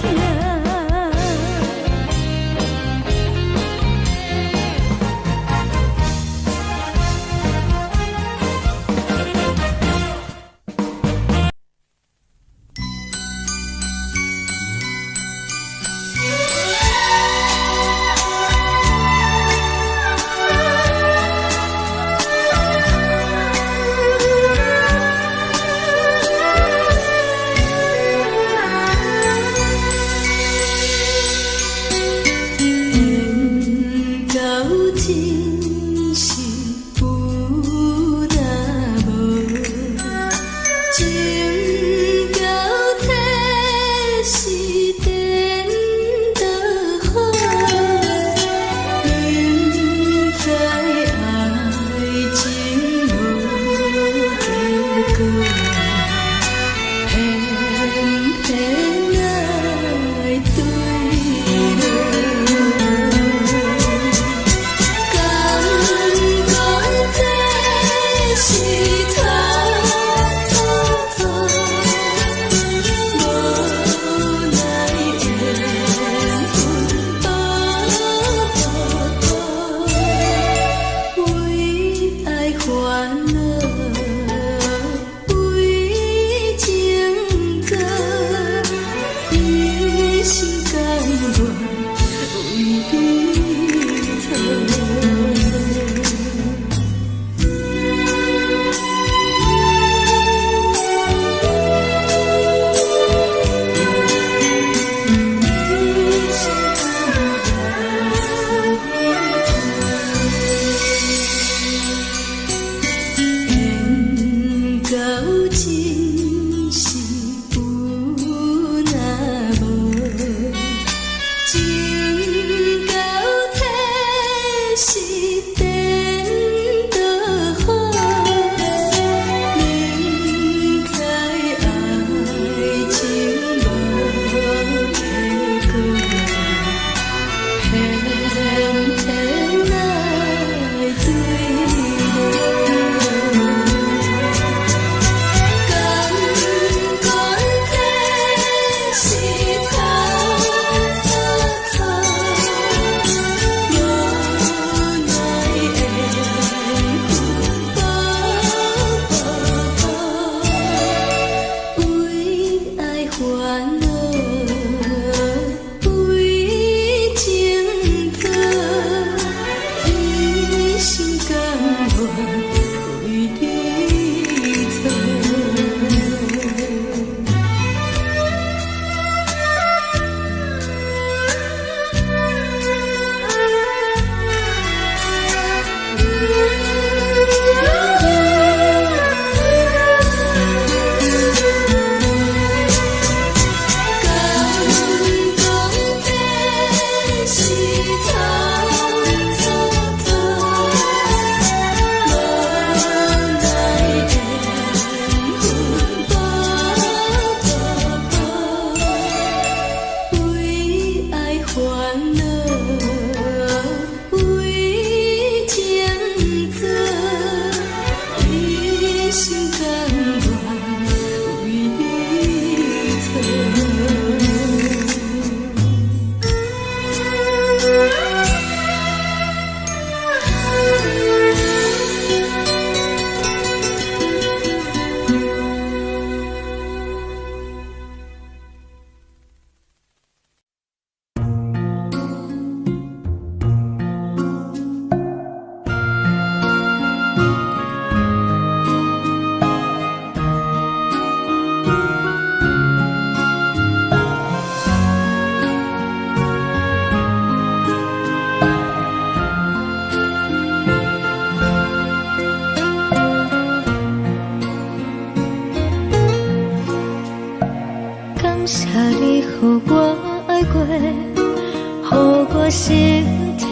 谢你，予我爱过，予我心痛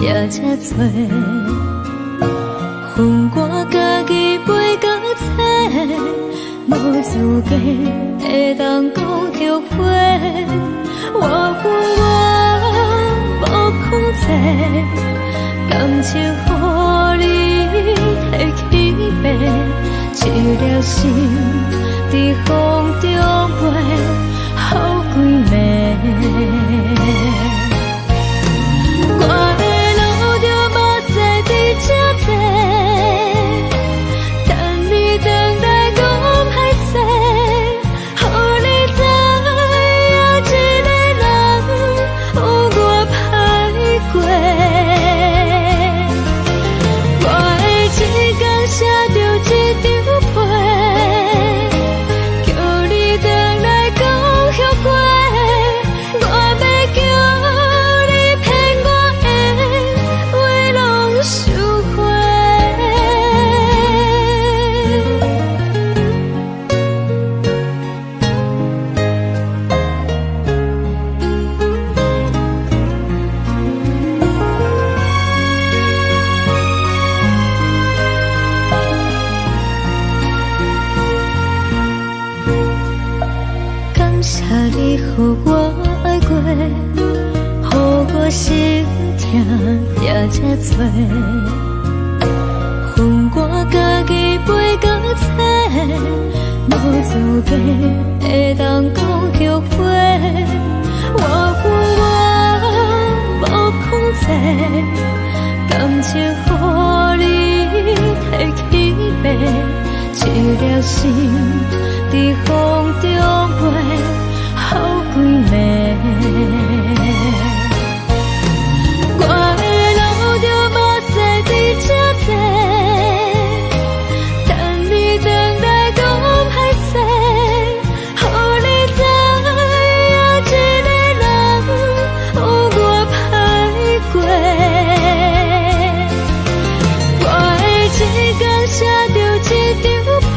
也这多。恨我家己袂到切，无资格会当讲后悔。我恨我无控制，感情予你提起白，一粒心在风中飞，好几暝。我的路就目屎伫这多，等你等待讲歹势，予你知影一个人有我歹过。我的一天写着一张被，叫你回来讲后悔。我要叫你骗我的话拢收回。感谢你，予我爱过，予我心痛也这多。恨我家己袂到切，无资格会当讲后悔。我恨我无控制，感情予你提起白，一粒心在风中飞，好几暝。我的路就目屎伫这多，等你等待讲歹势，予你知影一个人有我歹过。我的一天写着一张被，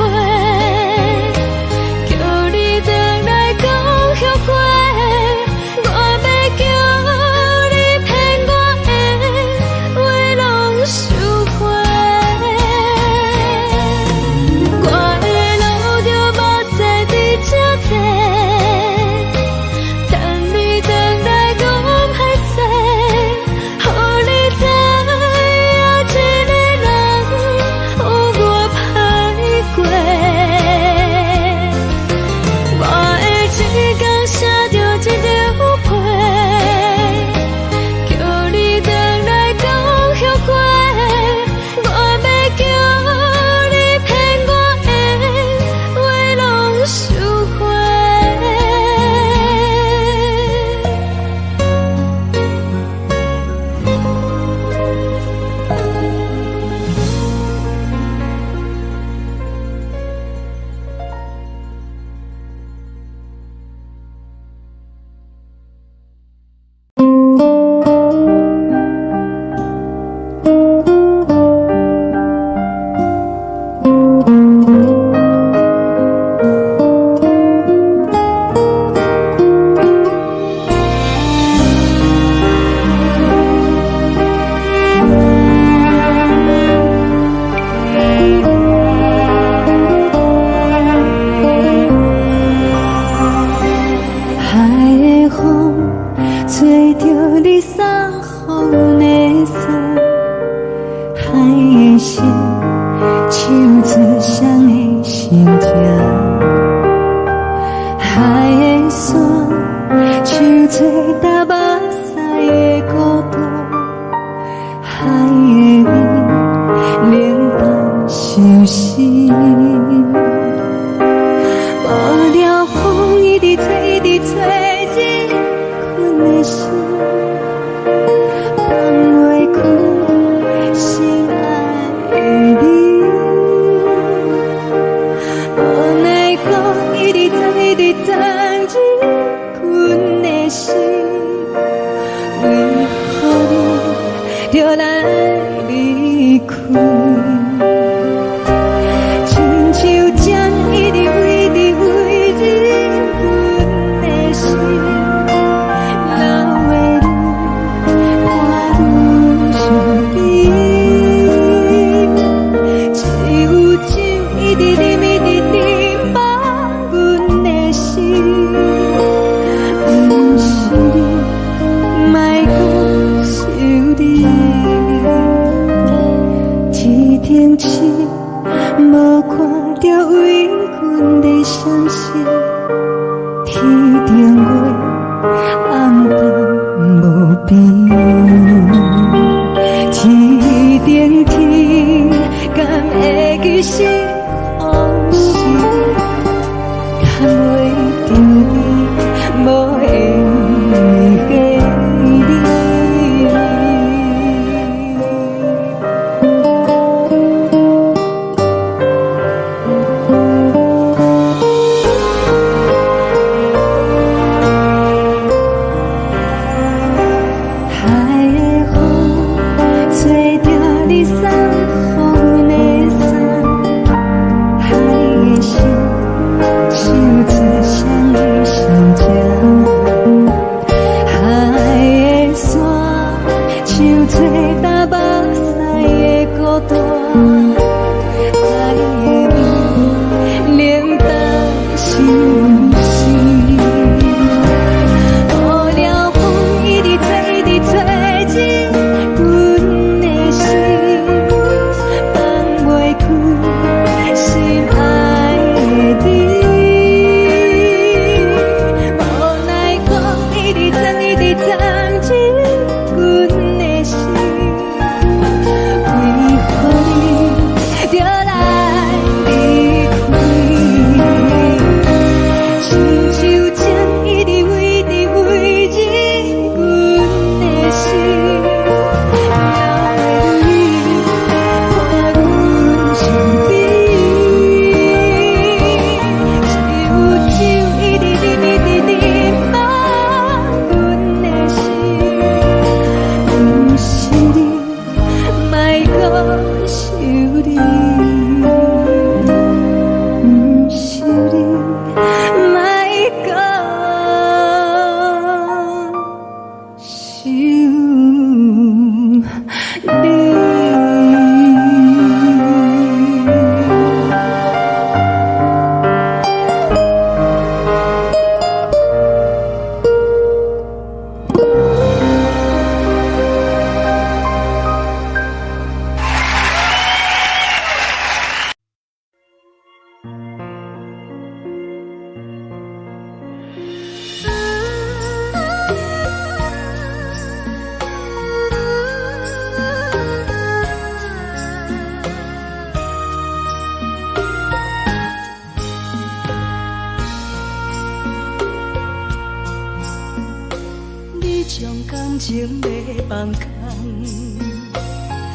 将感情要放空，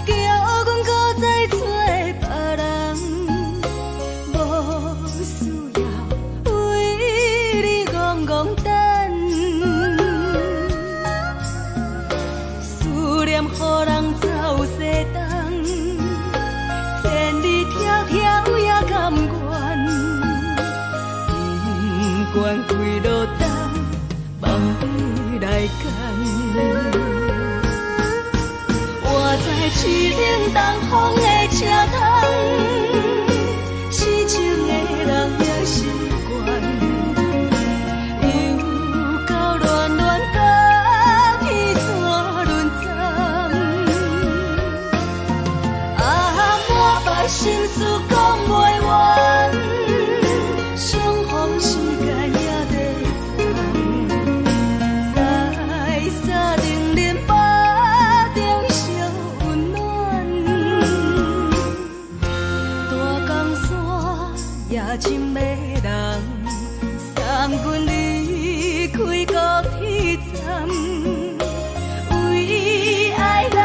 叫阮搁再找别人，无需要为你戆戆等。思念予人走西东，千里迢迢也甘愿，不管几落冬，梦里来干。我在市顶东风的车窗，痴情的人也习惯，又到乱乱甲彼山论战。满腹心事讲袂完，相逢时间也在等，在山顶林北中相温暖。大江山也真迷人，送阮离开高铁站，为爱来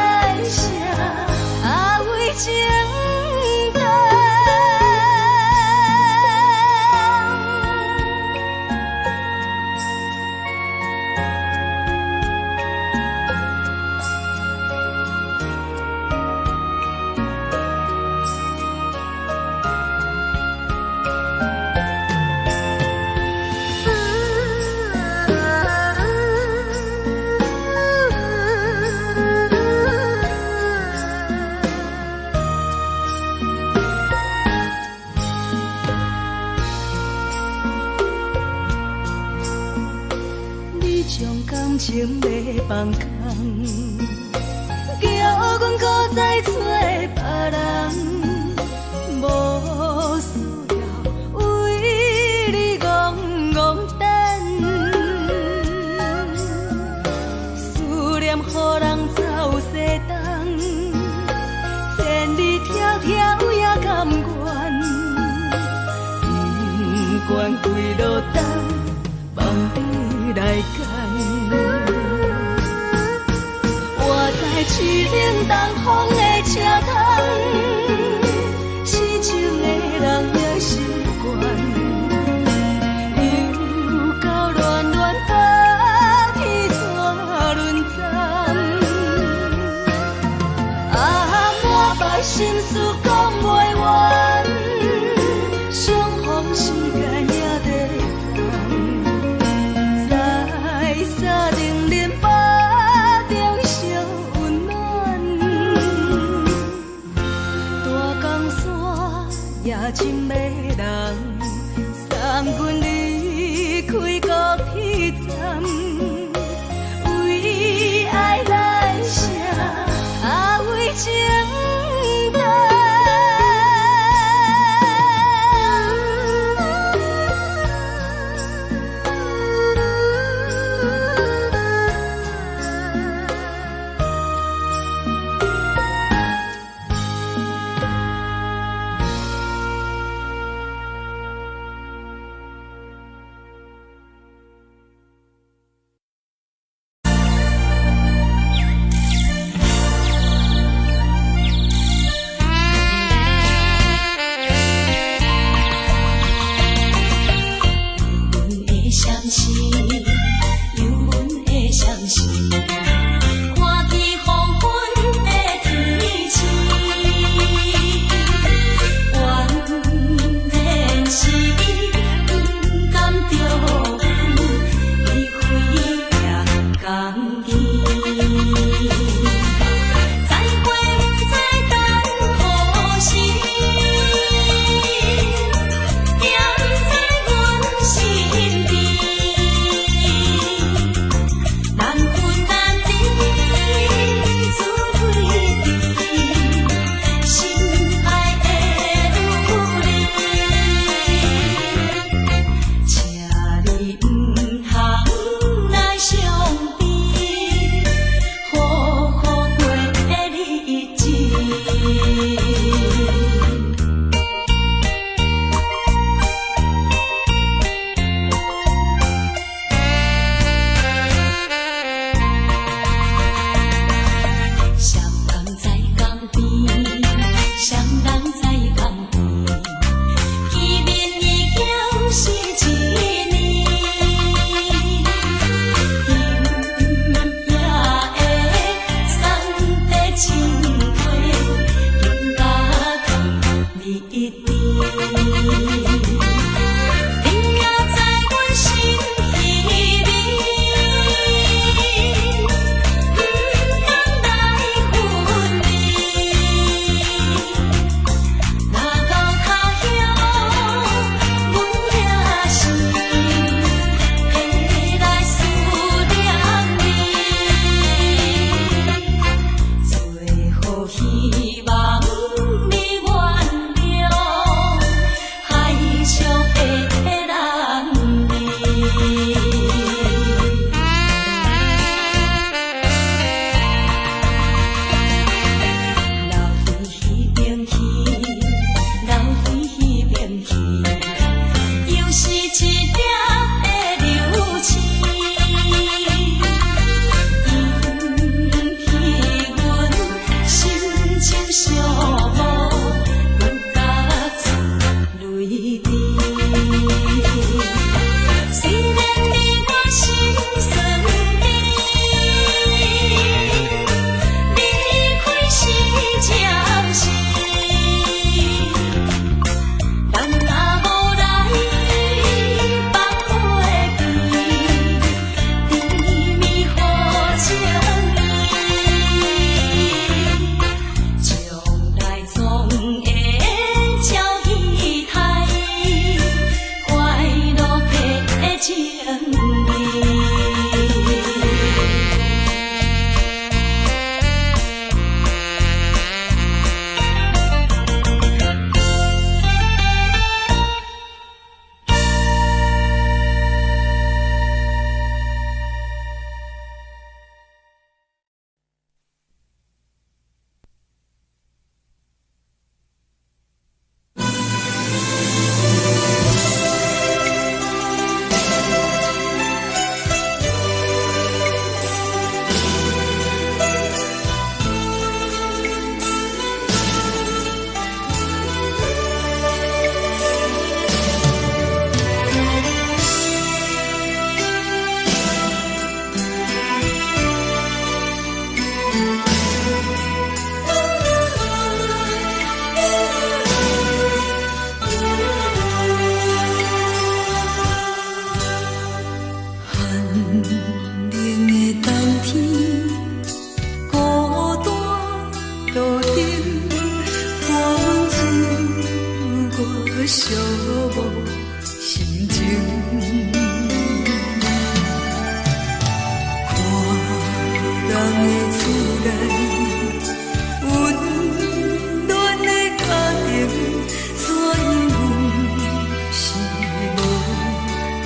写为情。情要放空，叫阮搁再找别人，无需要为你戆戆等。思念予人走西东，千里迢迢也甘愿，不管几落冬，梦里来干。在市顶东风的车窗，痴情的人也习惯，又到乱乱甲彼山论战。满腹心事讲袂完，相逢时间也在等，在山顶林北。也真迷人，送阮离开高铁站，为爱来写为情等。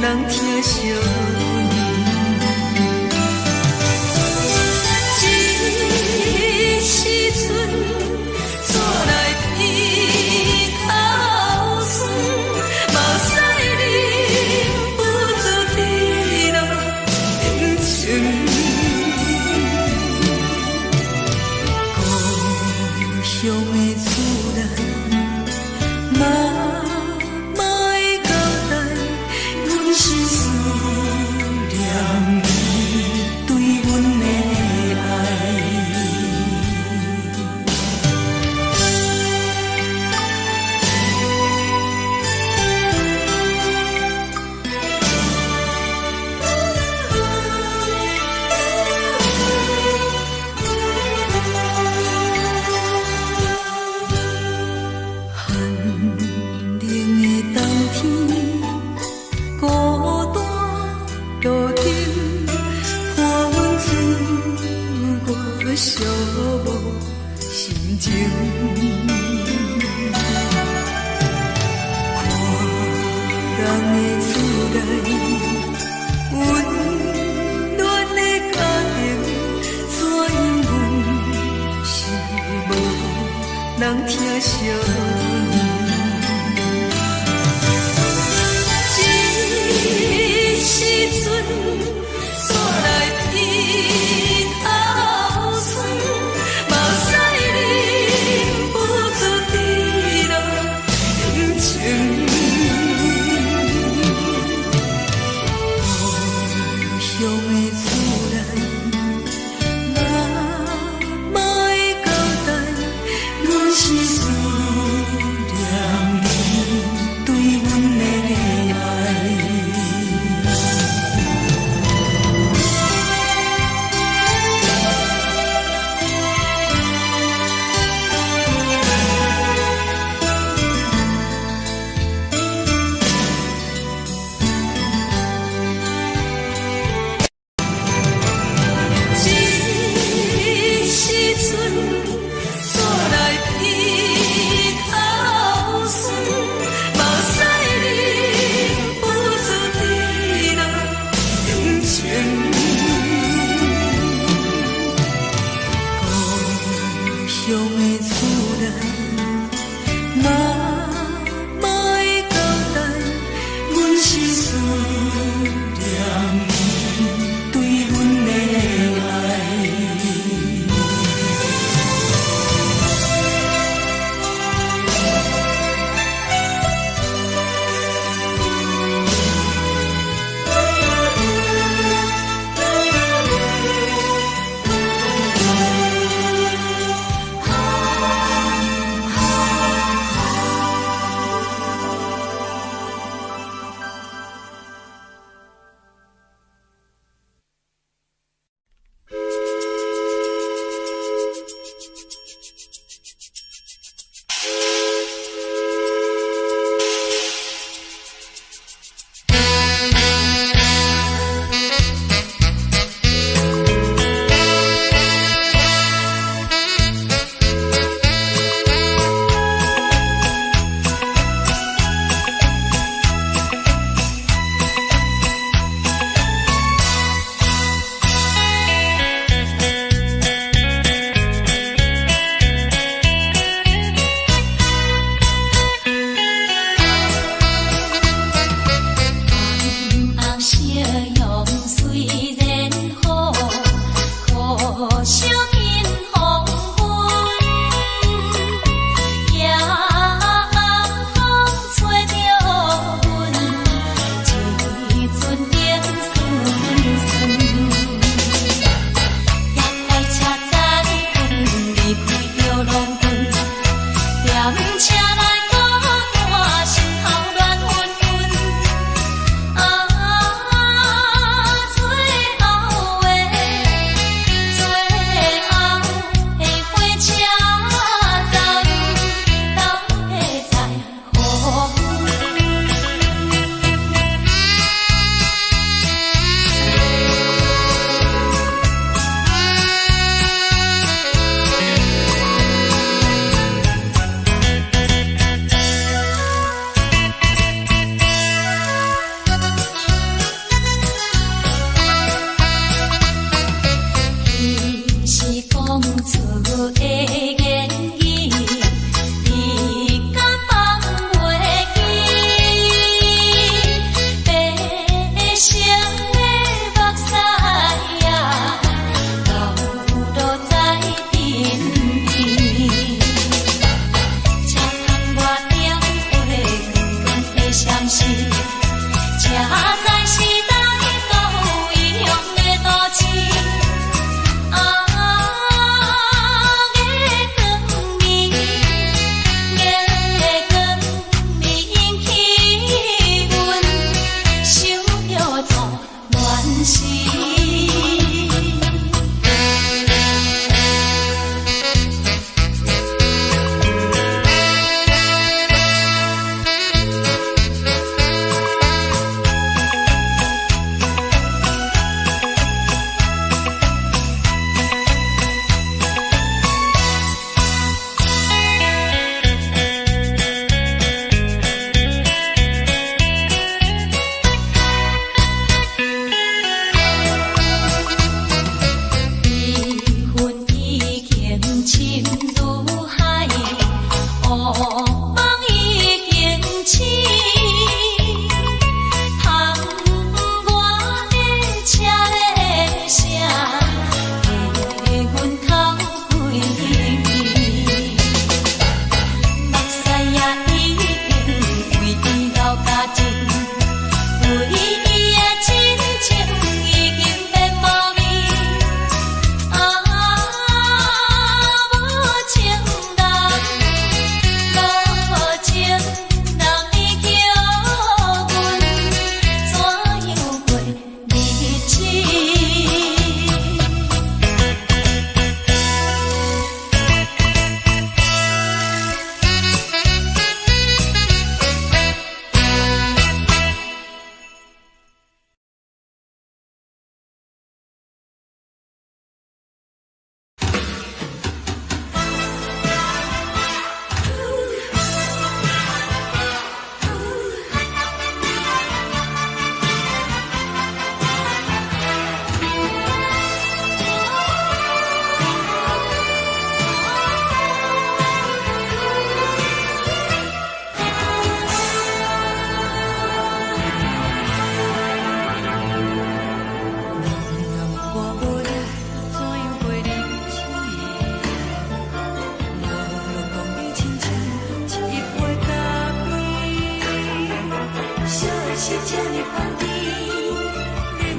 人疼惜你。这时阵带来鼻口酸，目屎忍不住滴落眼睛。故乡的厝内，妈妈的交代，阮是思念你对阮的爱。寒冷的冬天，孤单路程，看阮自我寂寞心情。看人的厝内，温暖的家庭，怎因阮是无人疼惜你？这时阵带来鼻口酸，目屎忍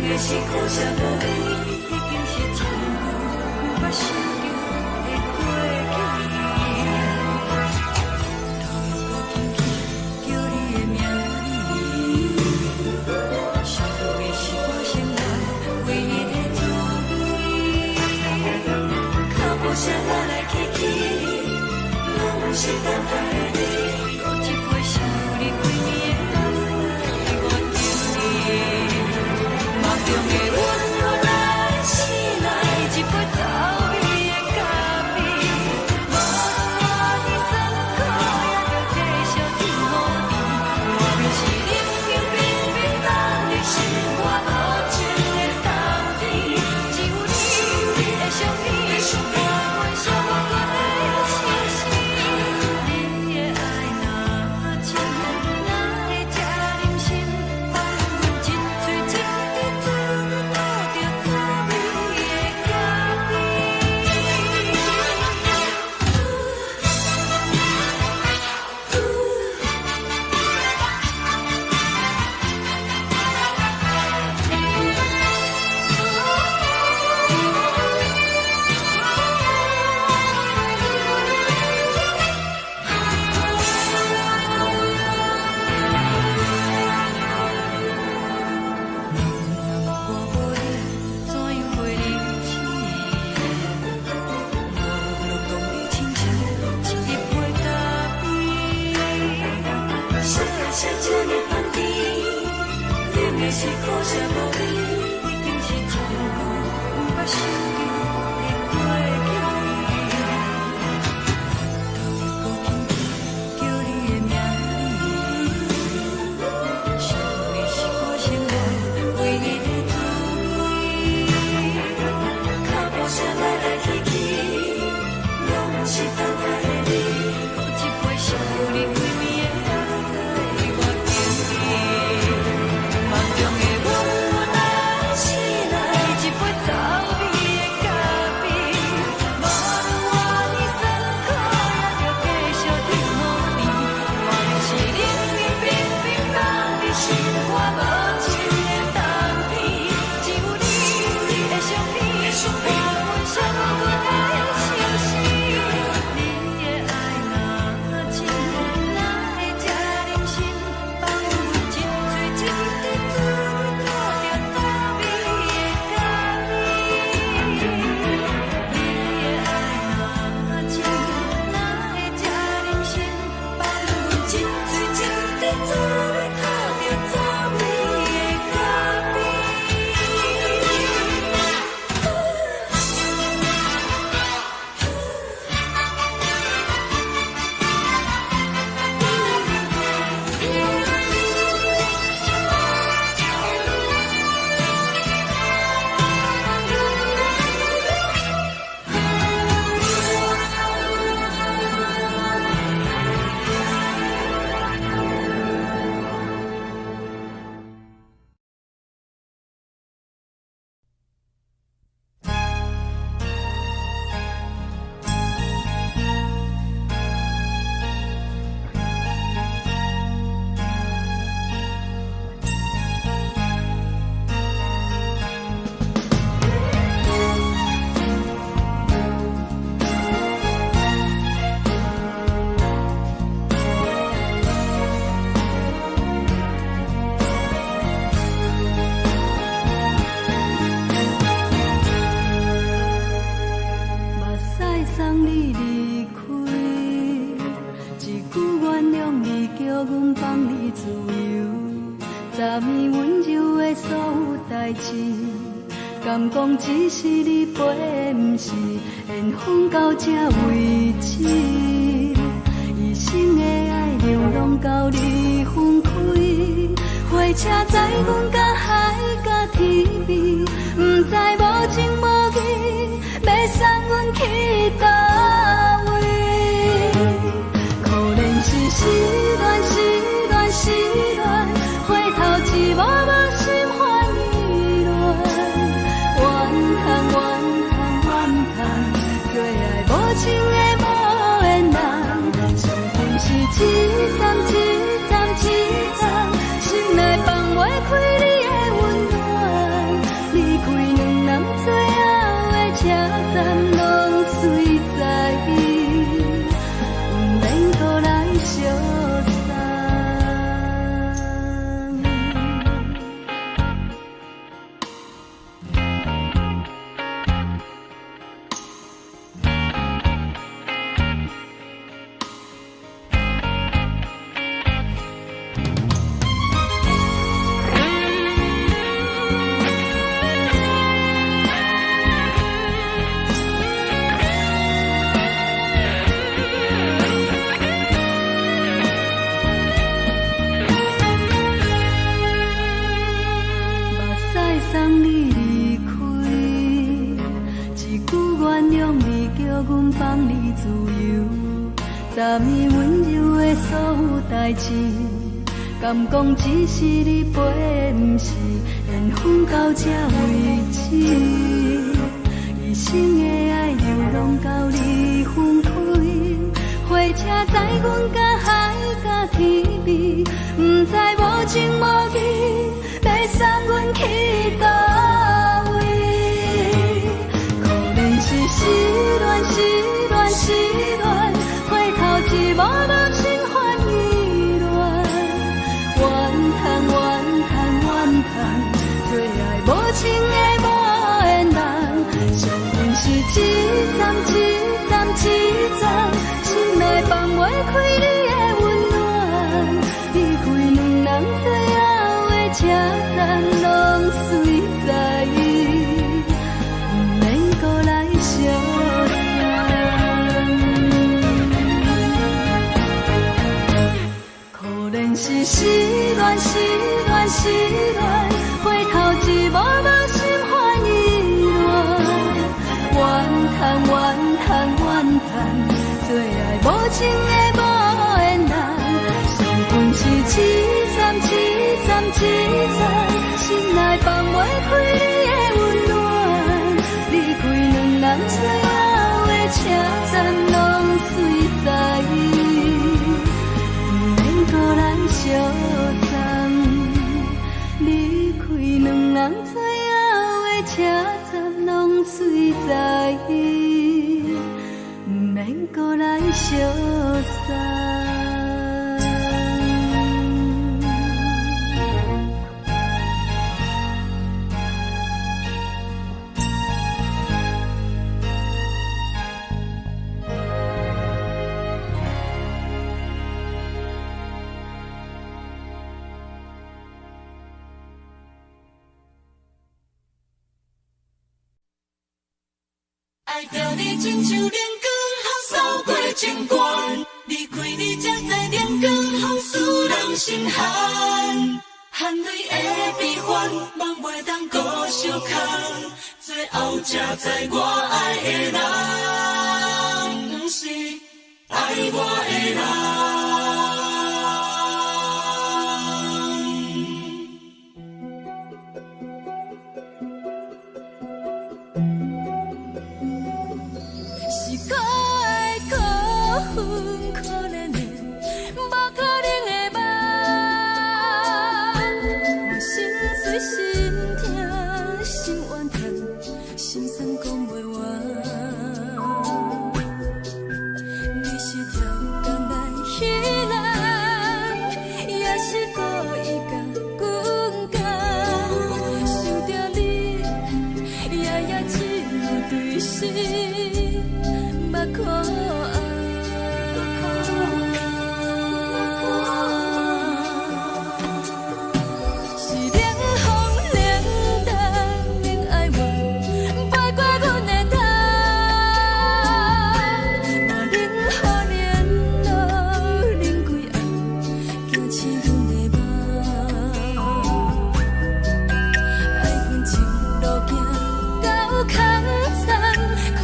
的是苦涩无味，已经是真久无法想着的过去。头又搁轻轻叫你的名字，想的是我生活唯一的滋味。脚步声来来去去，拢是等待的你，搁一杯想你几年的老死，我等你。梦中的阮何来醒来，一杯走味的咖啡，无论我的酸苦，也着继续甜乎甜。我就是冷冷冰冰冷的心，我无情的冬天，只有你的相片，我阮寂寞过的心事。你的爱若真，哪会这忍心放阮一嘴一滴滋味，吐着滋味的咖啡。我无你，怎样会忍气？无论讲你亲像一杯咖啡，小的小这呢放甜，饮的是苦涩无味，已经是真久无法想着的过去。头又搁轻轻叫你的名字，想的是我生活唯一的滋味。脚步声来来去去，拢是等待的你，搁一杯想你几暝的老死，我等你。梦中的阮何来醒来，一杯走味的咖啡，无论我的酸苦，也着继续甜乎甜。我就是冷冷冰冰冷的心，我无情的冬天，只有你的相片，我阮寂寞过的心事。你的爱若真，哪会这忍心放阮一嘴一滴滋味，吐着滋味的咖啡。你的爱若真，哪会这忍心放阮一嘴一滴滋味，吐着滋味的咖啡。目屎送你离开，一句原谅你，叫阮放你自由。昨暝温柔的所有代志，敢讲只是你陪，不是缘分到这为止。一生的爱流浪到你分开，火车载阮甲海甲天边，不知无情无义，要送阮去倒位？可怜是失恋，失恋，失恋，回头一幕幕心烦意乱，怨叹，怨叹，怨叹，对爱无情的无缘人，生命是一站一站一站，心内放袂开你的。送你离开，一句原谅你，叫阮放你自由。昨暝温柔的所有代志，敢讲只是你陪，不是缘分到这为止。一生的爱又拢到你分开，火车载阮甲海甲天边，不知无情无义，要送阮去倒位？可能是失恋，失恋，失恋，回头一幕幕心烦意乱，怨叹，怨叹，怨叹，最爱无情的无缘人，伤痕是一站一站一站，心内放袂开你的温暖，离开两人最后的车站，拢随在意，不免搁来相送。可能是失恋，失恋，失恋，回头一幕幕心烦意乱，怨叹，怨叹，怨叹，最爱无情的无缘人，伤痕是一站一站一站，心内放袂开你的温暖，离开两人最后的车站，拢随在意，不免搁来相送。离开两人最后的车站，拢随在意，不免搁来相送。爱着你亲像阳光扫过情关，离开你才知阳光风使人心寒。含泪的悲欢，望袂当搁相牵，最后才知我爱的人，不是爱我的人。路行到空残，可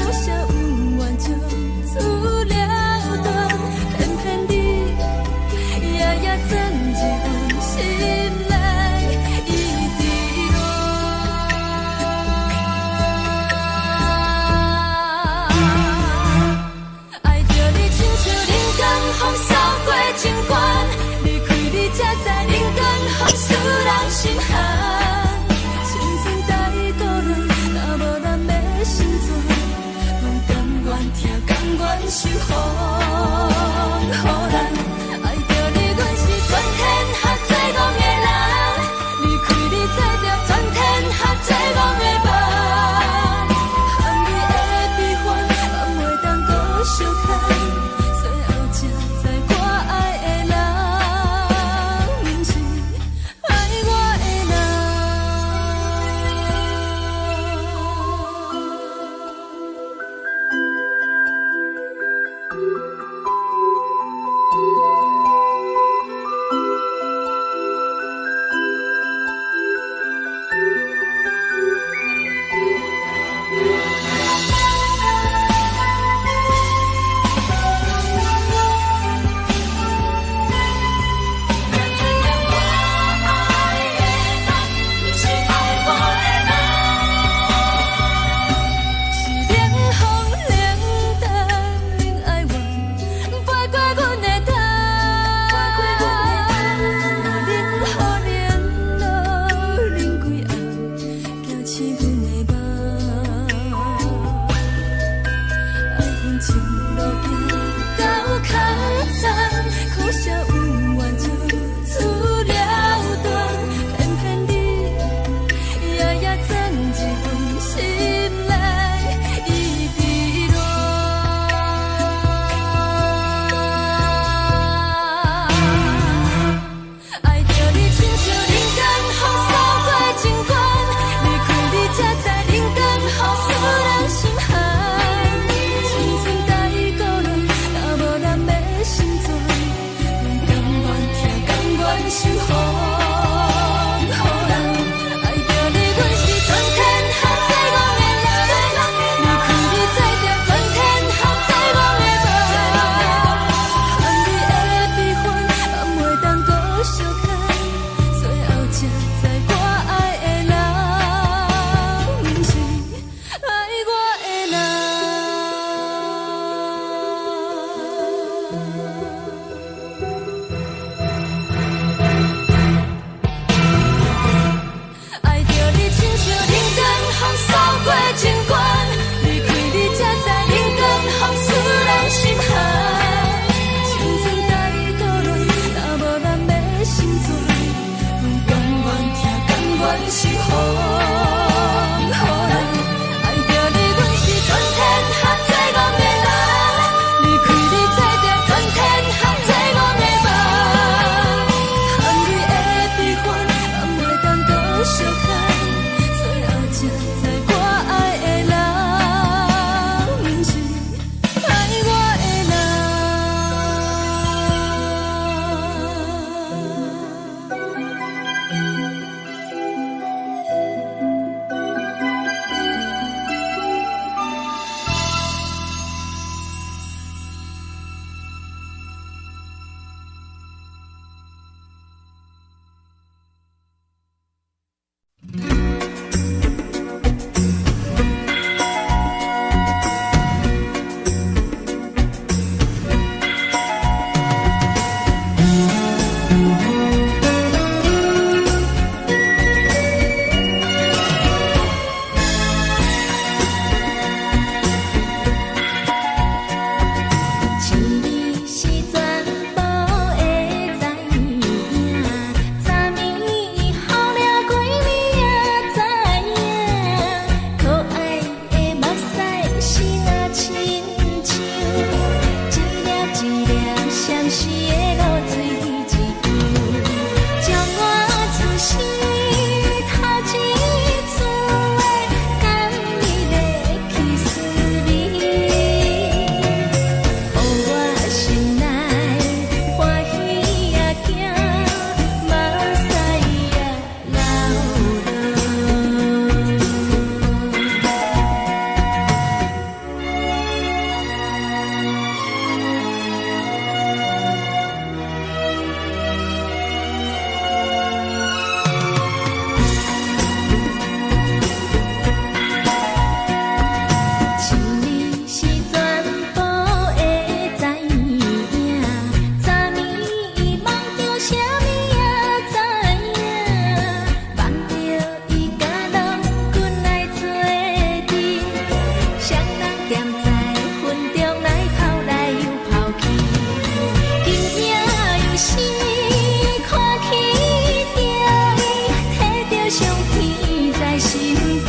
身边，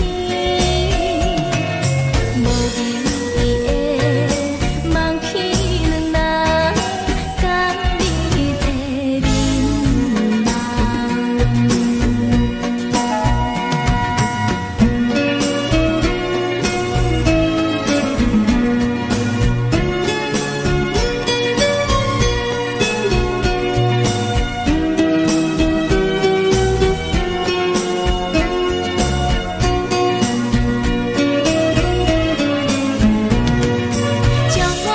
无名义的梦起两人，甲你的面将我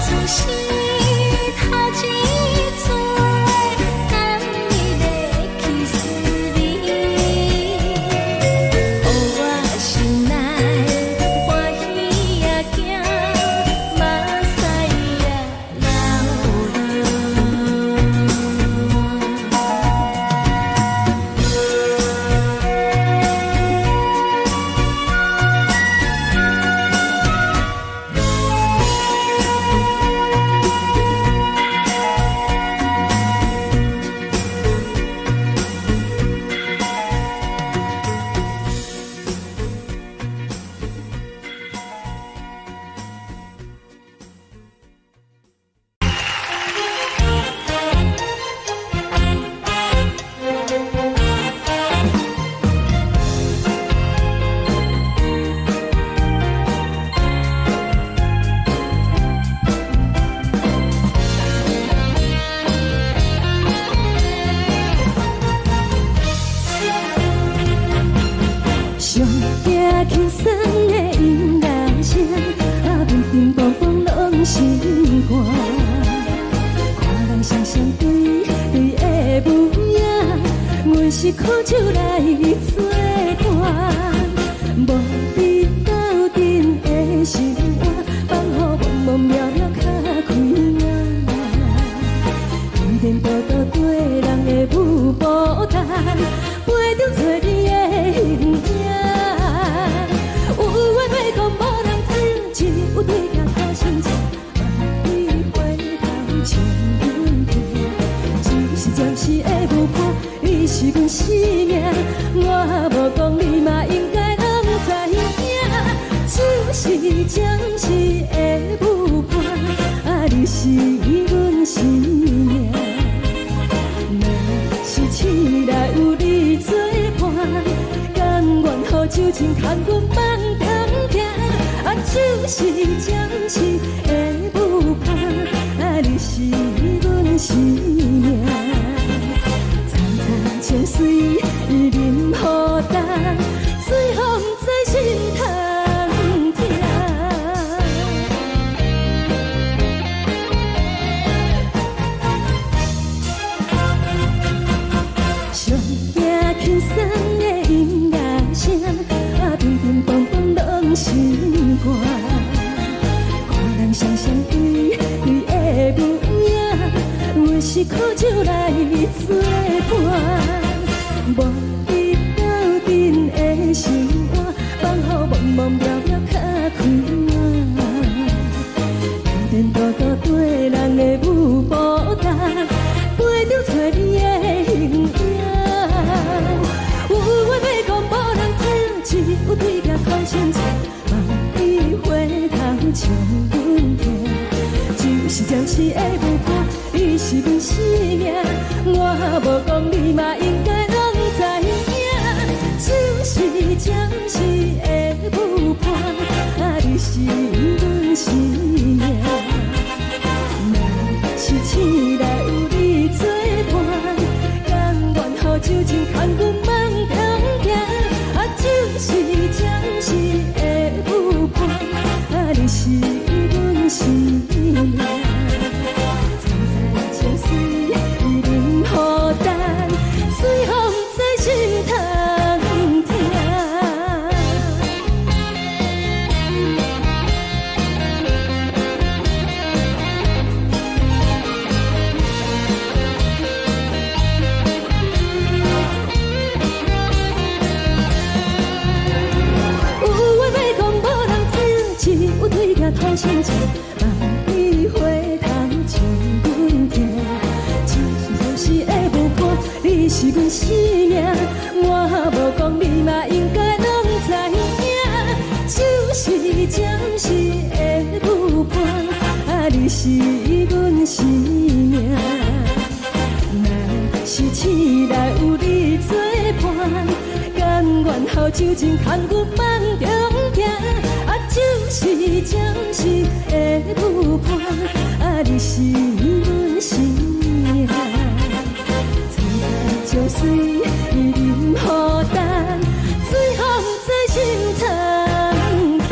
自身头一撮，等你的去思念，予我心内欢喜也惊，目屎也上惊轻松的音乐声，乒乒乓乓拢心肝。看人双双对的舞影，阮是苦酒来作伴。无你斗阵的心肝，放予茫茫渺渺较开眼。颠颠倒倒对人的舞步弹，陪着找你的形影。有话要讲，无人听，只有对镜头心情。你回头唱阮听，就是暂时的舞伴，你是阮生命。我无讲，你嘛应该拢知影，就是暂时的舞伴，你是阮生命。若是醒来有你作伴，甘愿予酒精牵阮梦通行，就是暂时的舞伴，你是阮生命。层层情水任予担，水风在心通听。上惊轻松的音乐声，乒乒乓乓拢心肝。看人双双对的舞影，阮是苦酒来作伴。无你斗阵的心肝，放予茫茫渺渺较开眼。颠颠倒倒对人的舞步弹，陪着找你的形影。有话要讲，无人听，只有对镜头心情。望你回头唱阮听，就是暂时的舞伴，你是阮生命。我无讲，你嘛应该拢知影，就是暂时的舞伴，你是阮生命。若是醒来有你作伴，甘愿予酒精牵阮梦通行，就是暂时的舞伴，你是阮生命。层层情水任予担，水风在心通听。头心情，望你回头唱阮听，就是暂时的舞伴，你是阮生命。我无讲，你嘛应该。酒精牵阮梦中行，啊，就是暂时的舞伴，啊，你是阮生命。苍山将水伊淋予咱，水风在心肠行。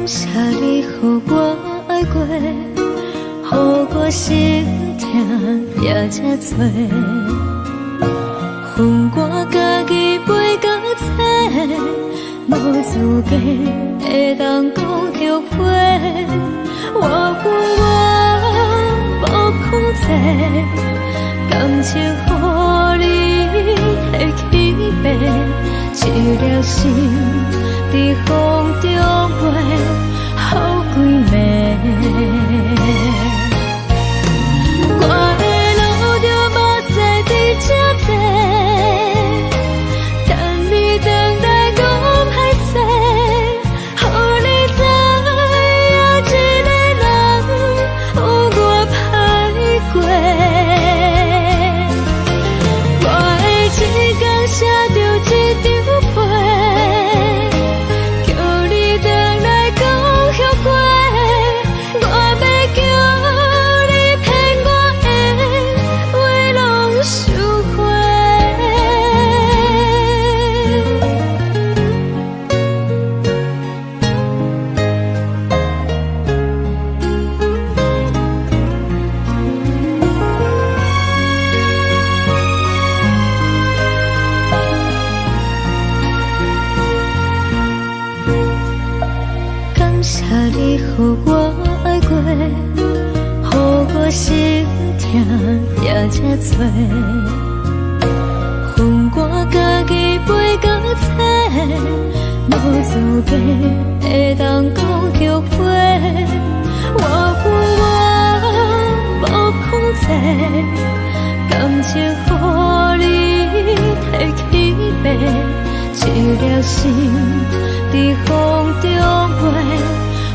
谢你予我爱过，予我心痛也这多，恨我家己袂到切，无资格会当讲后悔。我无控制，感情予你的起飞，一粒心在风中飞，好几暝。我的路就无使你这多。你予我爱过，予我心痛也这多，恨我家己飞到这，无资格会当讲后悔。我无控制，感情予你的起飞，一粒心在风中飞。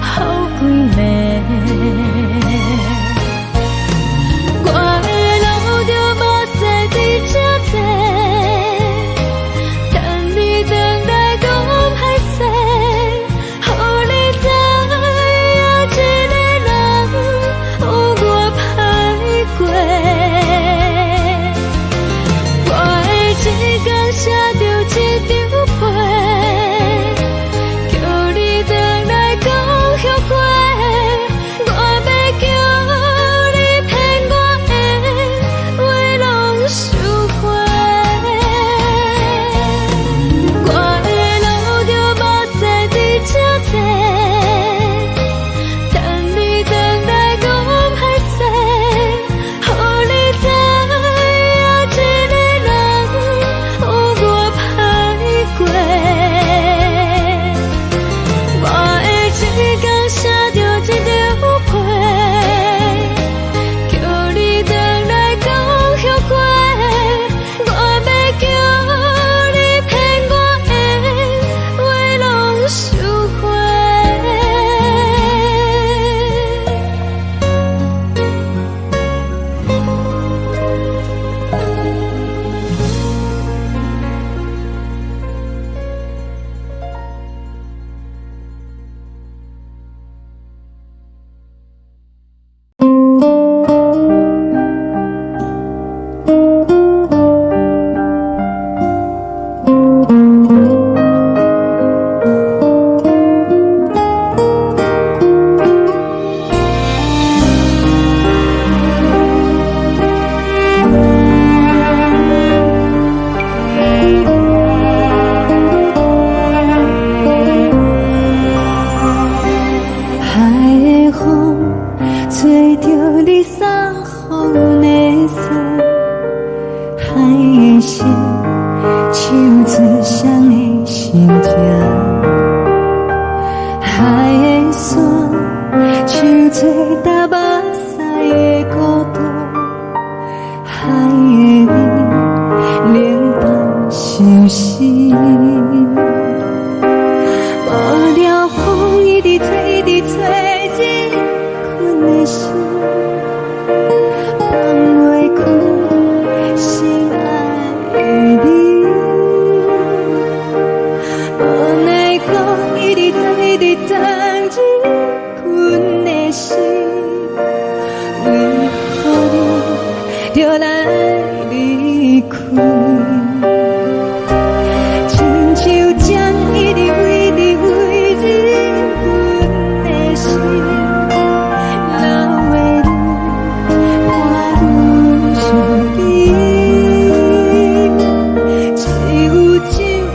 好几暝，我的路就无使你这多，等你回来讲歹势，予你知影一个人有我歹过。我会一天写着一张被，叫你回来讲。后悔，我要叫你骗我的话拢收回。我的路就无使你这多，等你回来讲歹势，予你知影一个人有我歹过。我会一天写着一张被，叫你回来讲后悔。我要叫你骗我的话拢收回。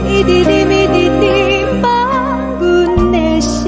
一直念一直念，把阮的心。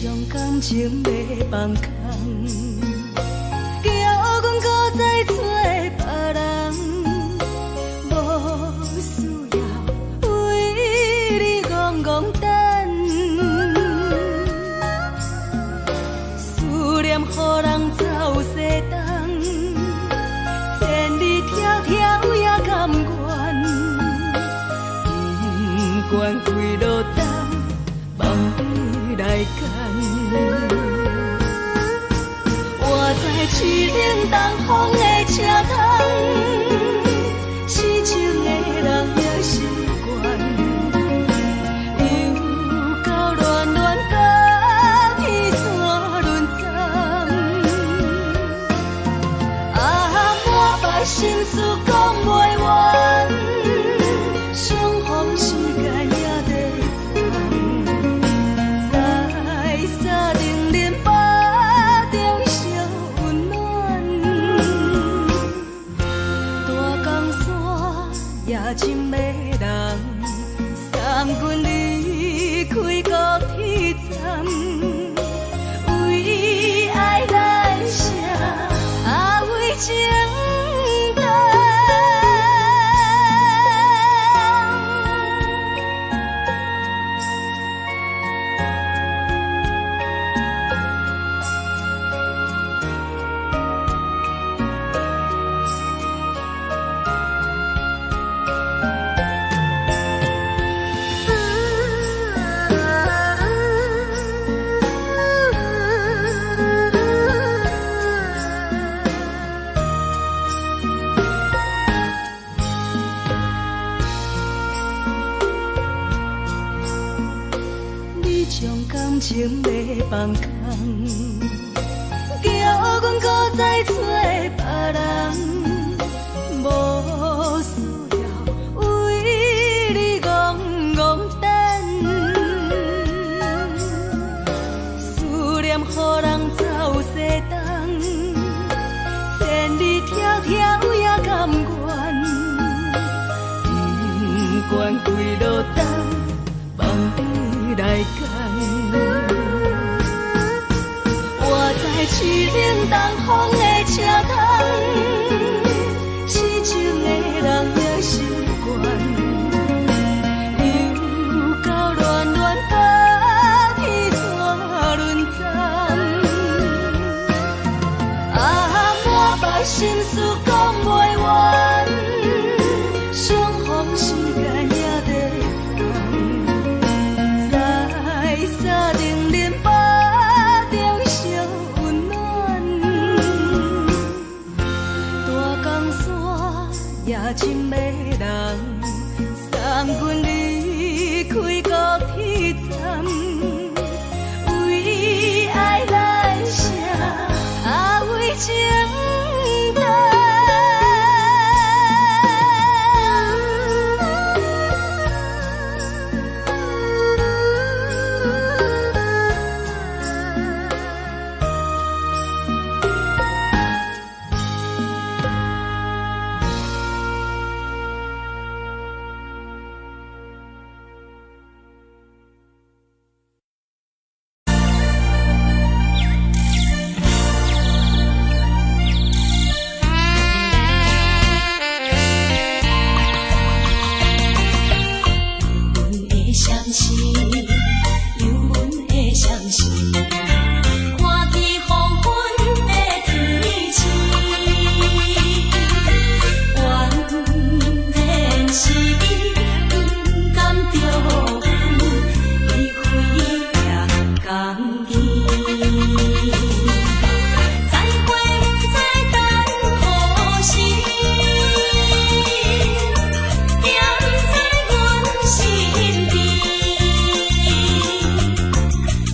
将感情要放空，叫阮搁再找别人，无需要为你戆戆等，思念予人走西东，千里迢迢也甘愿，不管几落冬，梦里来干。我在市顶东风的车窗，痴情的人也习惯，又到乱乱甲天山轮站。满腹心事讲袂完，相逢时间也在等，在沙丁林巴中烧温暖，大江山也真迷人，送阮离开高铁站，为爱来写为情。情要放空，叫阮搁再找别人，无需要为你戆戆等，思念予人走西东，千里迢迢也甘愿，不管几落冬，梦里来干。在市顶东风的车窗，痴情的人也习惯，又到乱乱甲天山轮站。满腹心事讲袂完，相逢时间也在等，在沙丁林巴。也真迷人，送阮离开高铁站，为爱来写为情等。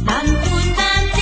难分难。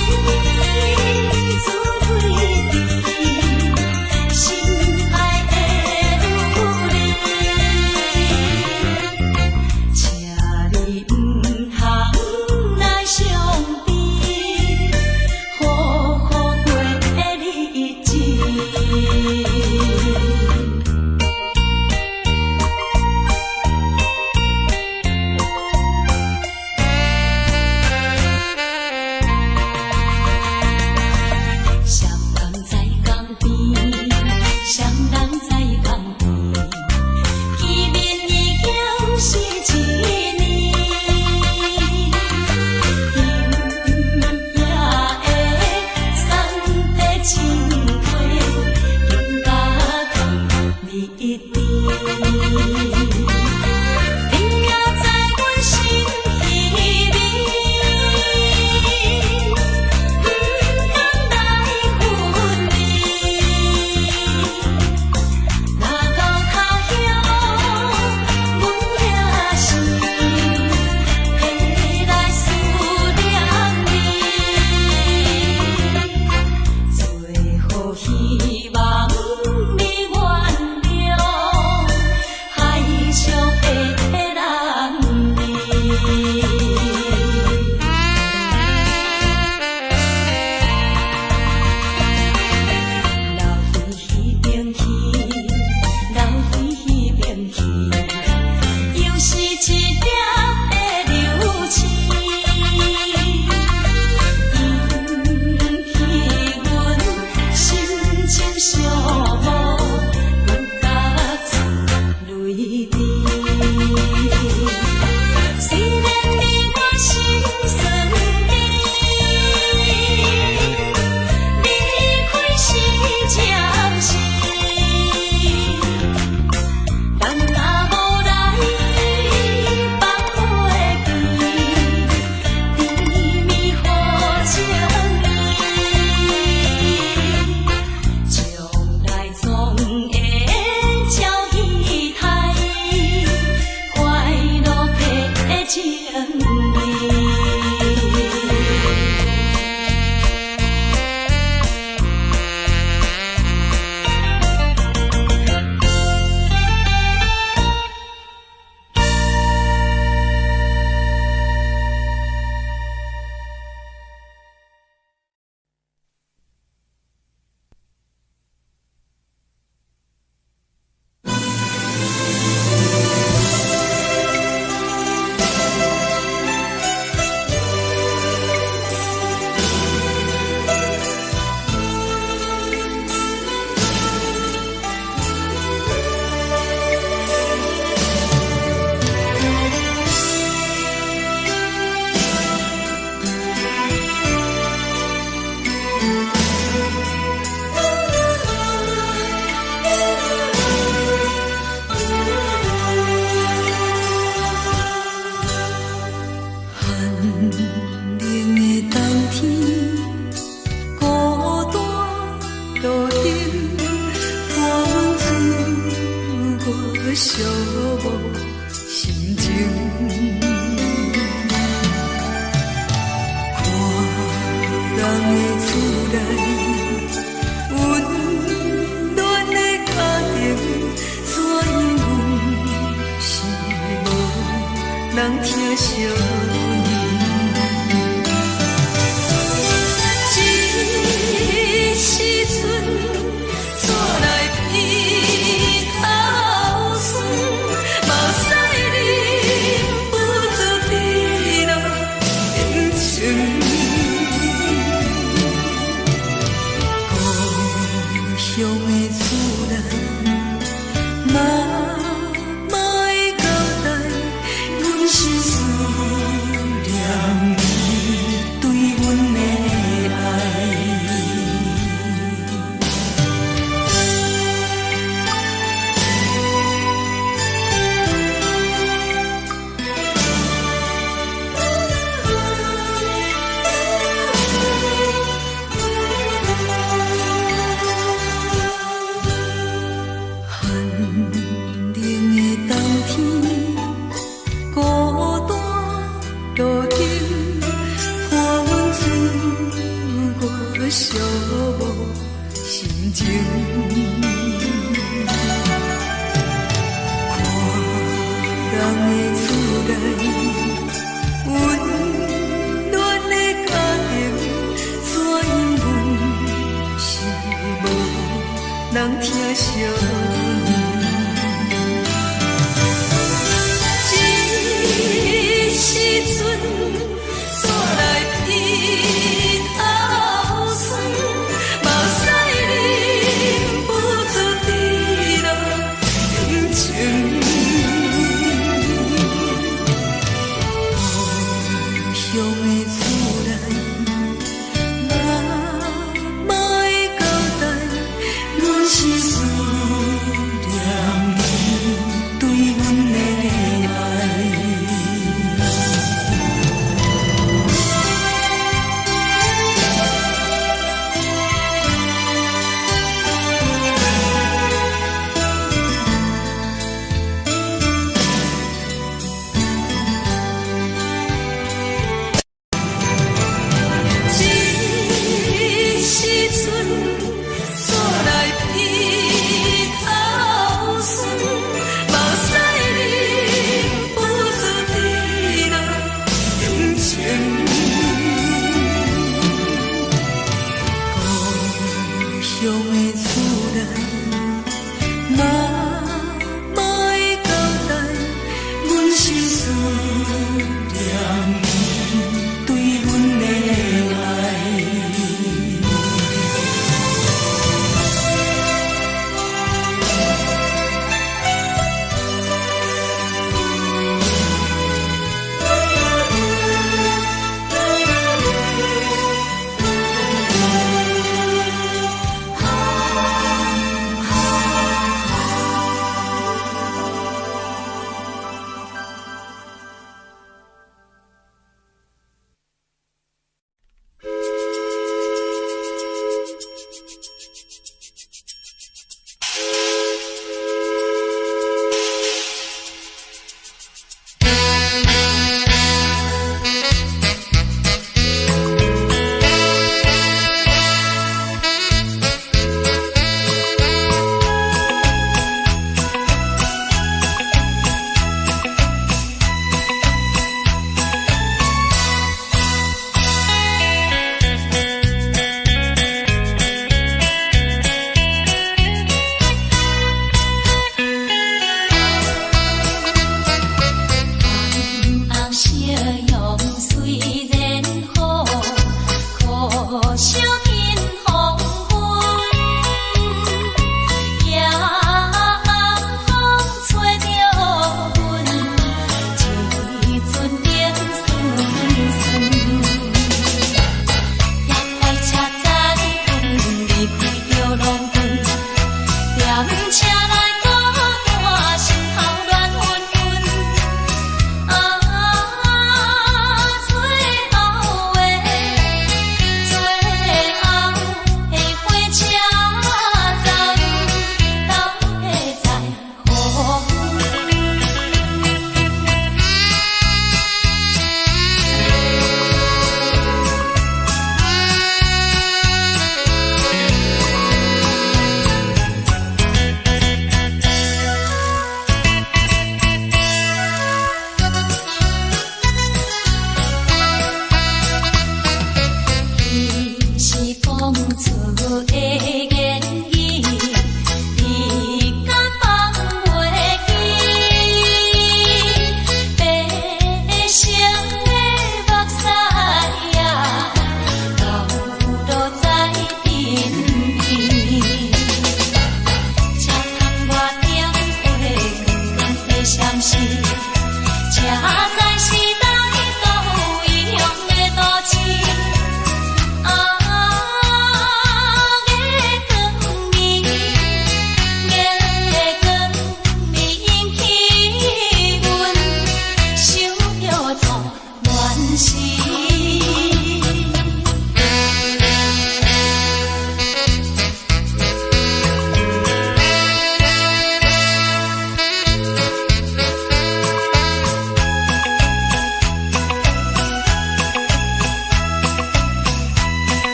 时。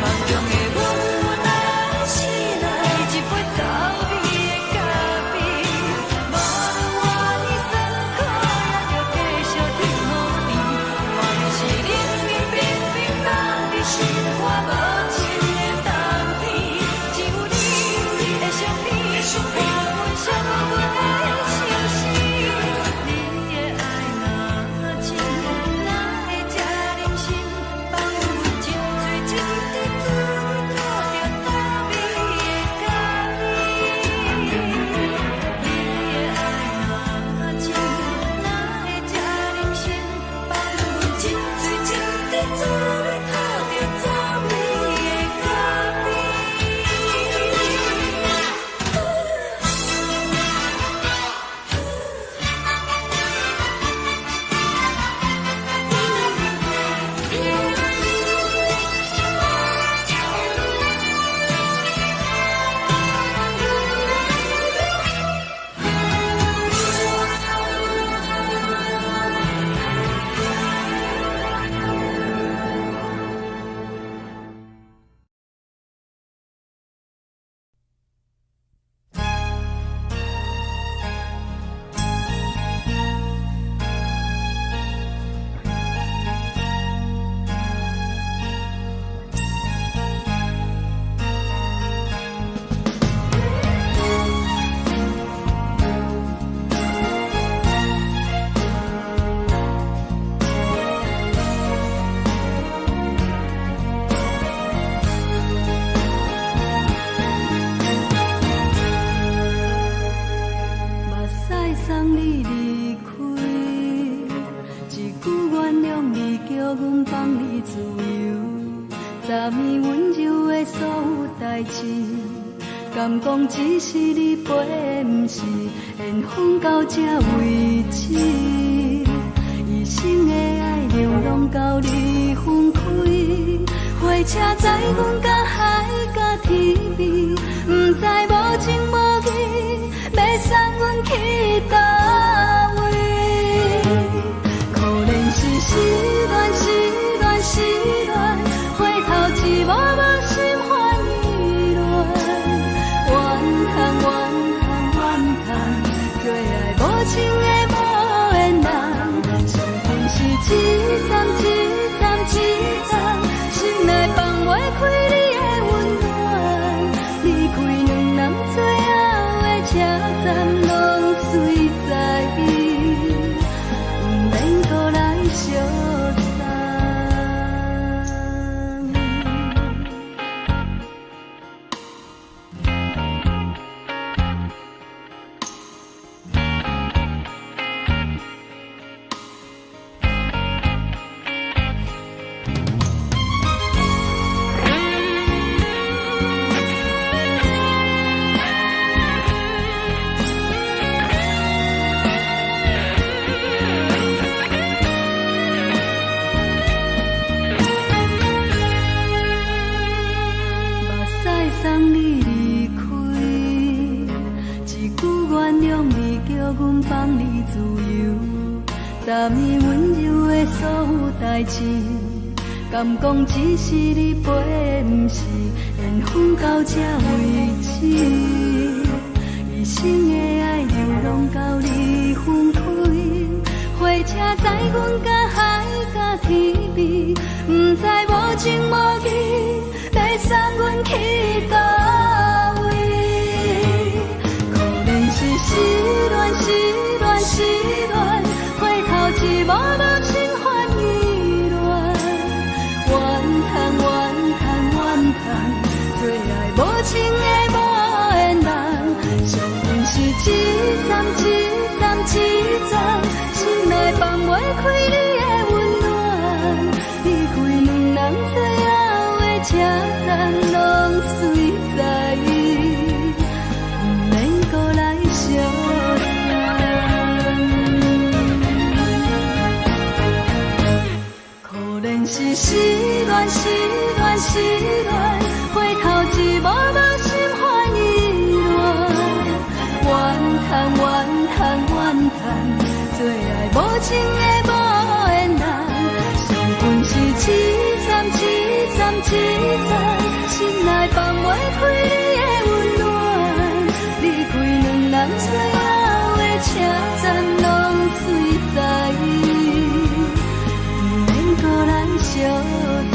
梦中的阮。代志，敢讲只是你陪，不是缘分到这为止。一生的爱流浪到你分开，火车载阮甲海甲天边，不知无情无义，要送阮去倒位？可能是失恋，失恋，失恋，回头一幕幕心烦意乱，怨叹，怨叹，怨叹，最爱无情的无缘人，是不是一站一站一站，心内放袂开你的温暖，离开两人最后的车站，拢随在不免搁来相送。送你离开，一句原谅你，叫阮放你自由。昨暝温柔的所有代志，敢讲只是你陪，不是缘分到这为止。一生的爱流浪到你分开，火车载阮甲海甲天边，不知无情无义，要送阮去倒位？可能是失恋，失恋，失恋，回头一幕幕心烦意乱，怨叹，怨叹，怨叹，最爱无情的无缘人，上恨是一站一站一站，心内放袂开你的温暖，离开两人最后的车站，拢随在不免搁来相送。可能是失恋，失恋，失恋，回头一幕幕心烦意乱，怨叹，怨叹，怨叹，最爱无情的无缘人，上恨是一站一站一站，心内放袂开你的温暖，离开两人最后的车站，拢随在不免搁来相送。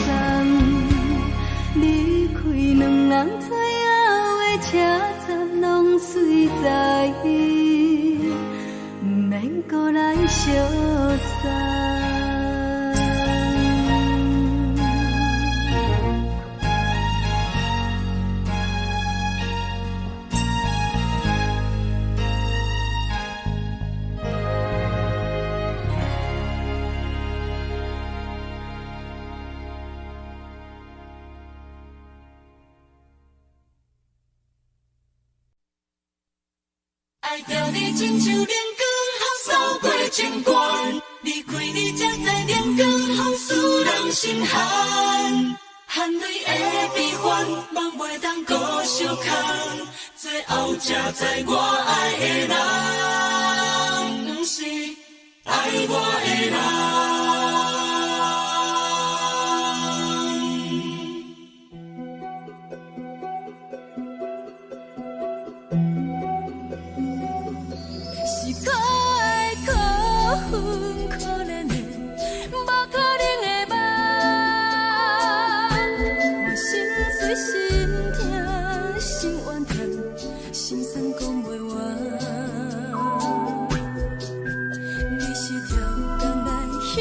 离开两人最后的车站，拢随在不免搁来相送。爱着你亲像阳光，透扫过情关，离开你才知阳光风使人心寒。含泪的悲欢，望袂当搁相牵，最后才知我爱的人，不是爱我的人。可怜的，无可能的梦，我心碎心痛心怨叹，心酸讲袂完。你是条工来彼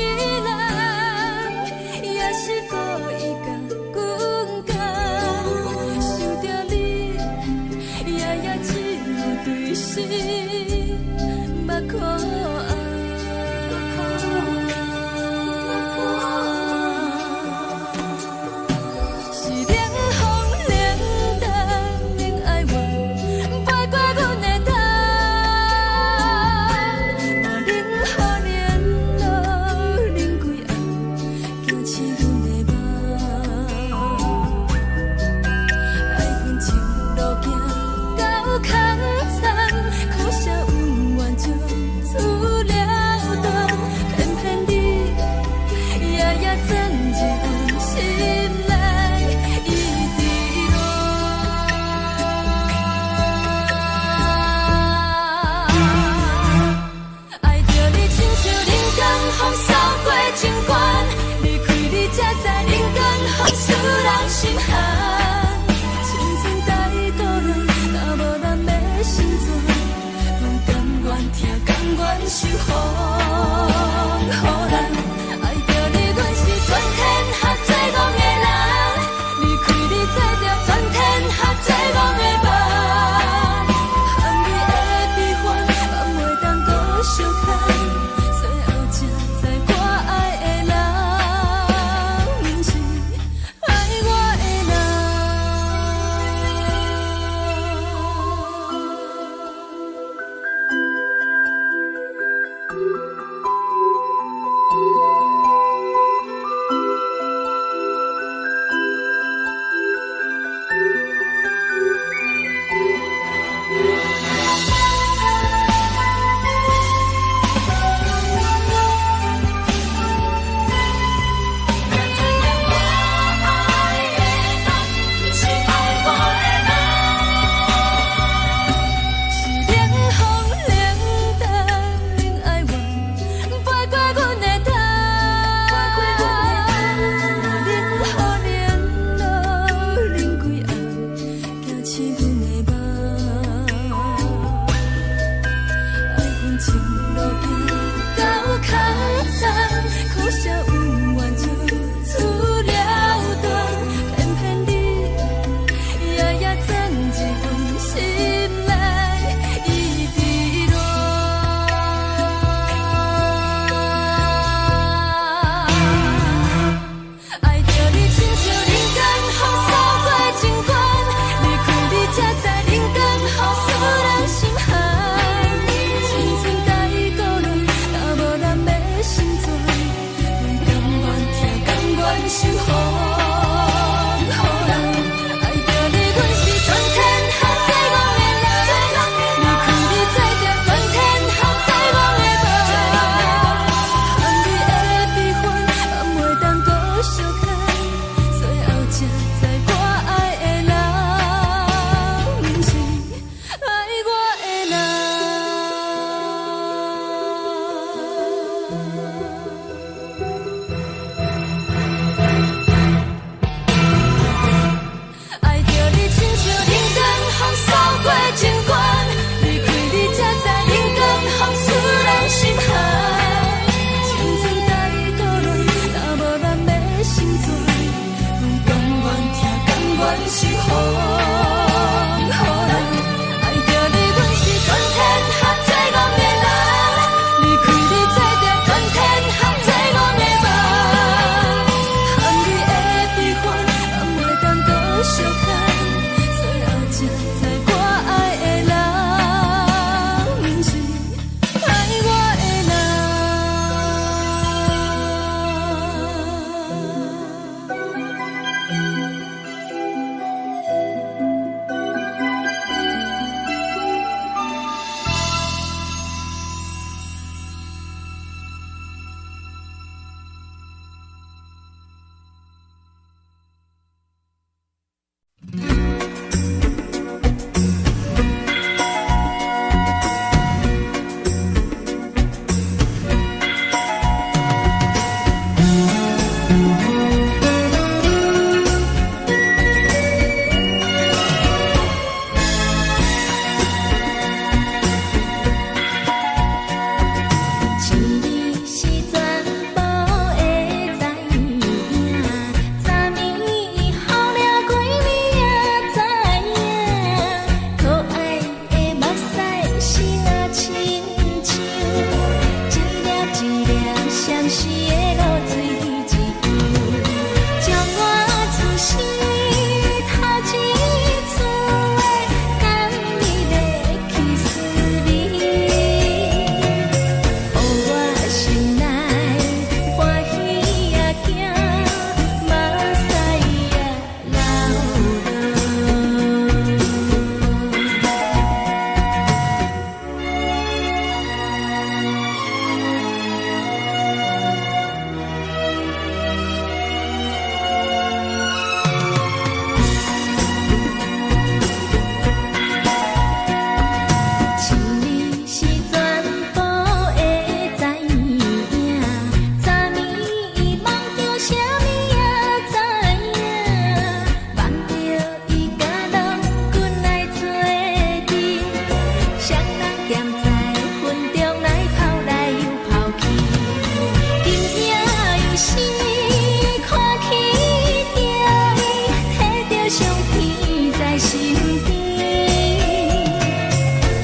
身边，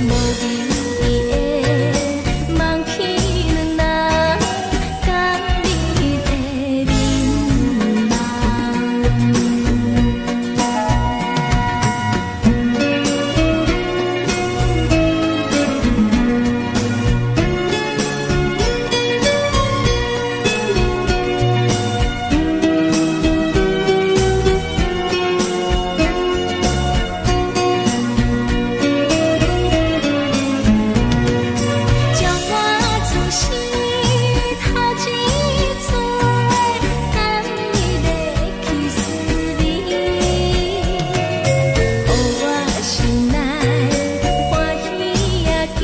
无名义的梦起两人，甲你的眠叫我出世头一撮，等你的去思念，予我心内欢喜也惊，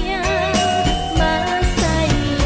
目屎也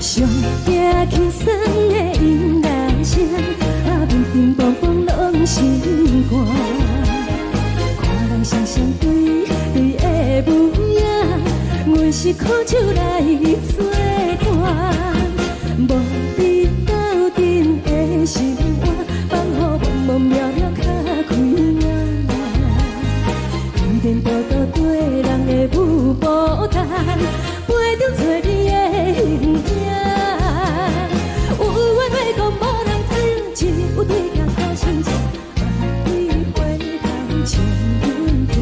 上惊轻松的音乐声，平平梆梆拢心肝。看人双双对的模样，阮是苦酒来作伴。无你斗阵的心肝，放予茫茫渺渺较开朗。颠颠倒倒对人的舞步弹，陪着做你的形影。有话要讲无人知，只有对镜头先知。你回头像阮听，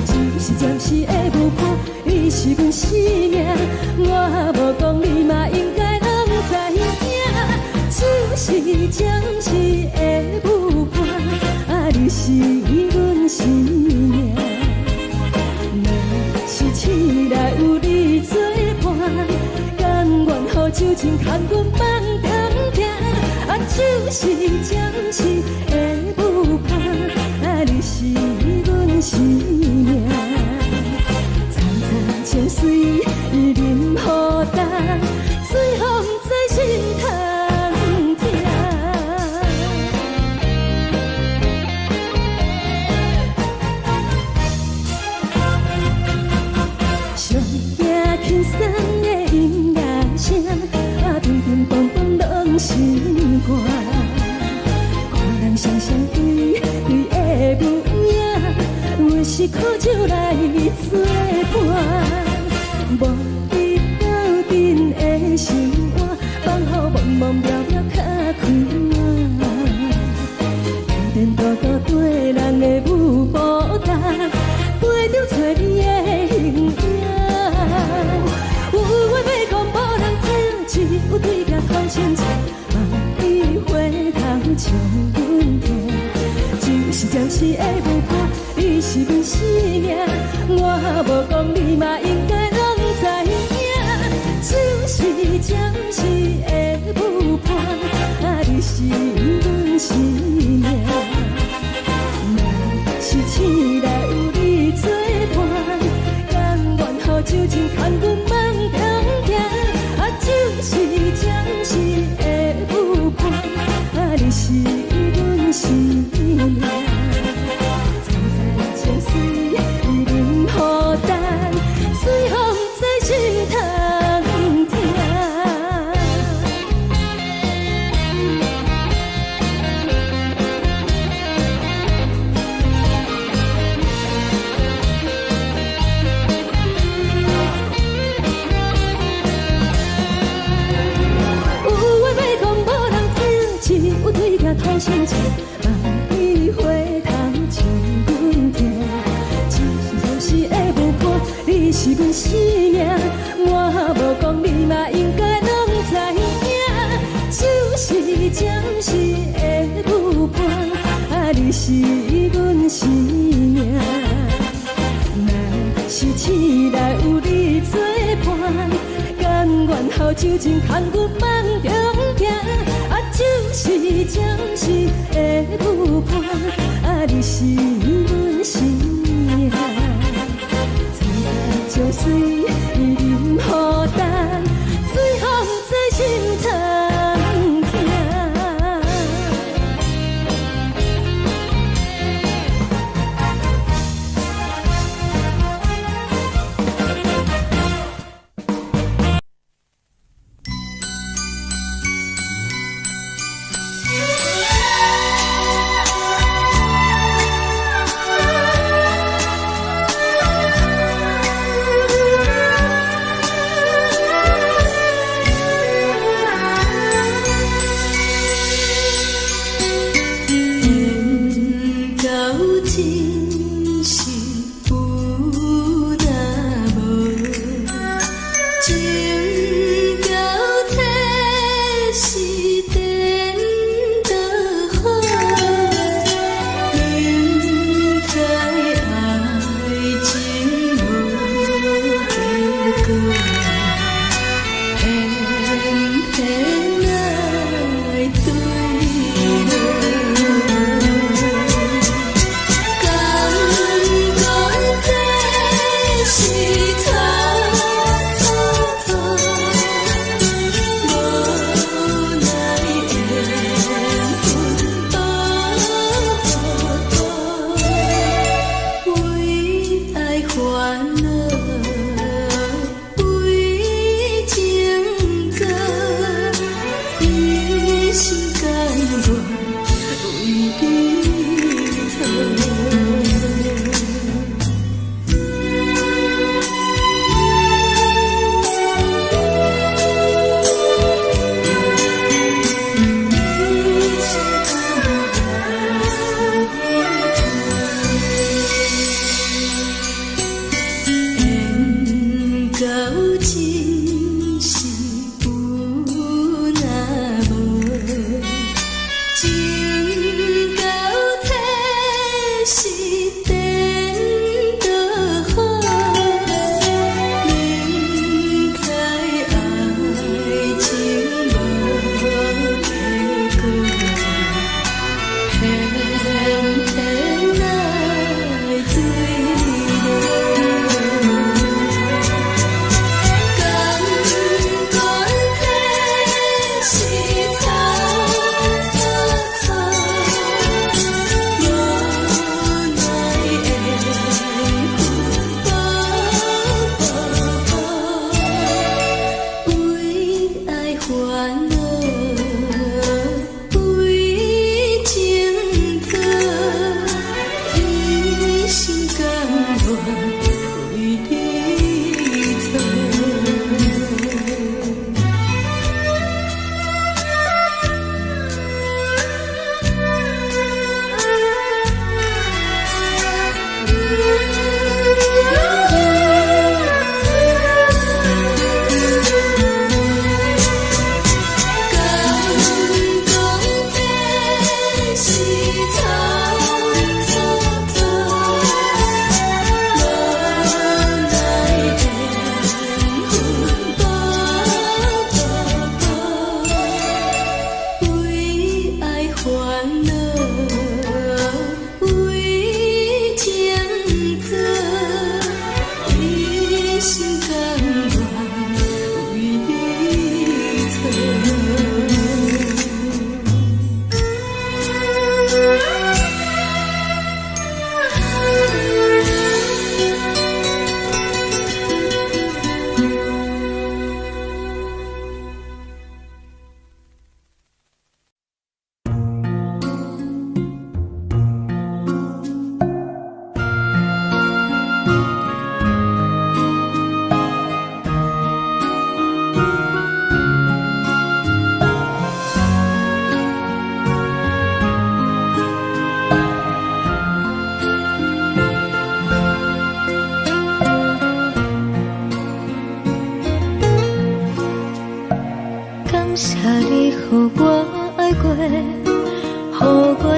就是暂时的舞伴，你是阮生命。我无讲你嘛应该拢知影，就是暂时的舞伴，你是阮生命。若是醒来有你作伴，甘愿予酒精牵阮放通行，就是暂时的舞伴，你是阮生命。层层情水任何担，水风在心通听。上惊轻松的音乐声，平平梆梆拢心肝。看人双双对的模样，阮是苦酒来作伴。无你斗阵的心肝，放予茫茫渺渺较开朗。颠颠倒倒对人的舞步弹，陪着做你的形影。有话要讲无人知，只有对镜头先知。望你回头像阮听，就是暂时的舞伴，你是阮生命。我无讲你嘛应该拢知影，就是暂时的舞伴，你是阮生命。若是醒来有你作伴，甘愿予酒精牵阮放通行，就是暂时的舞伴，你是阮生命。层层情水任何担，随风在心通听。头先知，望你回头像阮听，就是暂时的舞伴，你是阮生命。我无讲你嘛应该拢。酒精牵阮梦中行，啊，就是暂时的舞伴，啊，你是阮生命。青菜椒水，伊啉予等，水风在心头疼。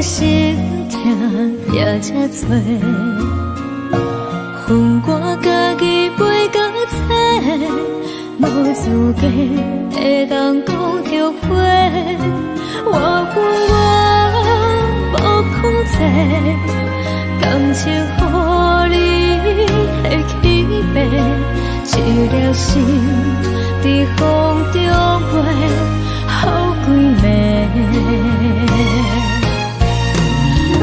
心痛也这多，恨我家己袂到切，无资格会当讲后悔。我怨我无控制，感情予你的起飞，一粒心在风中飞，好几暝。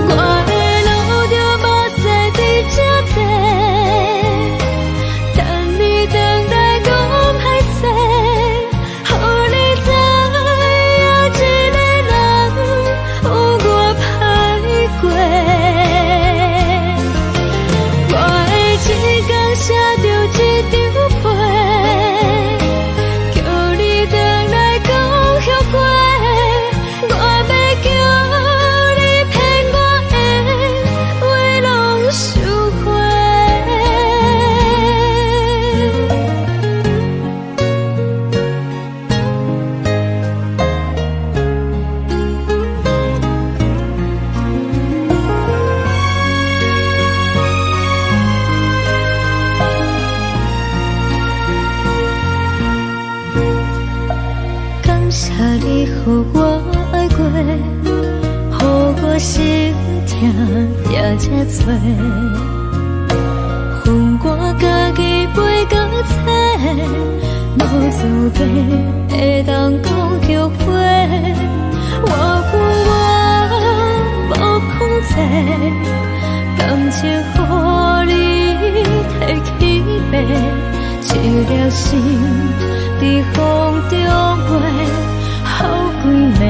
我的路就无使你这多，等你等待讲歹势，予你知影一个人有我歹过。我会一天写着一张被，叫你回来讲后悔。我要叫你骗我的话拢收回。感谢你予我爱过，予我心痛也这多，恨我家己背到切，无资格会当讲后悔。我怨我无控制，感情予你提起飞，一粒心在风中飞，好几暝。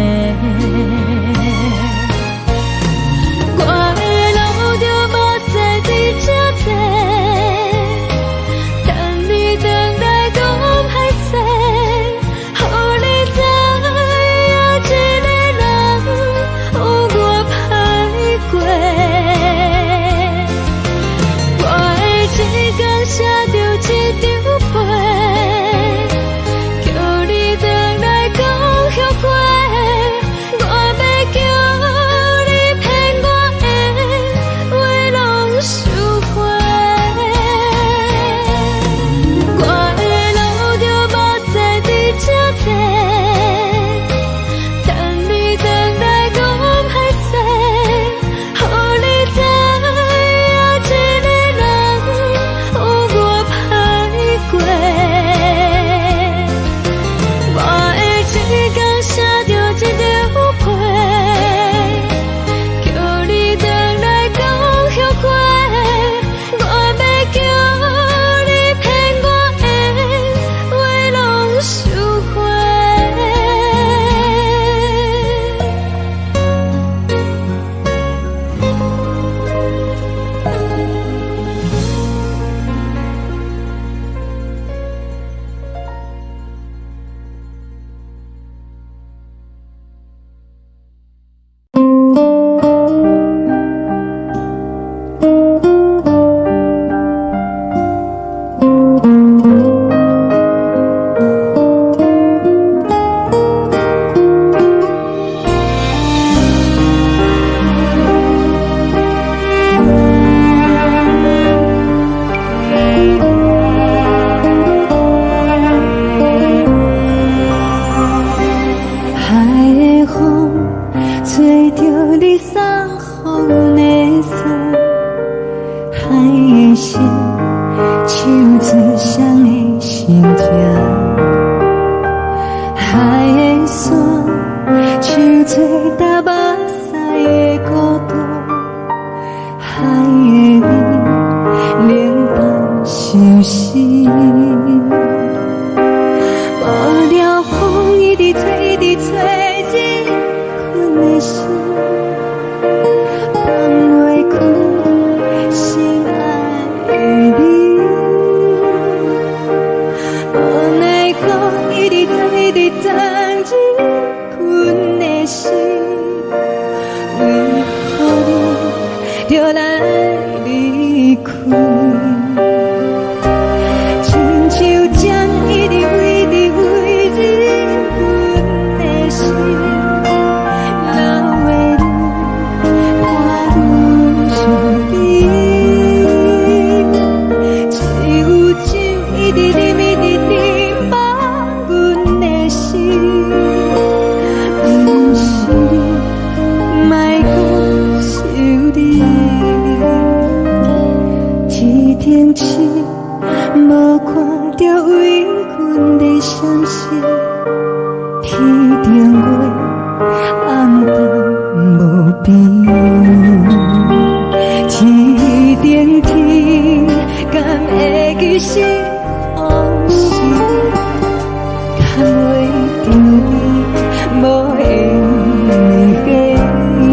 我的路就无使你这多，等你等待讲歹势，予你知影一个人有我歹过。我会一天写着一张被，叫你回来讲后悔。我要叫你骗我的话拢收回。我的路就无使你这多，等你等待讲歹势，予你知影一个人有我歹过。我会一天写着一张被，叫你回来讲后悔。我要叫你骗我的话拢收回。海的风吹着你送风的伞，海的心手指双的心痛，海的山手吹打目屎的孤独，海的你冷淡伤心。无聊风一直吹，一直吹，日困的心放袂开，心爱的你。无奈讲一直等，一直等，日困的心。定月暗淡无边，天顶天，敢会记是往事？看袂着你，无缘给你。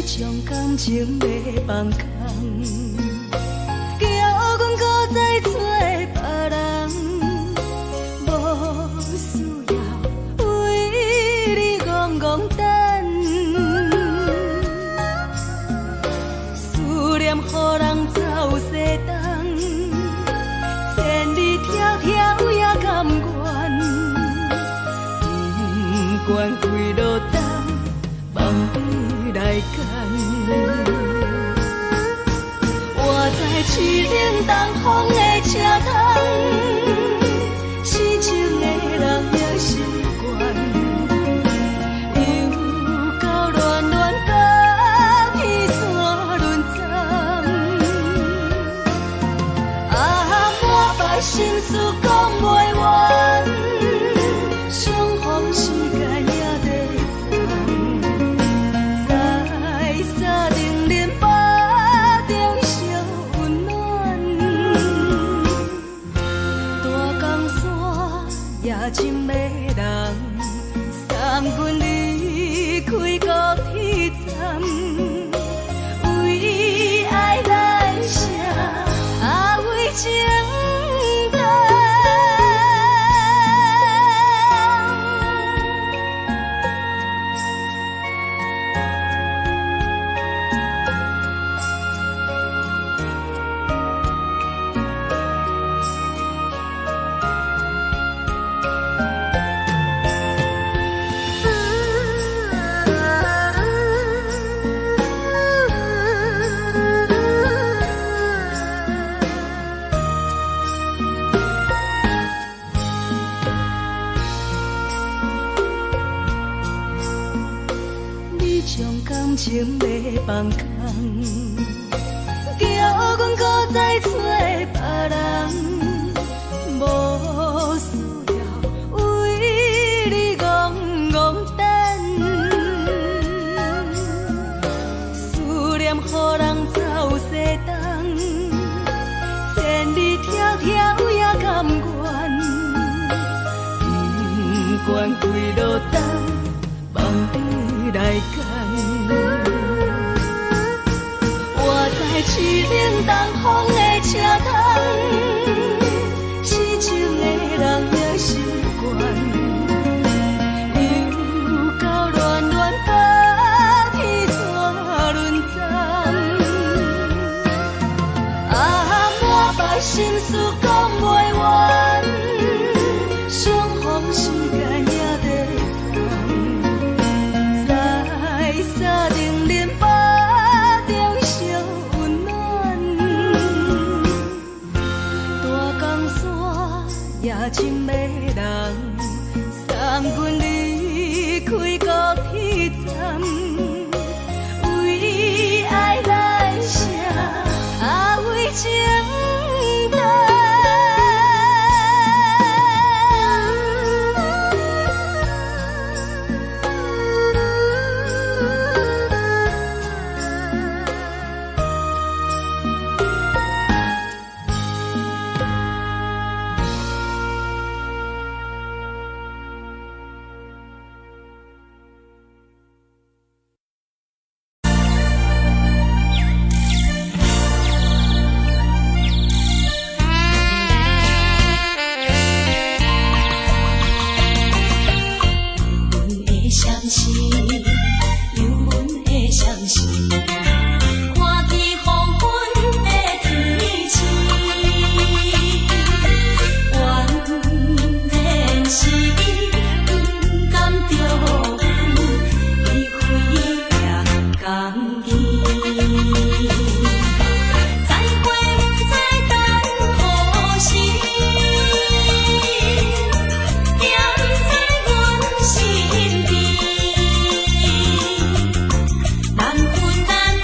将感情卖放空，叫阮搁再找别人，无需要为你戆戆等，思念予人走西东，千里迢迢也甘愿，不管几路灯，梦比来干。我在市顶东风的车窗，痴情的人也习惯，又到乱乱甲彼山论战。啊，满腹心事讲袂完，相逢时间也在在定林巴中烧温暖，大江山也真迷人，送阮离开高铁站，为爱来写为情长。将感情卖放空，叫阮搁再找别人，无需要为你戆戆等，来干。我在市冷东风的车头，痴情的人也习惯，又到乱乱甲天带轮转。满腹心事讲袂完，相逢时间也在等，在山顶林巴中相温暖。大江山也真迷人，送阮离开高铁站，为爱来写为情。难分难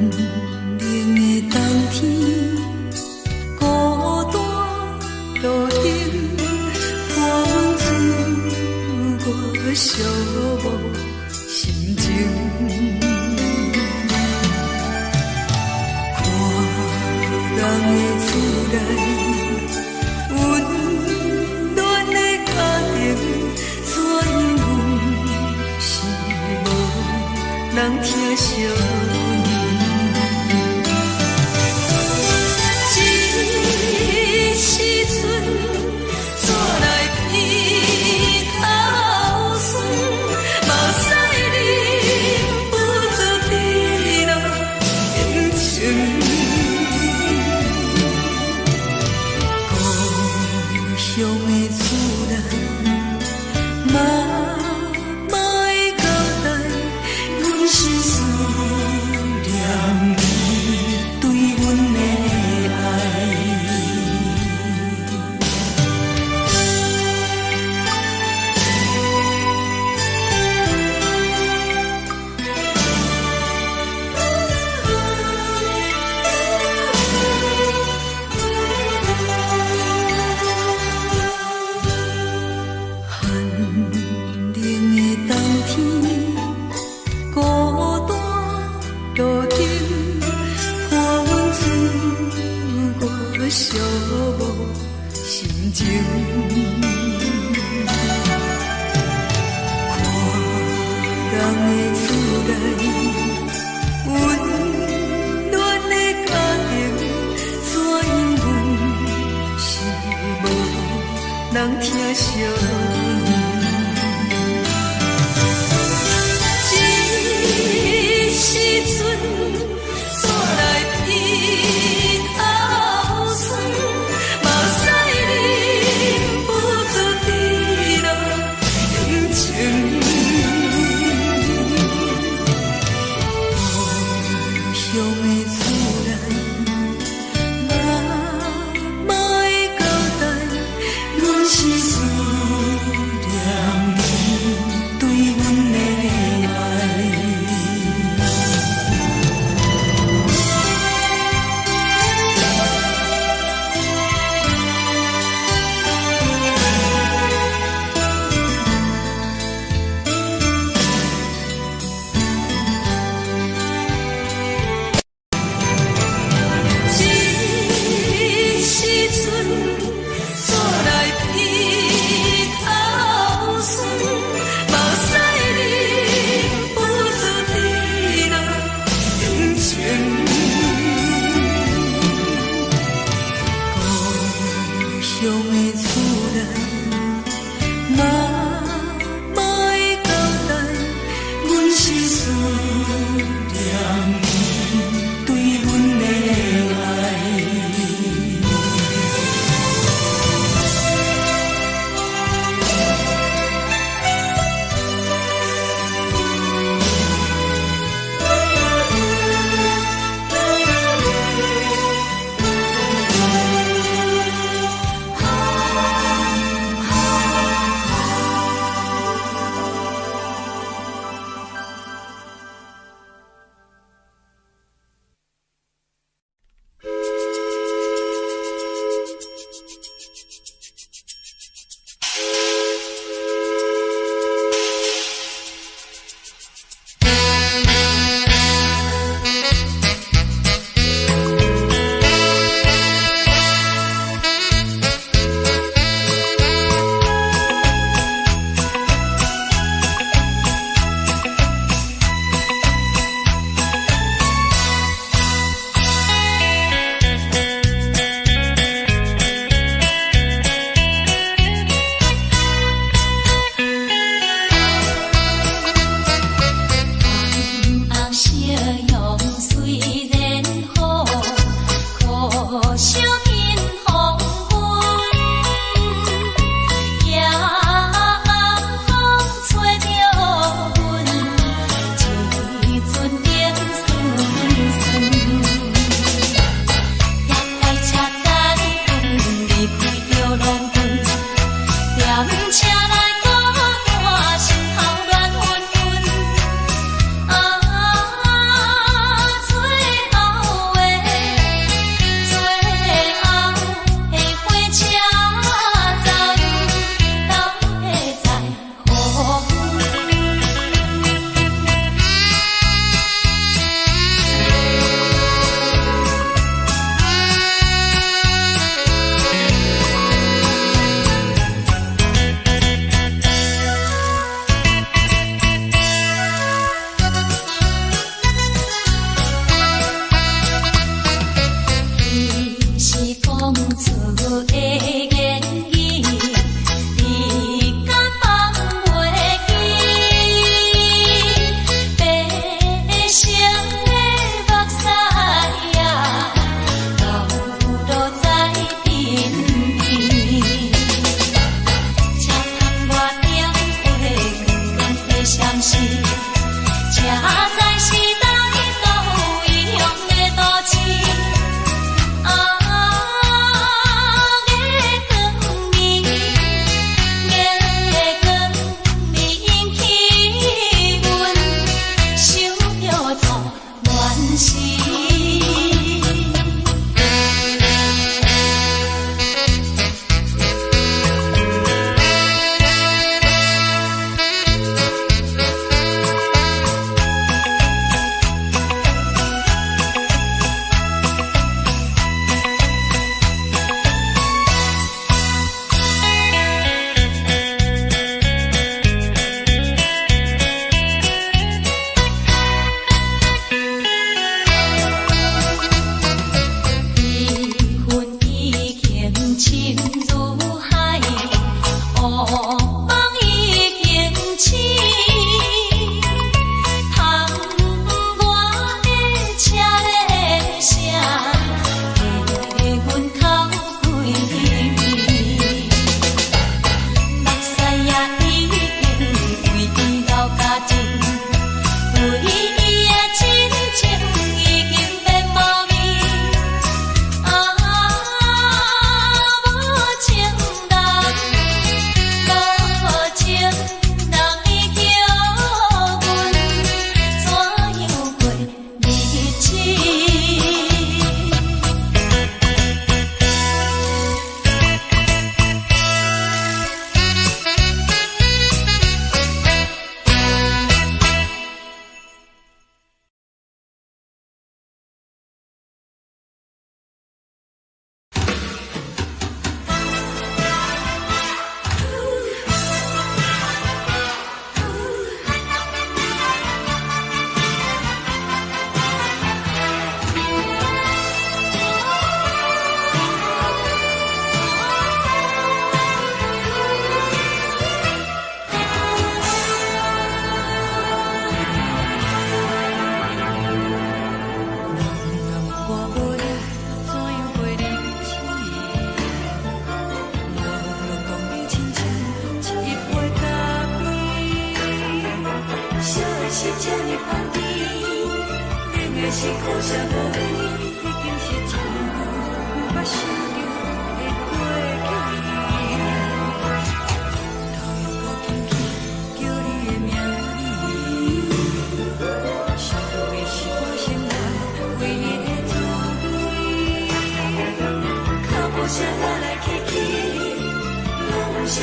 冷的冬天，孤单路顶，风吹我寂寞心情。看人的厝内，温暖的家庭，怎样是无人疼惜？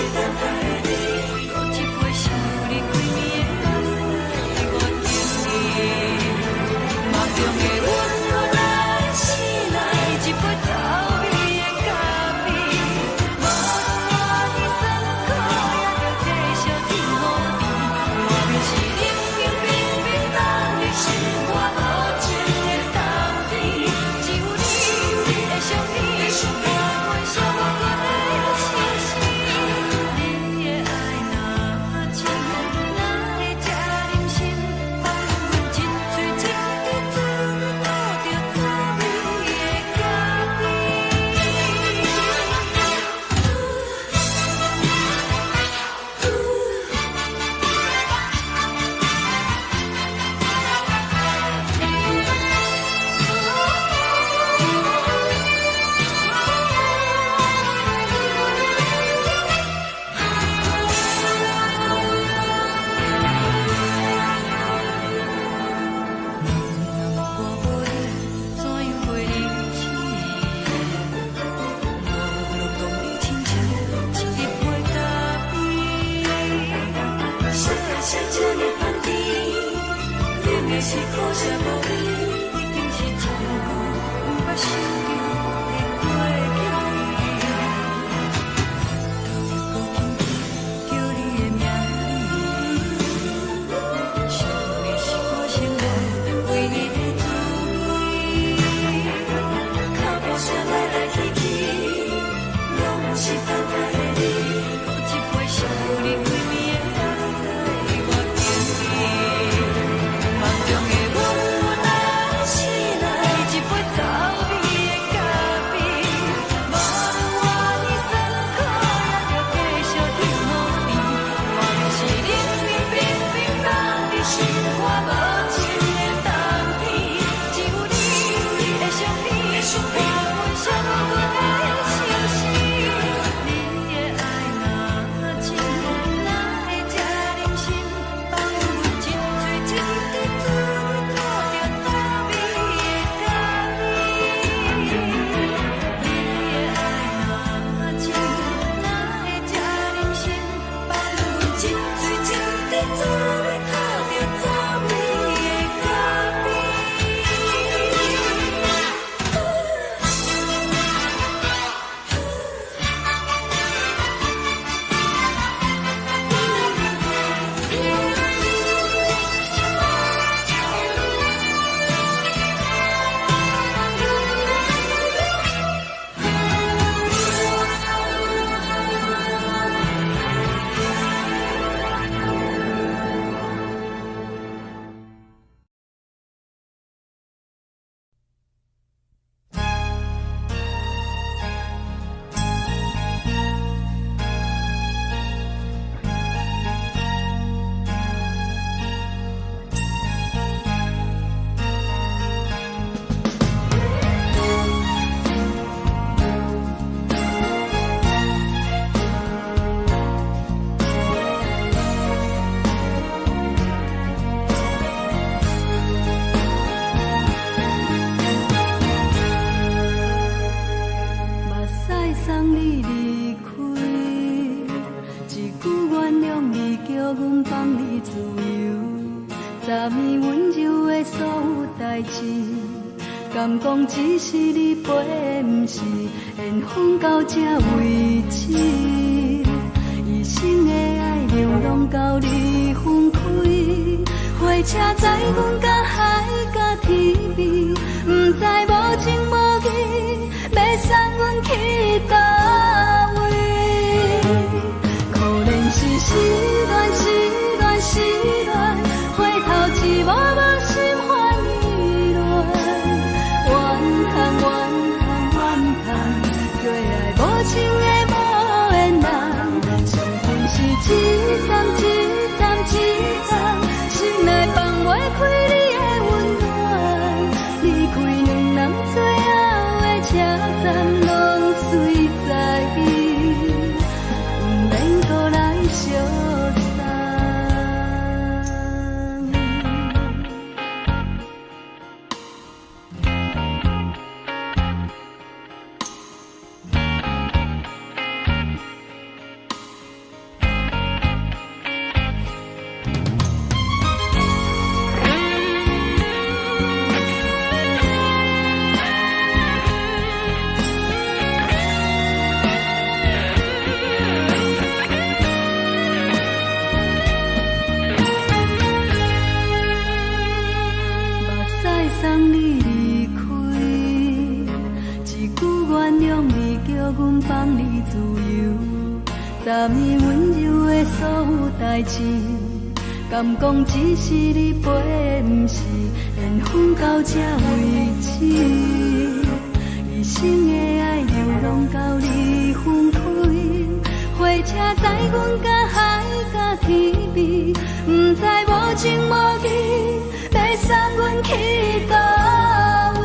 的敢讲只是你陪，不是缘分到这为止。一生的爱流浪到你分开，火车载阮甲海甲天边，不知无情无义，要送阮去倒位？可能是失恋，失恋，失恋，回头一幕幕心烦意乱，怨叹，怨叹，怨叹，最爱无情的无缘人，是不是一站一站一站，心内放袂开你的温暖，离开两人最后的车站，拢随在伊，不免搁来相送。送你离开，一句原谅你，叫阮放你自由。昨暝温柔的所有代志，敢讲只是你陪，不是缘分到这为止。一生的爱流浪到你分开，火车载阮甲海甲天边，不知无情无义，要送阮去倒位？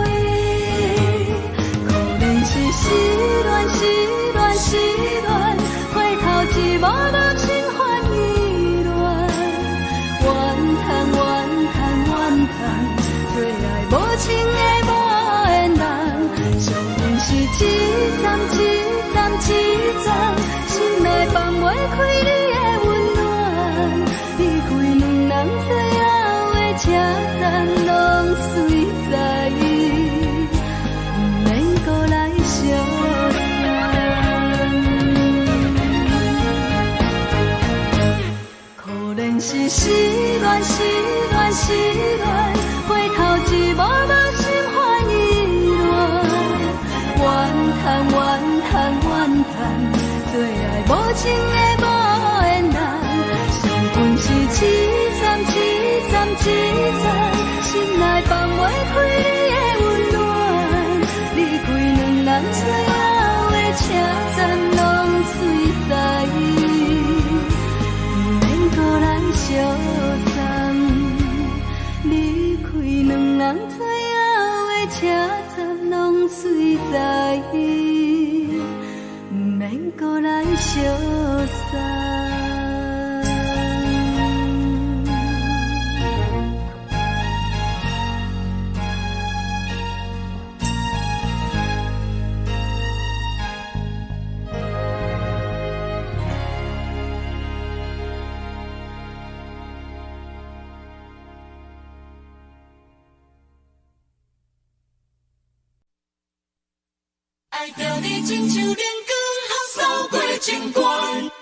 可能是失恋，失恋，失恋，回头一幕幕心烦意乱，怨叹，怨叹，怨叹，最爱无情的无缘人，上阵是一站一站一站，心内放袂开你的温暖，离开两人最后的车站，拢随在伊，不免搁来相送。可能是失恋，失恋，失恋，回头一幕幕心烦意乱，怨叹，怨叹，怨叹，最爱无情的无缘人，上阵是一站一站一站，心内放袂开你的温暖，离开两人最后的车站，拢随在伊，不免搁来相送。离开两人最后的车站，拢随在伊，不免搁来相送。爱着你亲像阳光，扫过情关，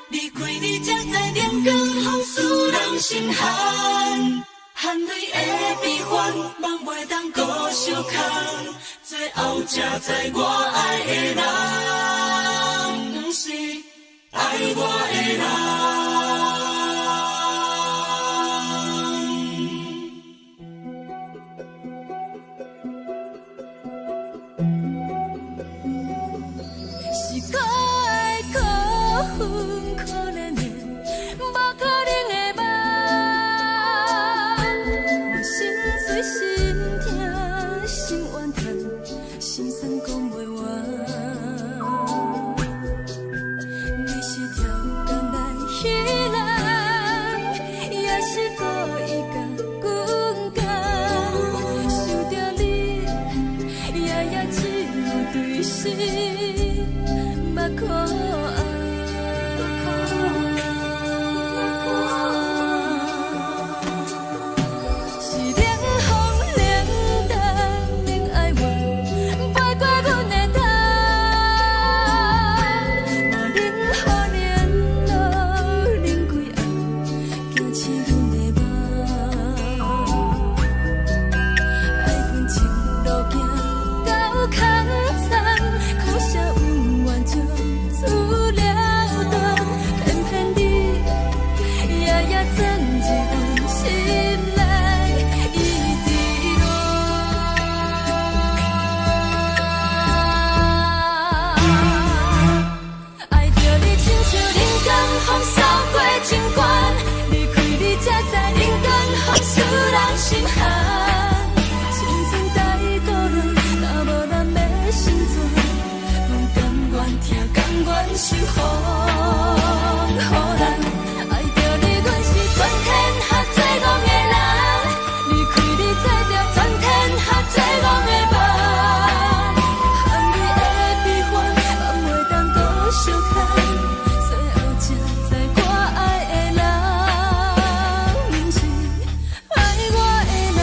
离开你才知阳光风使人心寒。含泪的悲欢，望袂当搁相牵，最后才知我爱的人，不是爱我的人。是冷风冷淡，冷爱我。予人爱着你，阮是全天下最戆的人，离开你做着全天下最戆的梦，含你的悲欢，放袂当搁相牵，最后才知我爱的人，不是爱我的人。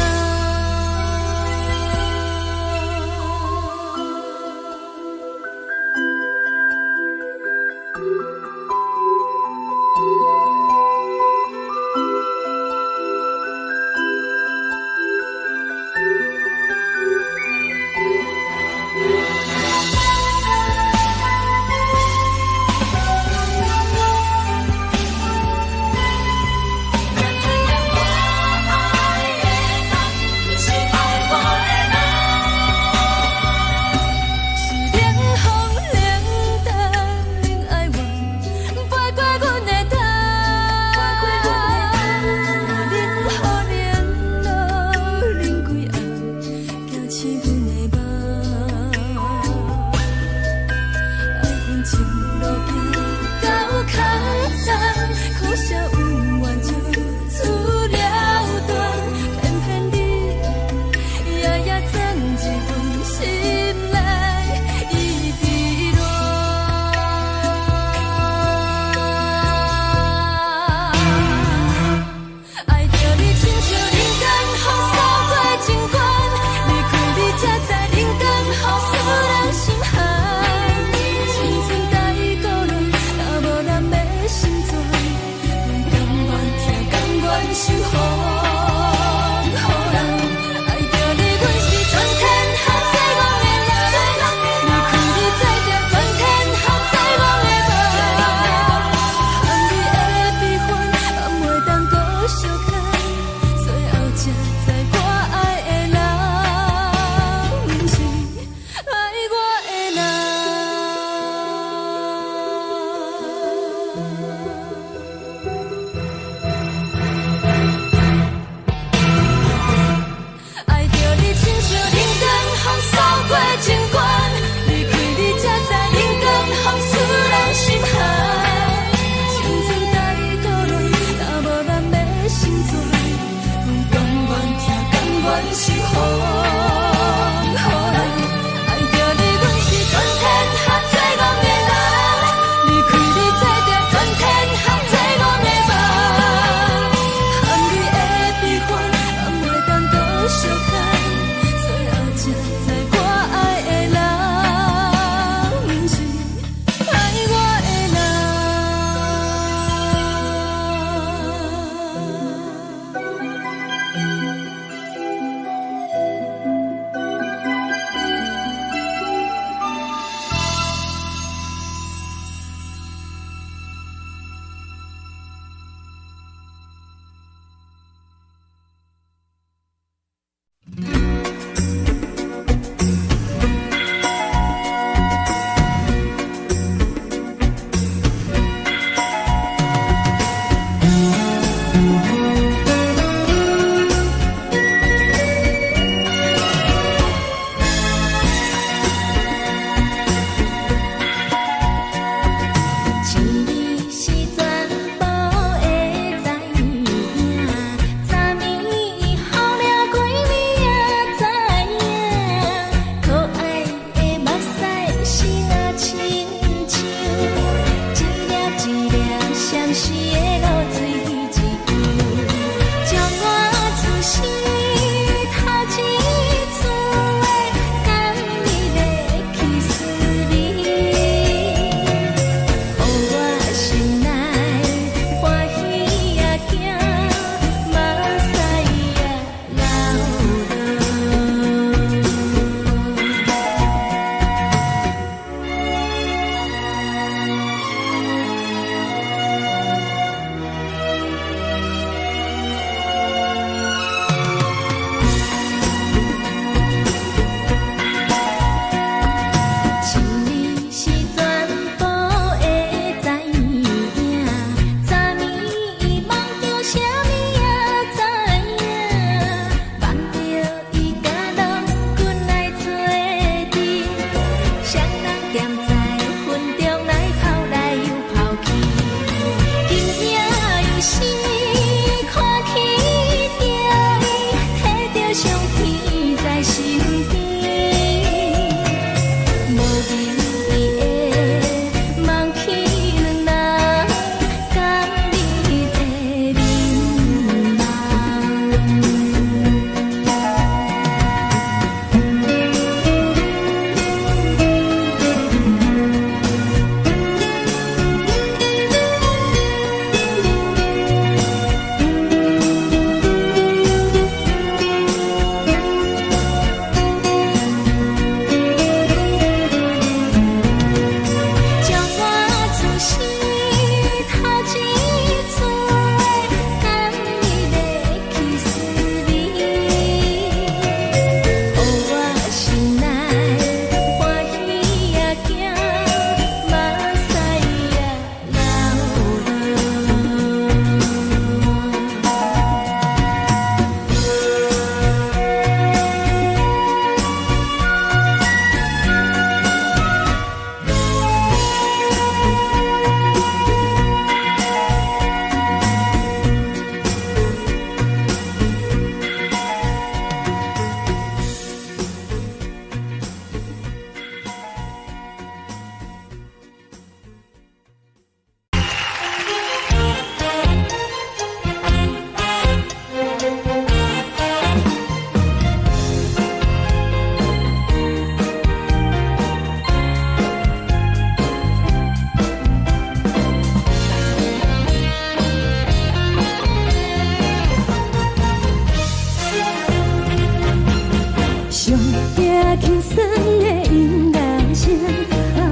行轻松的音乐声，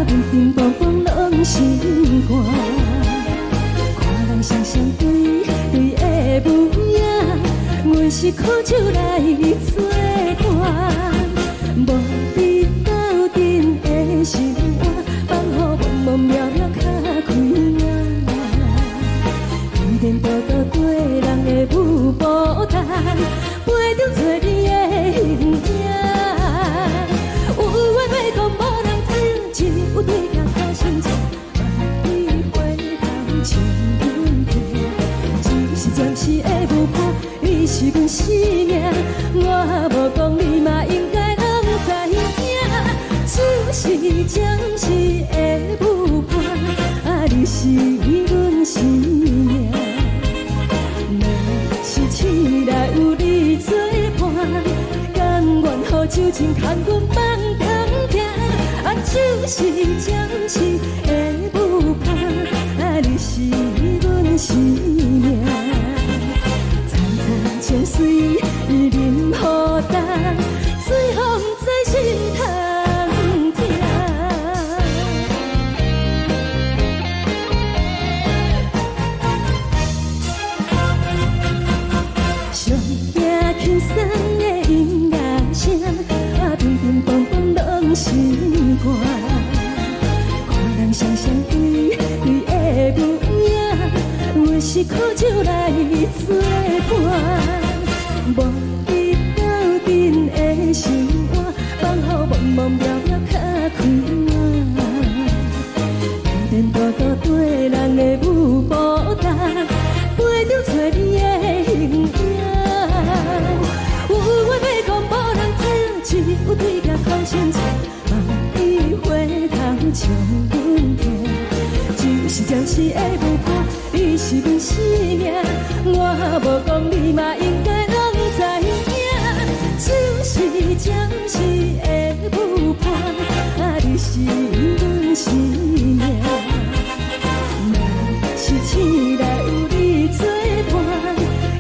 平平淡淡拢心肝。看人双双对对的舞影，阮是苦酒来作伴。无伫斗阵的心肝，放予茫茫渺渺较开眼。天天道道对人的舞步弹，陪着做你的形影。有话要讲无人听，只有对镜头心情，万里回头像阮听。只是暂时的舞伴，你是阮生命，我无讲你嘛应该拢知影。只是暂时的舞伴，你是阮生命。是醒来有你作伴，甘愿予酒精牵阮放空行。就是暂时的舞伴，你是阮生命。层层情水任何担，水风在心头听。上行轻松的音乐声，平平淡淡拢心肝。看人双双对对的舞影，阮是苦酒来作伴。无伫斗阵的心肝，放予茫茫渺渺较开眼。天天道道对人的舞步弹，陪着做你的形影。有话要讲无人听，只有对镜头心情，万里回头像阮听。就是暂时的舞伴，你是阮生命，我无讲你嘛应该拢知影。就是暂时的舞伴，你是阮生命。若是醒来有你作伴，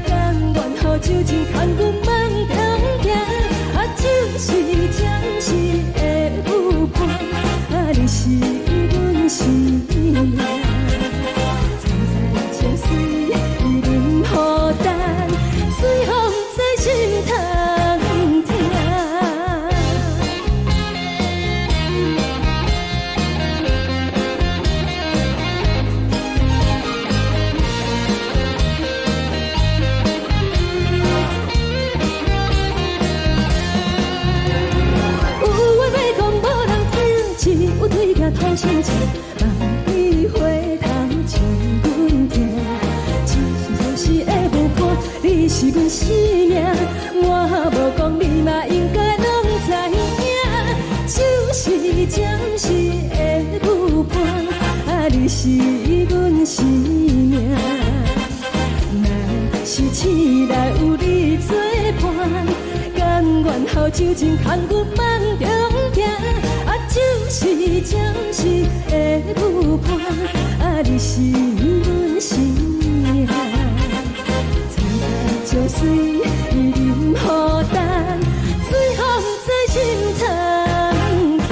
甘愿予酒精牵阮放空行。就是暂时的舞伴，你是阮生命。层层情水任何担，随风在心头听。有对镜头心情，万里回头像阮听。只是暂时的舞伴，你是阮生命，我无讲你嘛应该拢知影。就是暂时的舞伴，你是阮生命。若是醒来有你作伴，甘愿予酒精牵阮放中行。就是暂时的舞伴，你是阮生命。层层情水任何担，随风在心头听。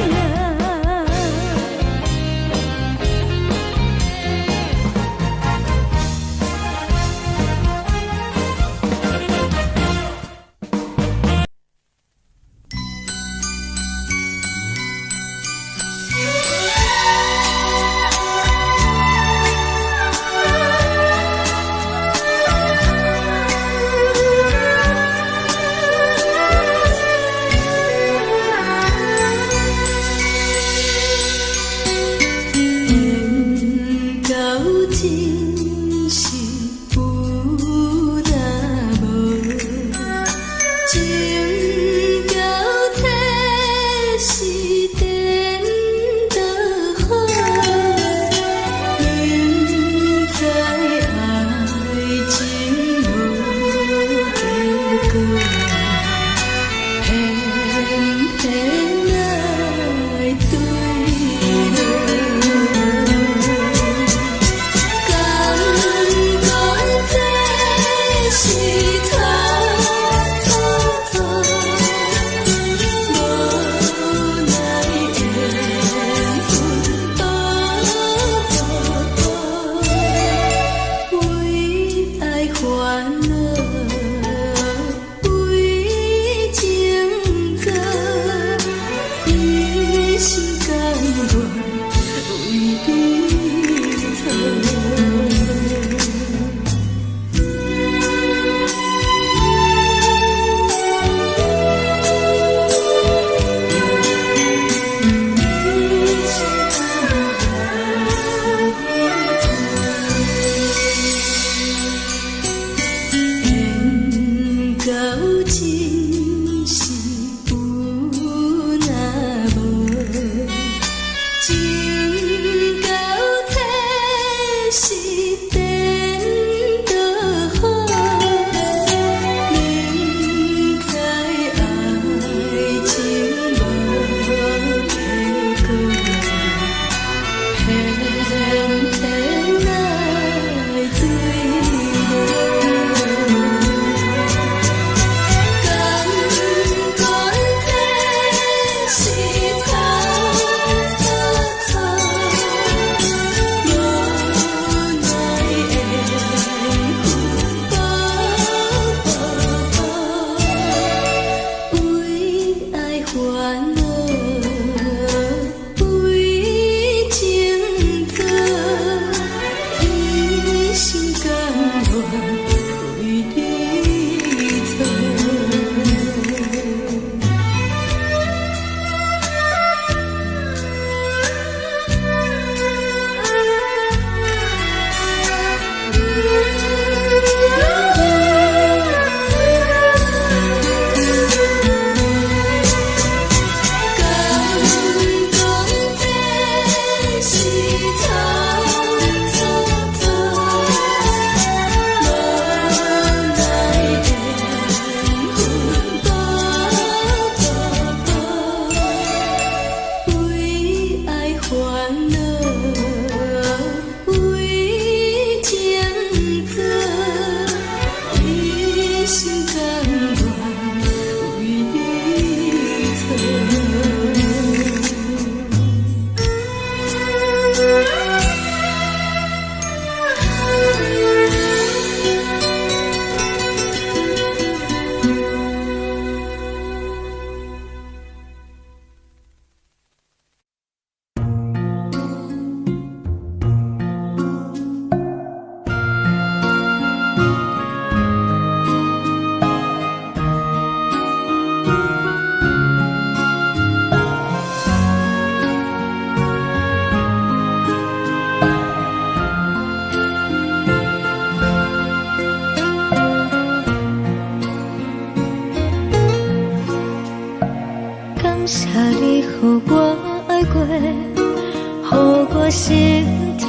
心痛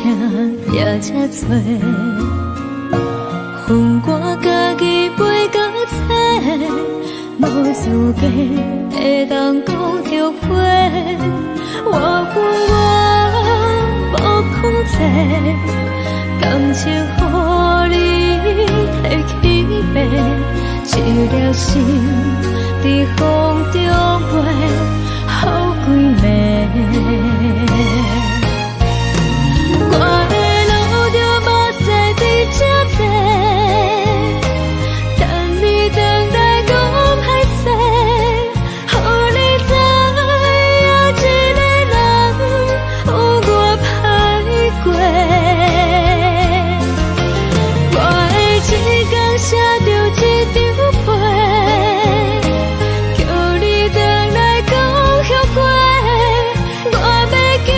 也这多，恨我家己飞到切，无资格会当讲后悔。我恨我无控制，感情予你提起白，一粒心在风中飞，好几暝。我的路就无西伫这多，等你回来讲歹势，予你知影一个人有我歹过。我会一天写着一张被，叫你回来讲后悔。我要叫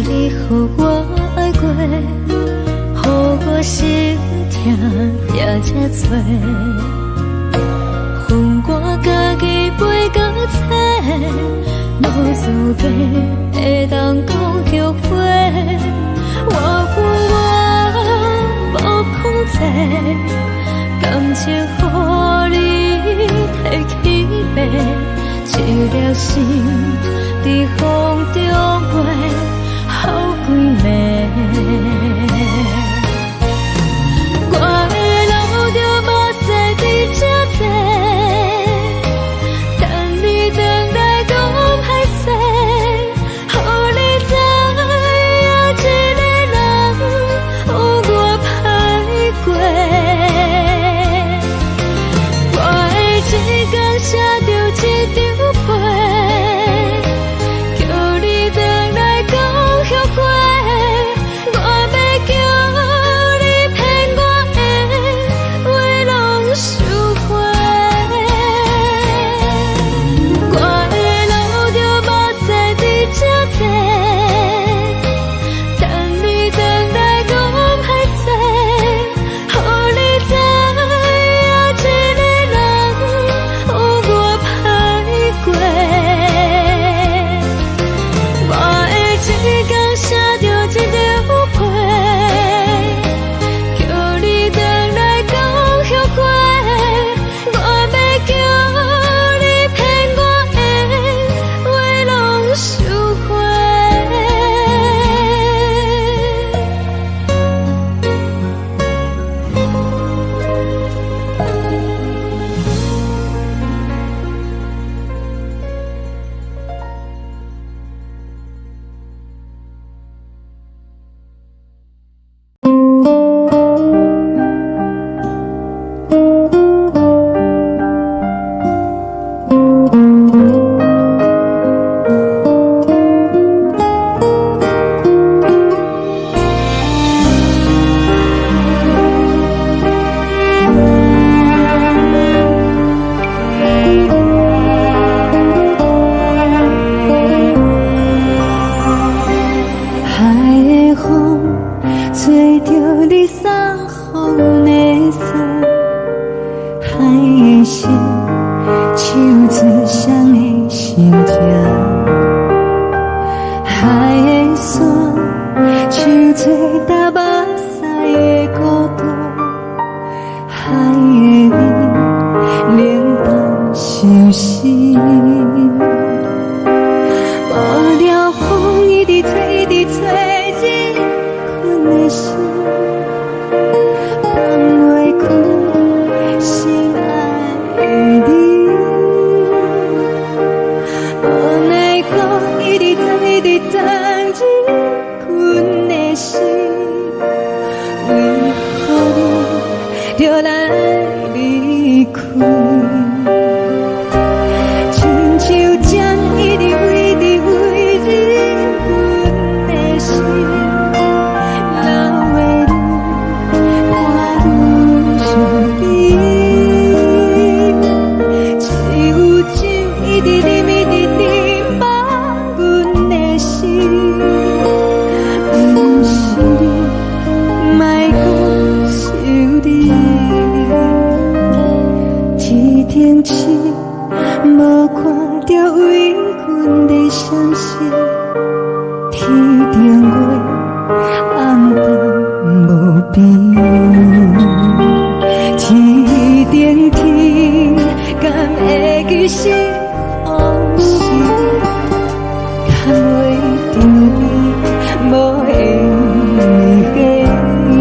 你予我爱过，予我心痛也这多，恨我家己飞到切，无资格会当讲后悔。我恨我无控制，感情予你提起白，一粒心在风中飞。好几暝，我的路就无西伫这多，等你回来讲歹势，予你知影一个人有我歹过。我会一天写着一张被。阮的心，为何你就来离开？亲像针一直为你为你，阮的心流的泪，我愈想你，只有酒一直啉一直啉饱阮的心，不是你，莫讲想你。天顶星，无看到为阮的闪烁；天顶月，暗淡无边。天顶天，敢会记是往事？敢袂着你，无缘给你。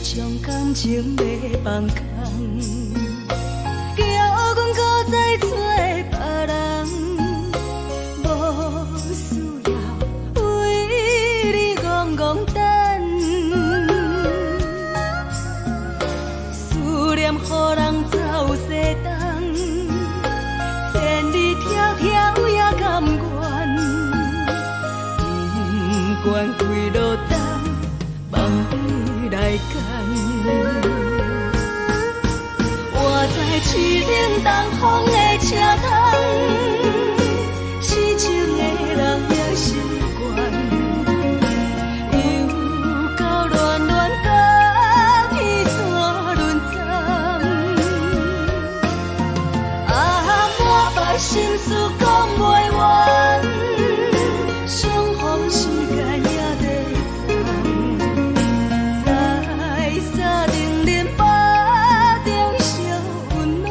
将感情卖放空，叫阮搁再找别人，无需要为你戆戆等，思念予人走西东，千里迢迢也甘愿，不管几路灯，梦里来干。我在市顶东风的车窗，痴情的人也习惯，又到乱乱甲天山轮站。满腹心事讲袂完，相逢时间也在等。在沙丁林巴中烧温暖，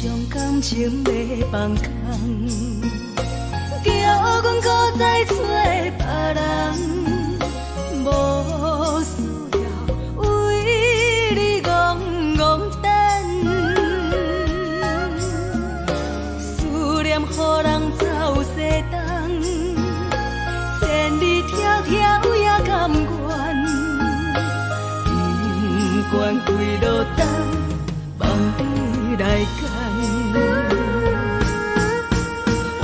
伤感情袂放空，叫阮搁再找别人，无需要为你戆戆等，思念予人走西东，千里迢迢也甘愿，不管归路东，望你来干。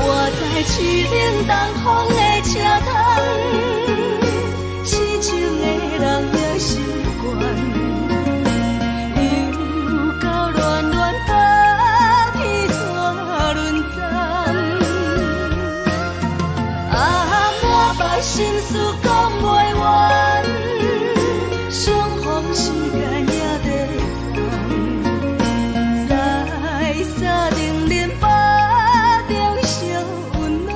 我在市顶东风的车窗，痴情的人也习惯，又到乱乱把天带轮转。满腹心事讲袂完，相逢时间也在放，在沙定林巴中相温暖。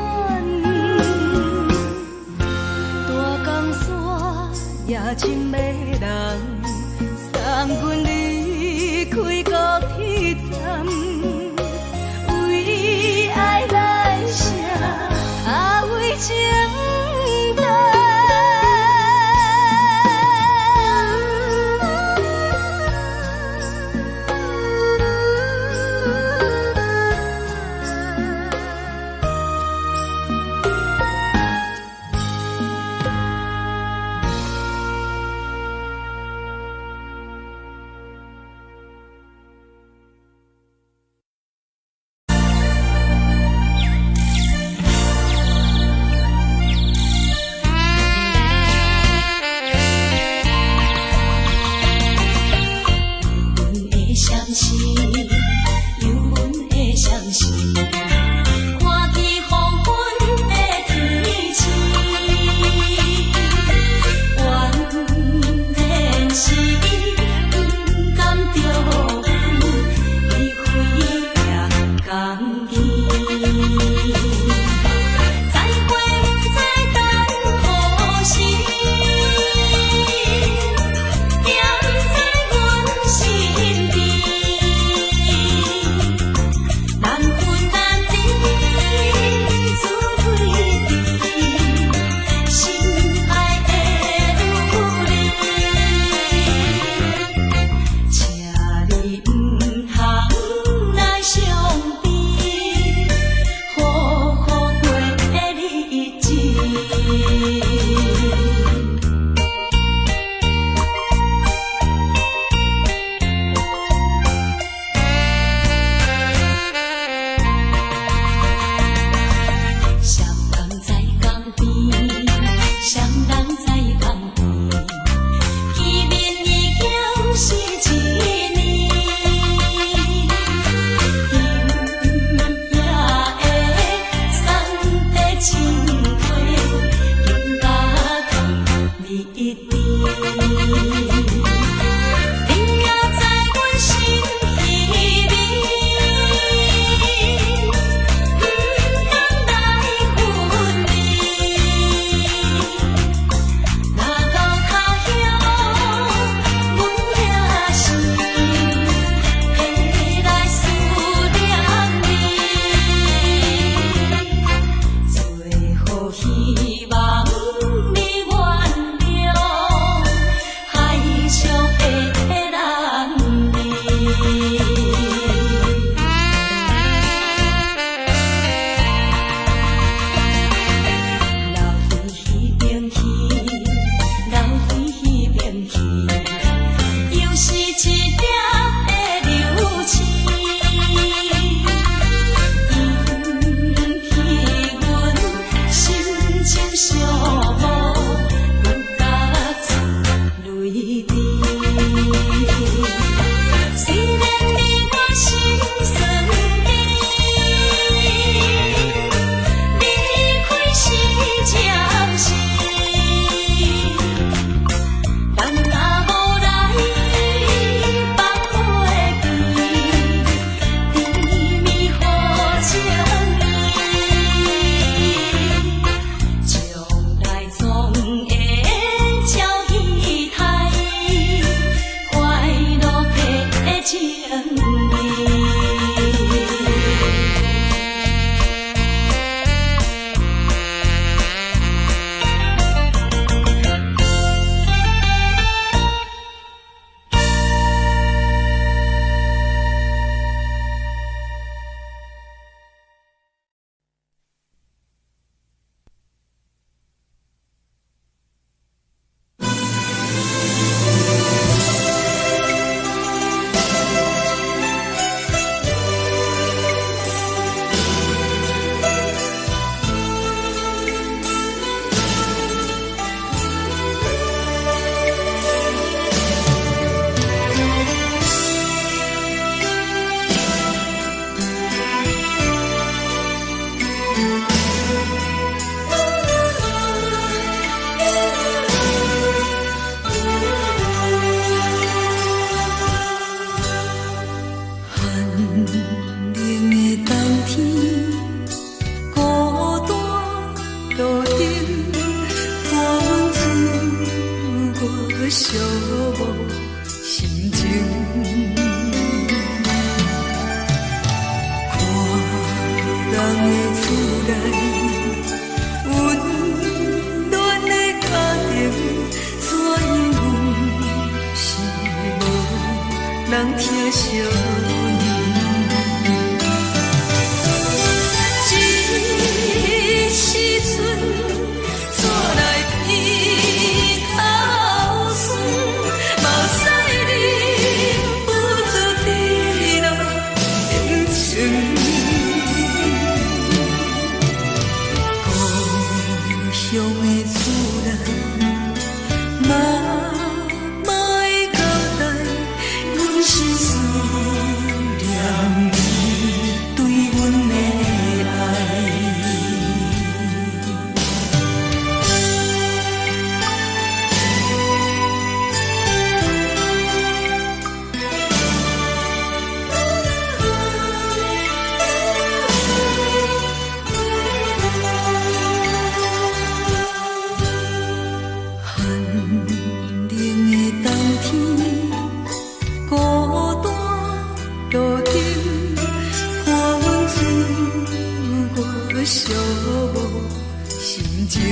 心情。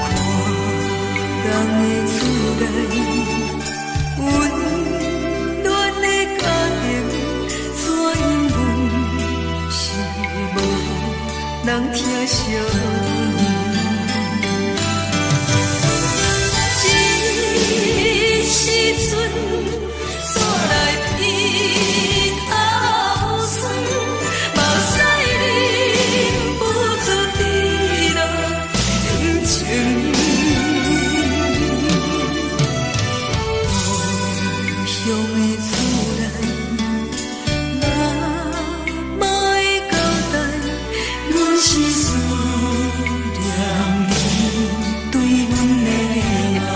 看人的厝内，温暖的家庭，怎因阮是无人疼惜？这时阵，煞来鼻头酸，目屎忍不住滴落眼睛。故乡的厝内，哪会交代？阮是思念你对阮的爱。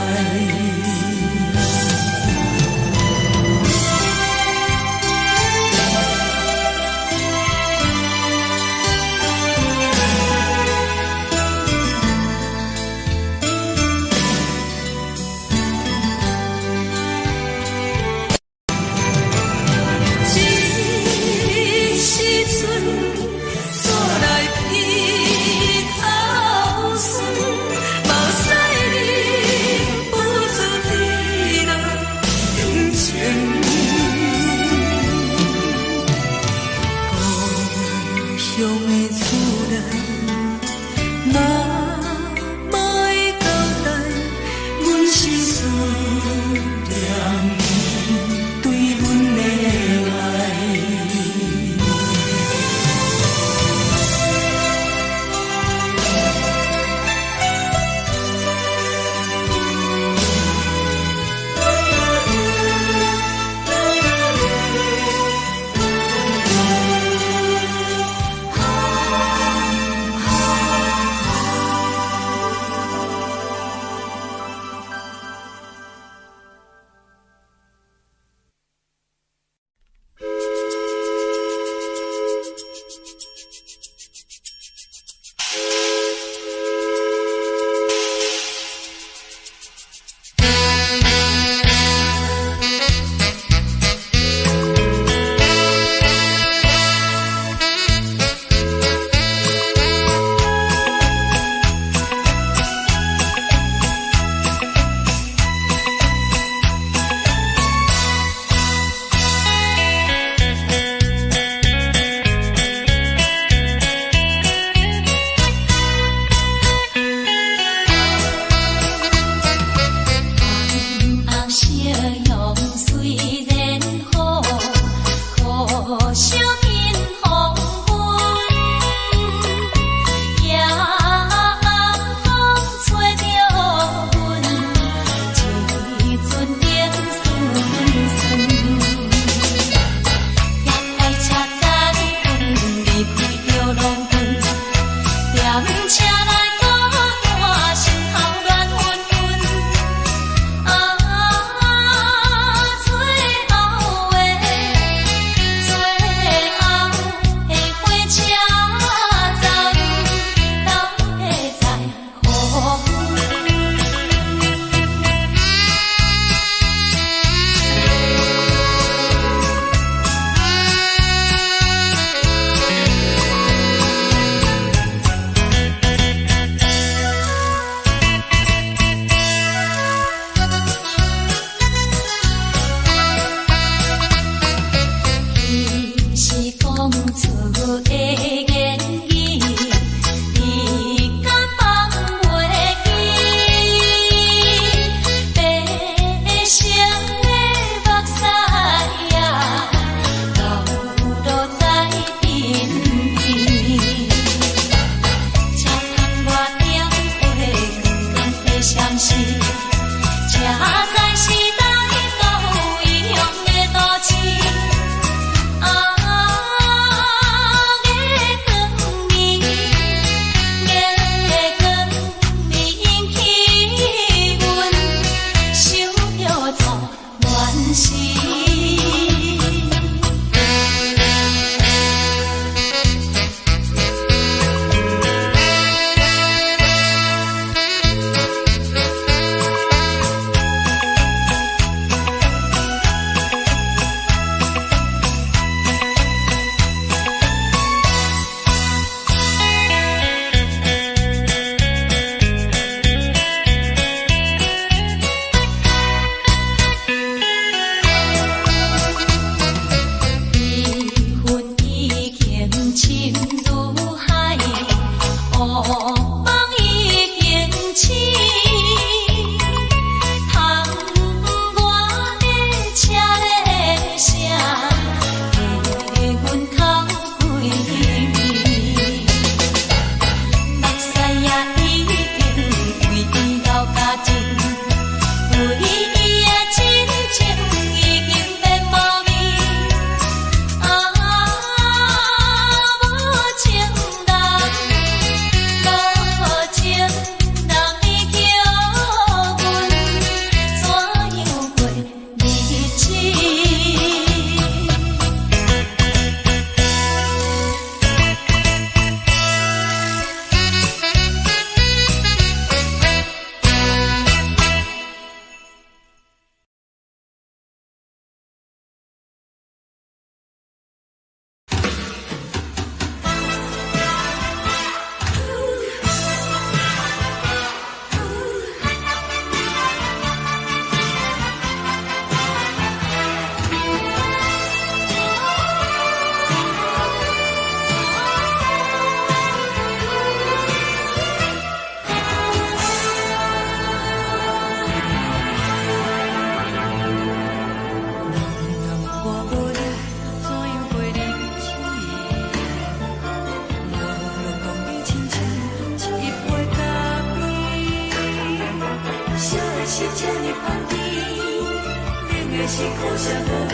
是苦涩无味，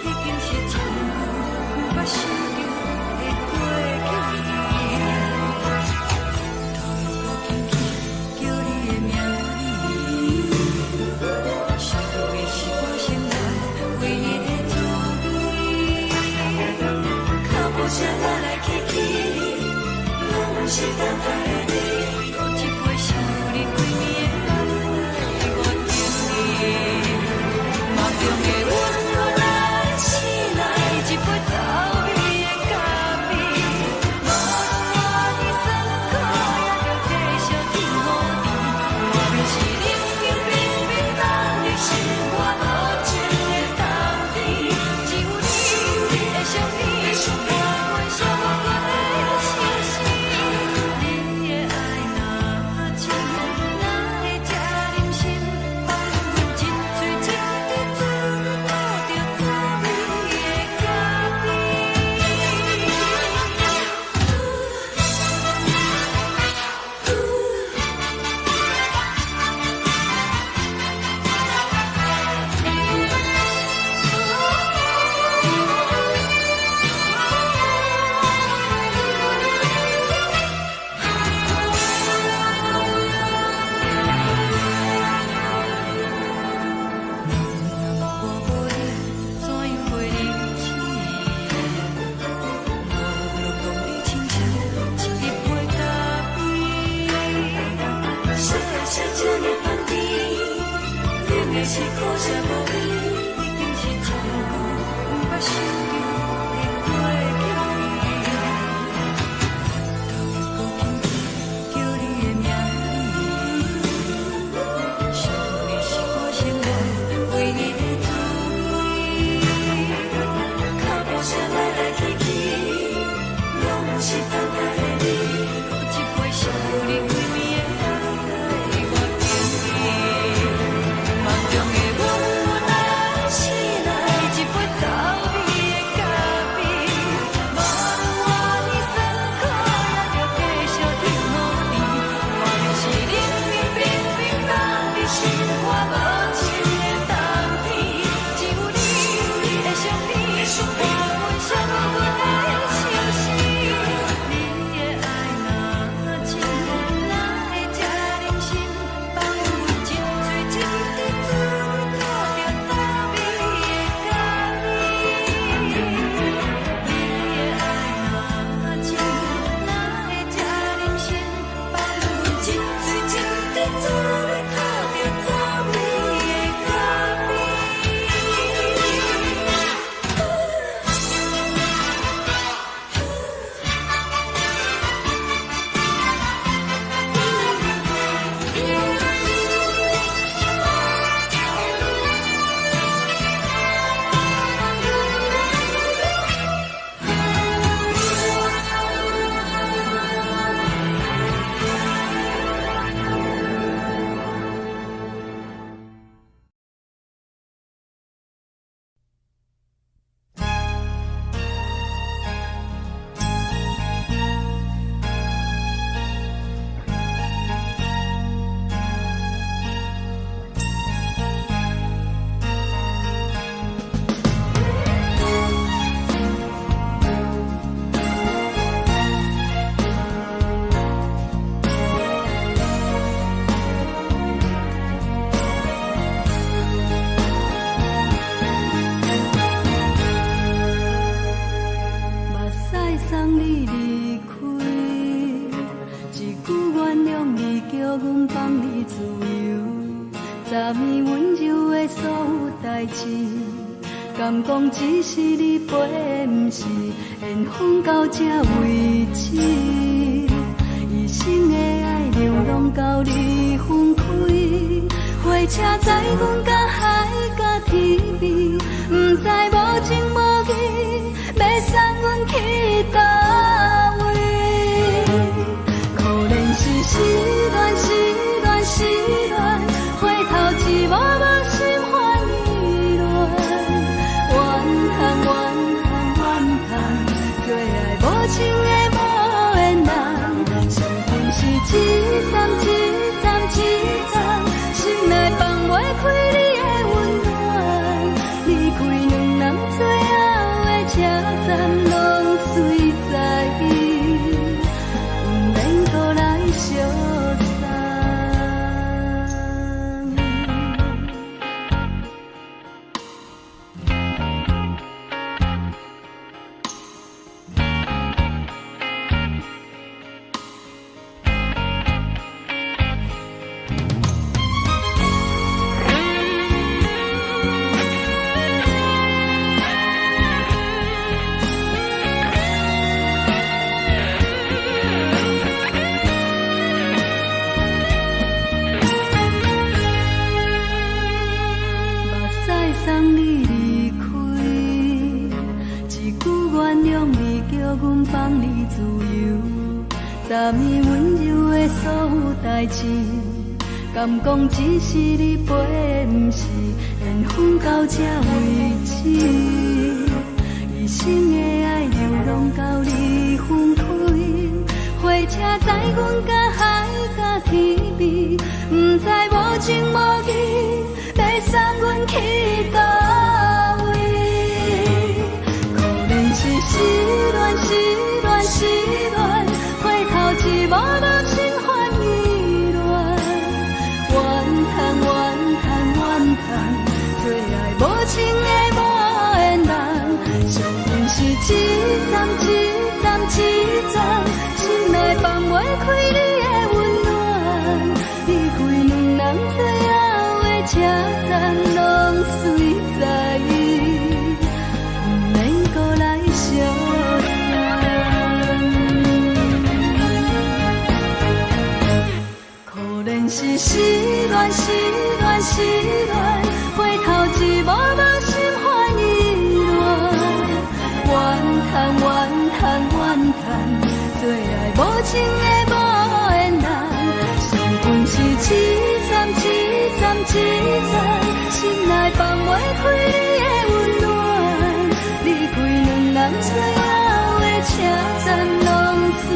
已经是真久无法想着的过去。头又搁轻轻叫你的名字，想的是我生来唯一的滋味。脚步声来来去去，拢不是等待的你，搁一杯想你几暝的目屎，我敬你。梦中的阮落来醒来，一杯走味的咖啡，无论我的酸苦，也着继续甜予你。我就是冷冷冰冰放你心肝无情的冬天，只有你会想你，我袂想我的心事。你的爱若真，哪会这忍心放阮一嘴一滴滋味，吐着滋味的咖啡。我无你，怎样会忍气？无论讲你亲像一杯咖啡，小小这呢放甜，冷的是苦涩无味，已经是真久无法想着的过去。头又搁轻轻叫你的名字，想的是我生来唯一的滋味。脚步声来来去去，拢不是等待的你，搁一杯想你几暝的目屎，我敬你。梦中的阮落来醒来，一杯走味的咖啡，无论我的酸苦，也着继续甜予你。我就是冷冷冰冰放你心肝无情的冬天，只有你会想你，我袂想我的心事。你的爱若真，哪会这忍心放阮一嘴一滴滋味，吐着滋味的咖啡。你的爱若真，哪会这忍心放阮一嘴一滴滋味，吐着滋味的咖啡。目屎送你离开，一句原谅你，叫阮放你自由，昨暝温柔的所有代志，敢讲只是你陪，不是缘分到这为止。一生的爱流浪到你分开，火车载阮甲海甲天边，不知无情无义，要送阮去倒位？可怜是失恋，失恋，失恋，回头一幕幕心烦意乱，怨恨，怨恨，怨恨，最爱无情的无缘人，生命是一站一站一站，心内放袂开你的温暖，放你自由，昨暝温柔的所有代志，敢讲只是你陪，不是缘分到这为止。一生的爱流浪到你分开，火车载阮甲海甲天边，不知无情无义，要送阮去倒位？可能是失恋，失恋，失恋，回头一幕幕心烦意乱，怨叹，怨叹，怨叹，最爱无情的无缘人，上恨是一站一站一站，心内放袂开你的温暖，离开两人最后的车站，拢随在不免搁来相送。可能是失恋，失恋，失恋，回头一幕幕心烦意乱，怨叹，怨叹，怨叹，最爱无情的无缘人，上恨是一站一站一站，心内放袂开你的温暖，离开两人最后的车站，拢随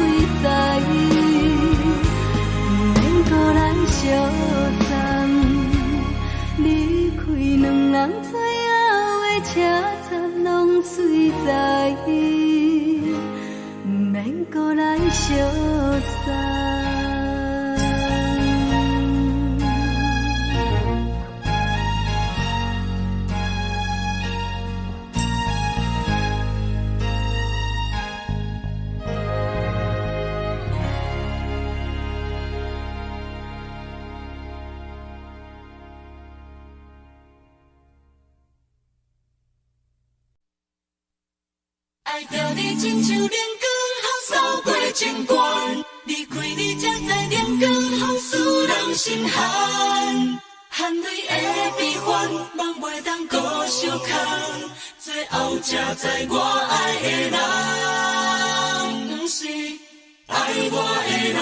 在不免搁来相送，离开两人最后的车站，拢随在不免搁来相送。爱着你亲像阳光扫过情关，离开你才知阳光风使人心寒。含泪的悲欢，望袂当搁相牵，最后才知我爱的人，不是爱我的人。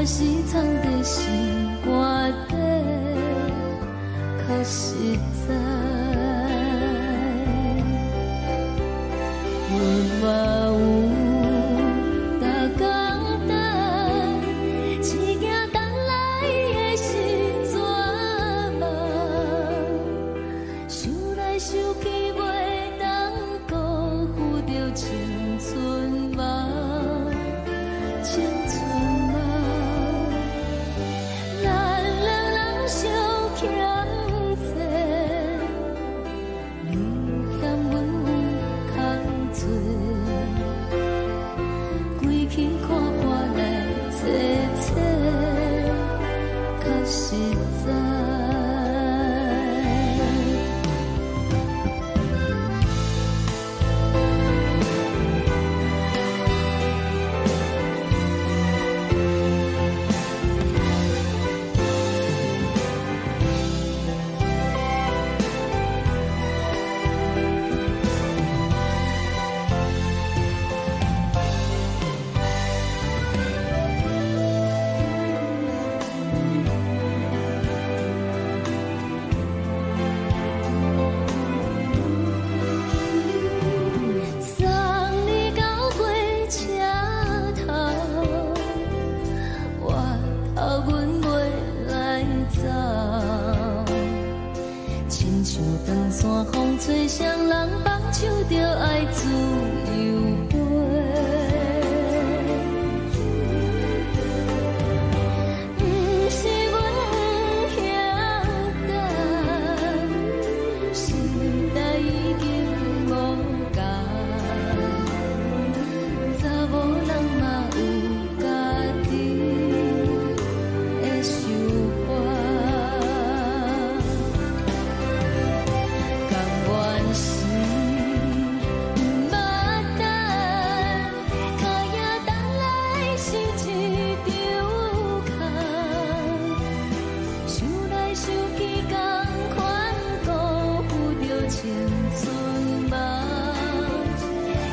是藏在心肝底，较实在。阮嘛有逐工等，只惊等来的是绝望，想来想去袂当辜负着青春梦。青春梦，咱两人相欠债，你欠阮空做，归去看破来坐坐，较实在。长山风吹双人放手着爱自由飞，不是阮不晓等，时代已经无同，查某人嘛有家己的想法。青春梦，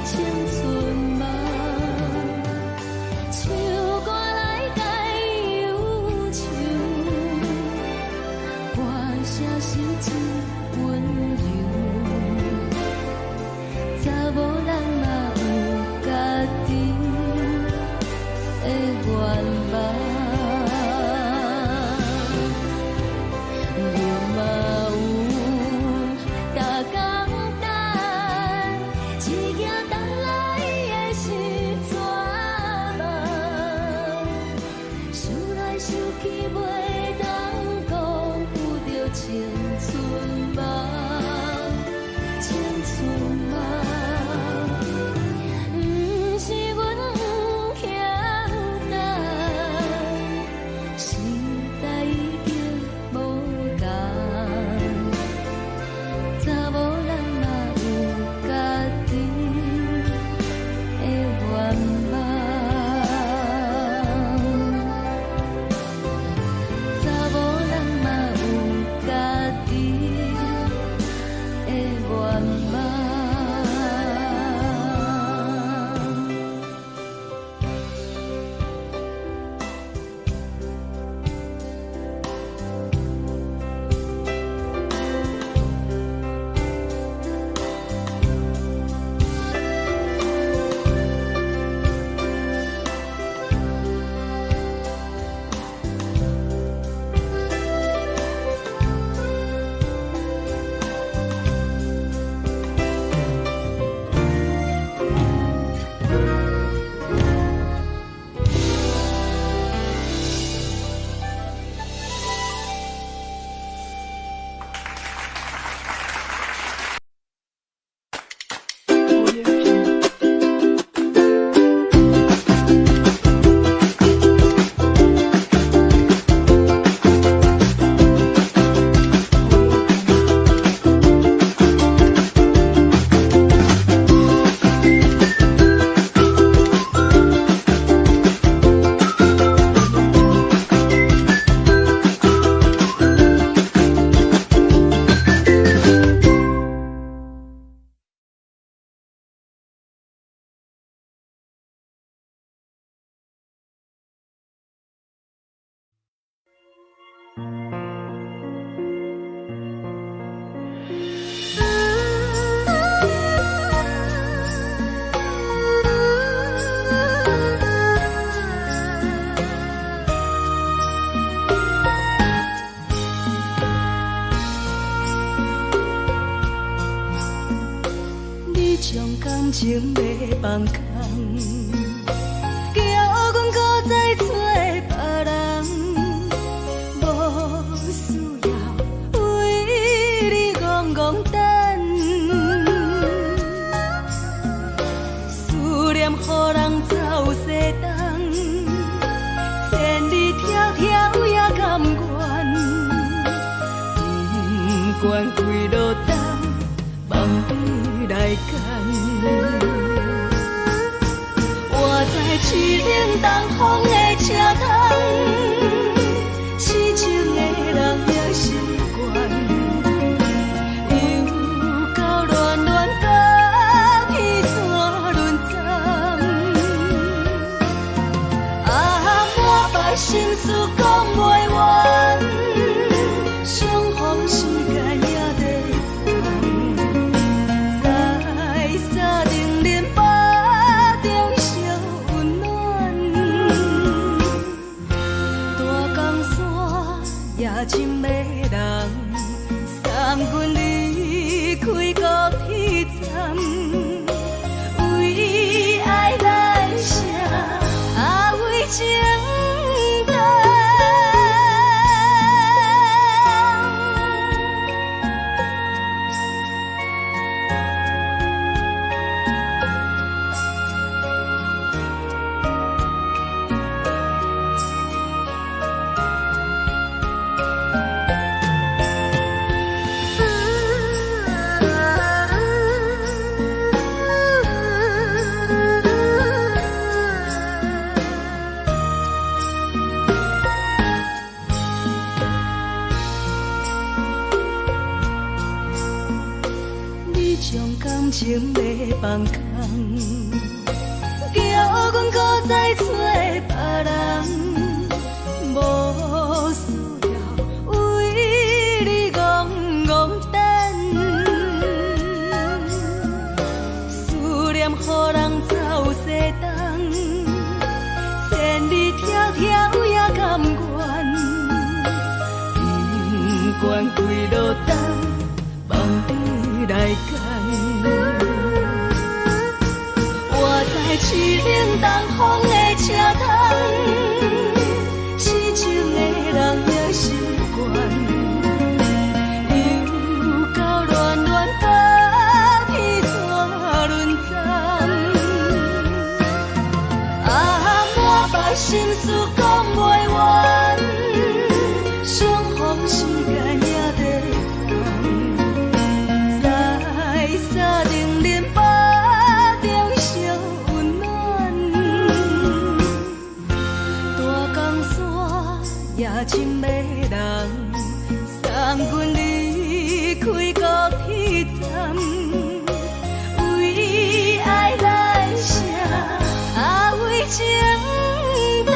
青春梦，唱歌来解忧愁，歌声是真温柔，查某人嘛有家己的愿望。青春梦，青春梦，不是阮不晓等，情要放空，叫阮搁再找别人，无需要为你戆戆等，思念予人走西东，千里迢迢也甘愿，不管几落冬，梦伊来牵。我在市顶东风的车窗，痴情的人也习惯，又到乱乱甲彼山轮站。啊，满腹心事讲袂完，相逢时间也在等，在沙丁林巴中烧温暖，大江山也真迷人，送阮离开高铁站，为爱来生，为情等。你将感情要放空，叫阮搁再找别人，无需要为你戆戆等，思念予人走西东，千里迢迢也甘愿，不管几落冬，梦伊来牵。我在市顶东风的车窗，痴情的人也习惯，又到乱乱甲彼山轮站。啊，满腹心事讲袂完，相逢时间也在等，在沙丁林巴中烧温暖，大江山也真迷人，送阮离开高铁站，为爱来生，为情等。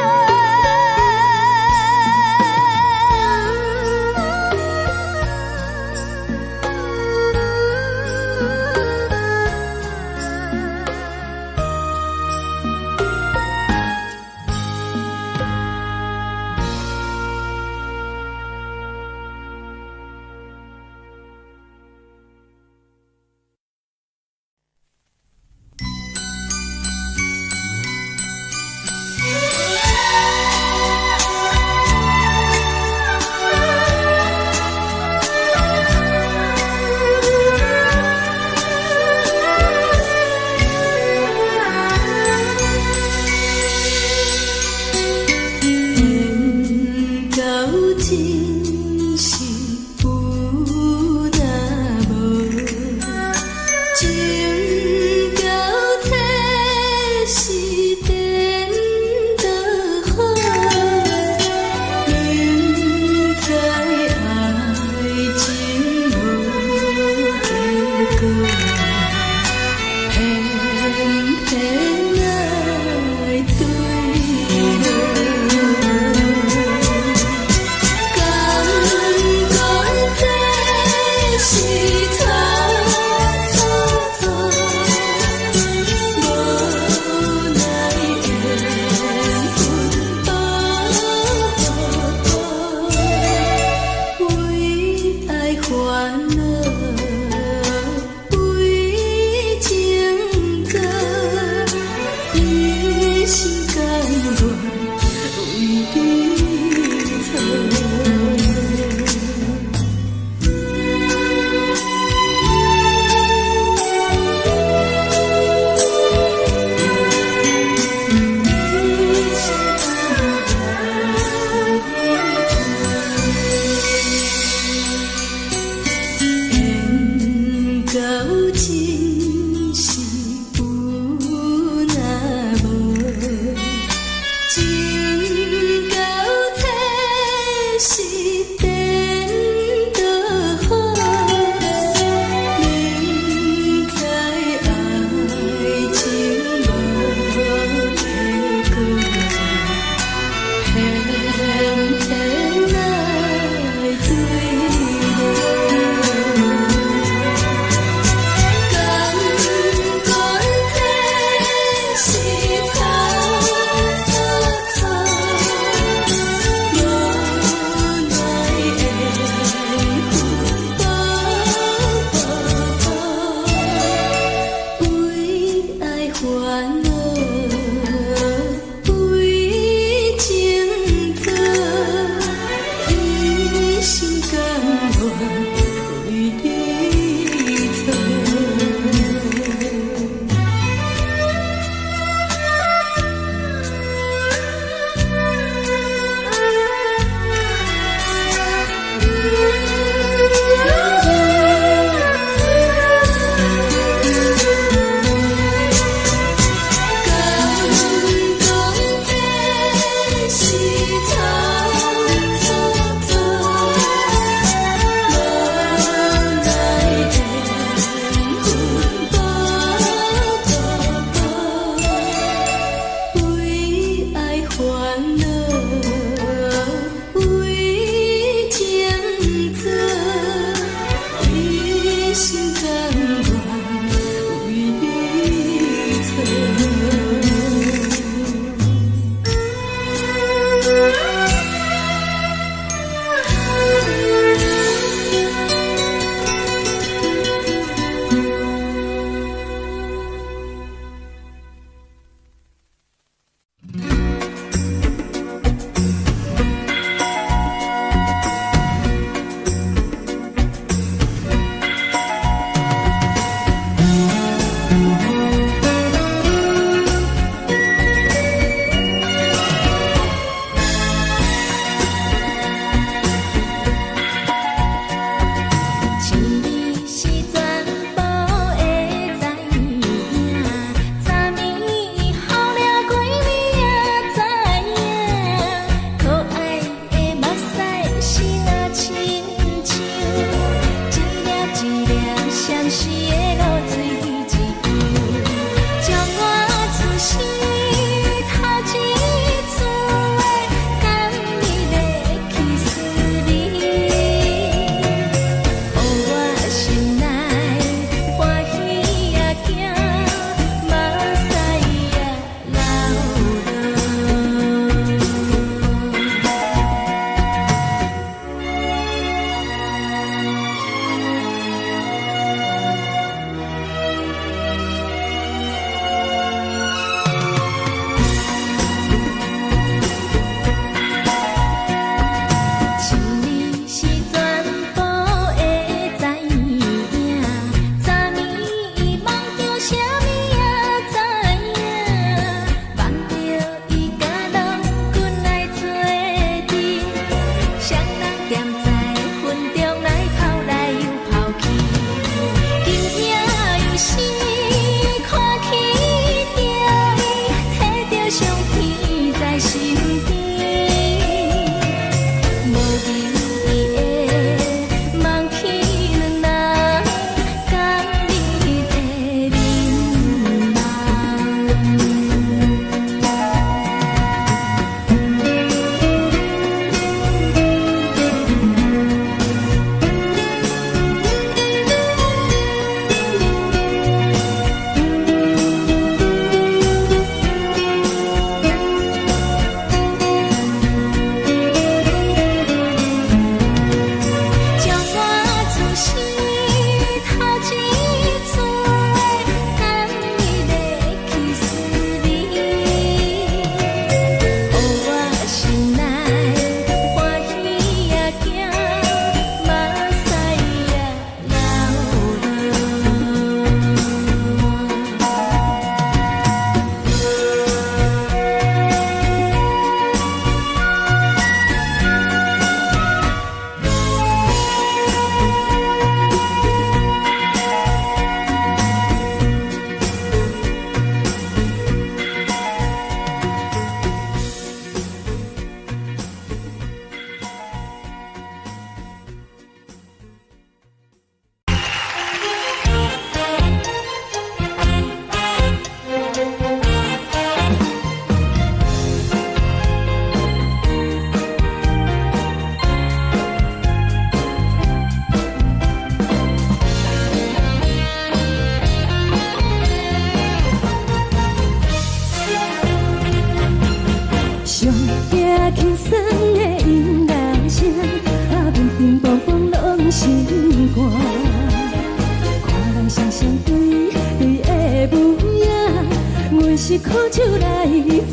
是苦酒来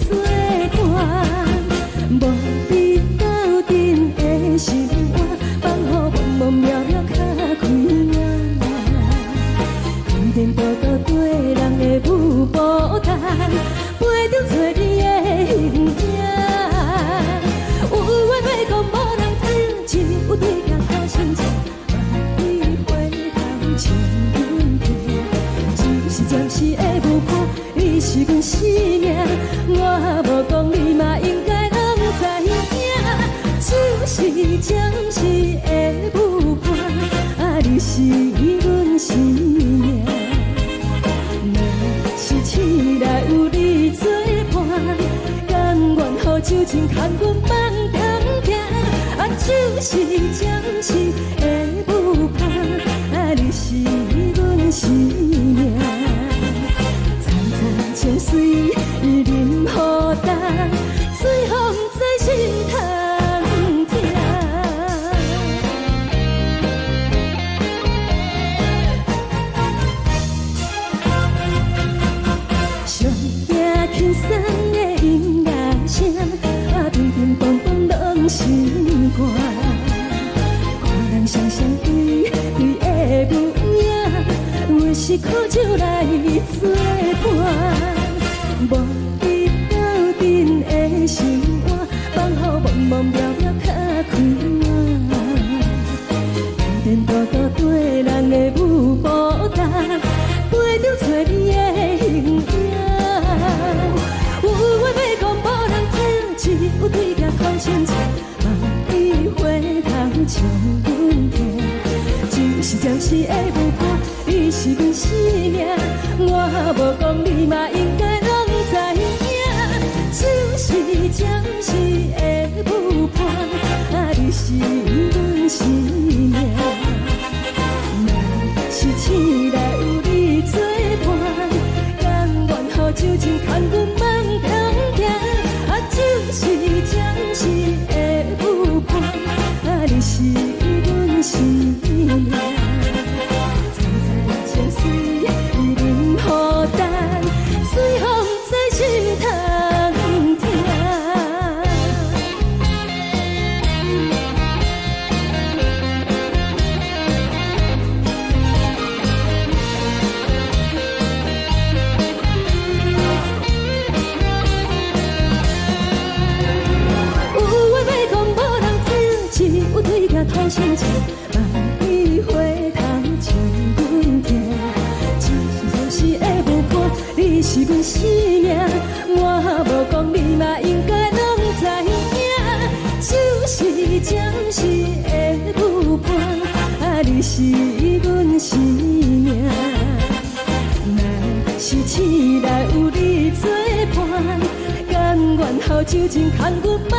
作伴，无你斗阵的心肝，放予茫茫渺渺较开眼。天天报道对人的舞步弹，陪着做你的形影。有话要讲无人听，只有对镜头心情，万里回头情永定，只是暂时的舞伴。你是阮生命，我无讲你嘛应该通知影，就是暂时的舞伴，啊你是阮生命，若是醒来有你作伴，甘愿予酒精牵阮放通行，啊就是暂时的舞伴，啊你是阮生命。情水任雨淡，水风在心做伴。无伊斗阵的心肝，放乎茫茫渺渺较开满。颠颠倒倒对人的舞步单，陪着找你的形影。有话要讲无人听，只有对镜头前镜，梦里回头将阮听。就是暂时的舞伴，你是阮生命，我无讲你嘛应该拢知影。就是暂时的舞伴，你是阮生命。若是醒来有你作伴，甘愿予酒精牵阮慢通行。就是暂时的舞伴，你是阮生命。情水已淋雨淡，随风再去通听。有话要讲无人听，只有对镜头前镜，梦里回头将阮听。是的舞伴，你是阮生命，我无讲你嘛应该拢知影。就是暂时的舞伴，你是阮生命。若是醒来有你作伴，甘愿予酒精牵阮慢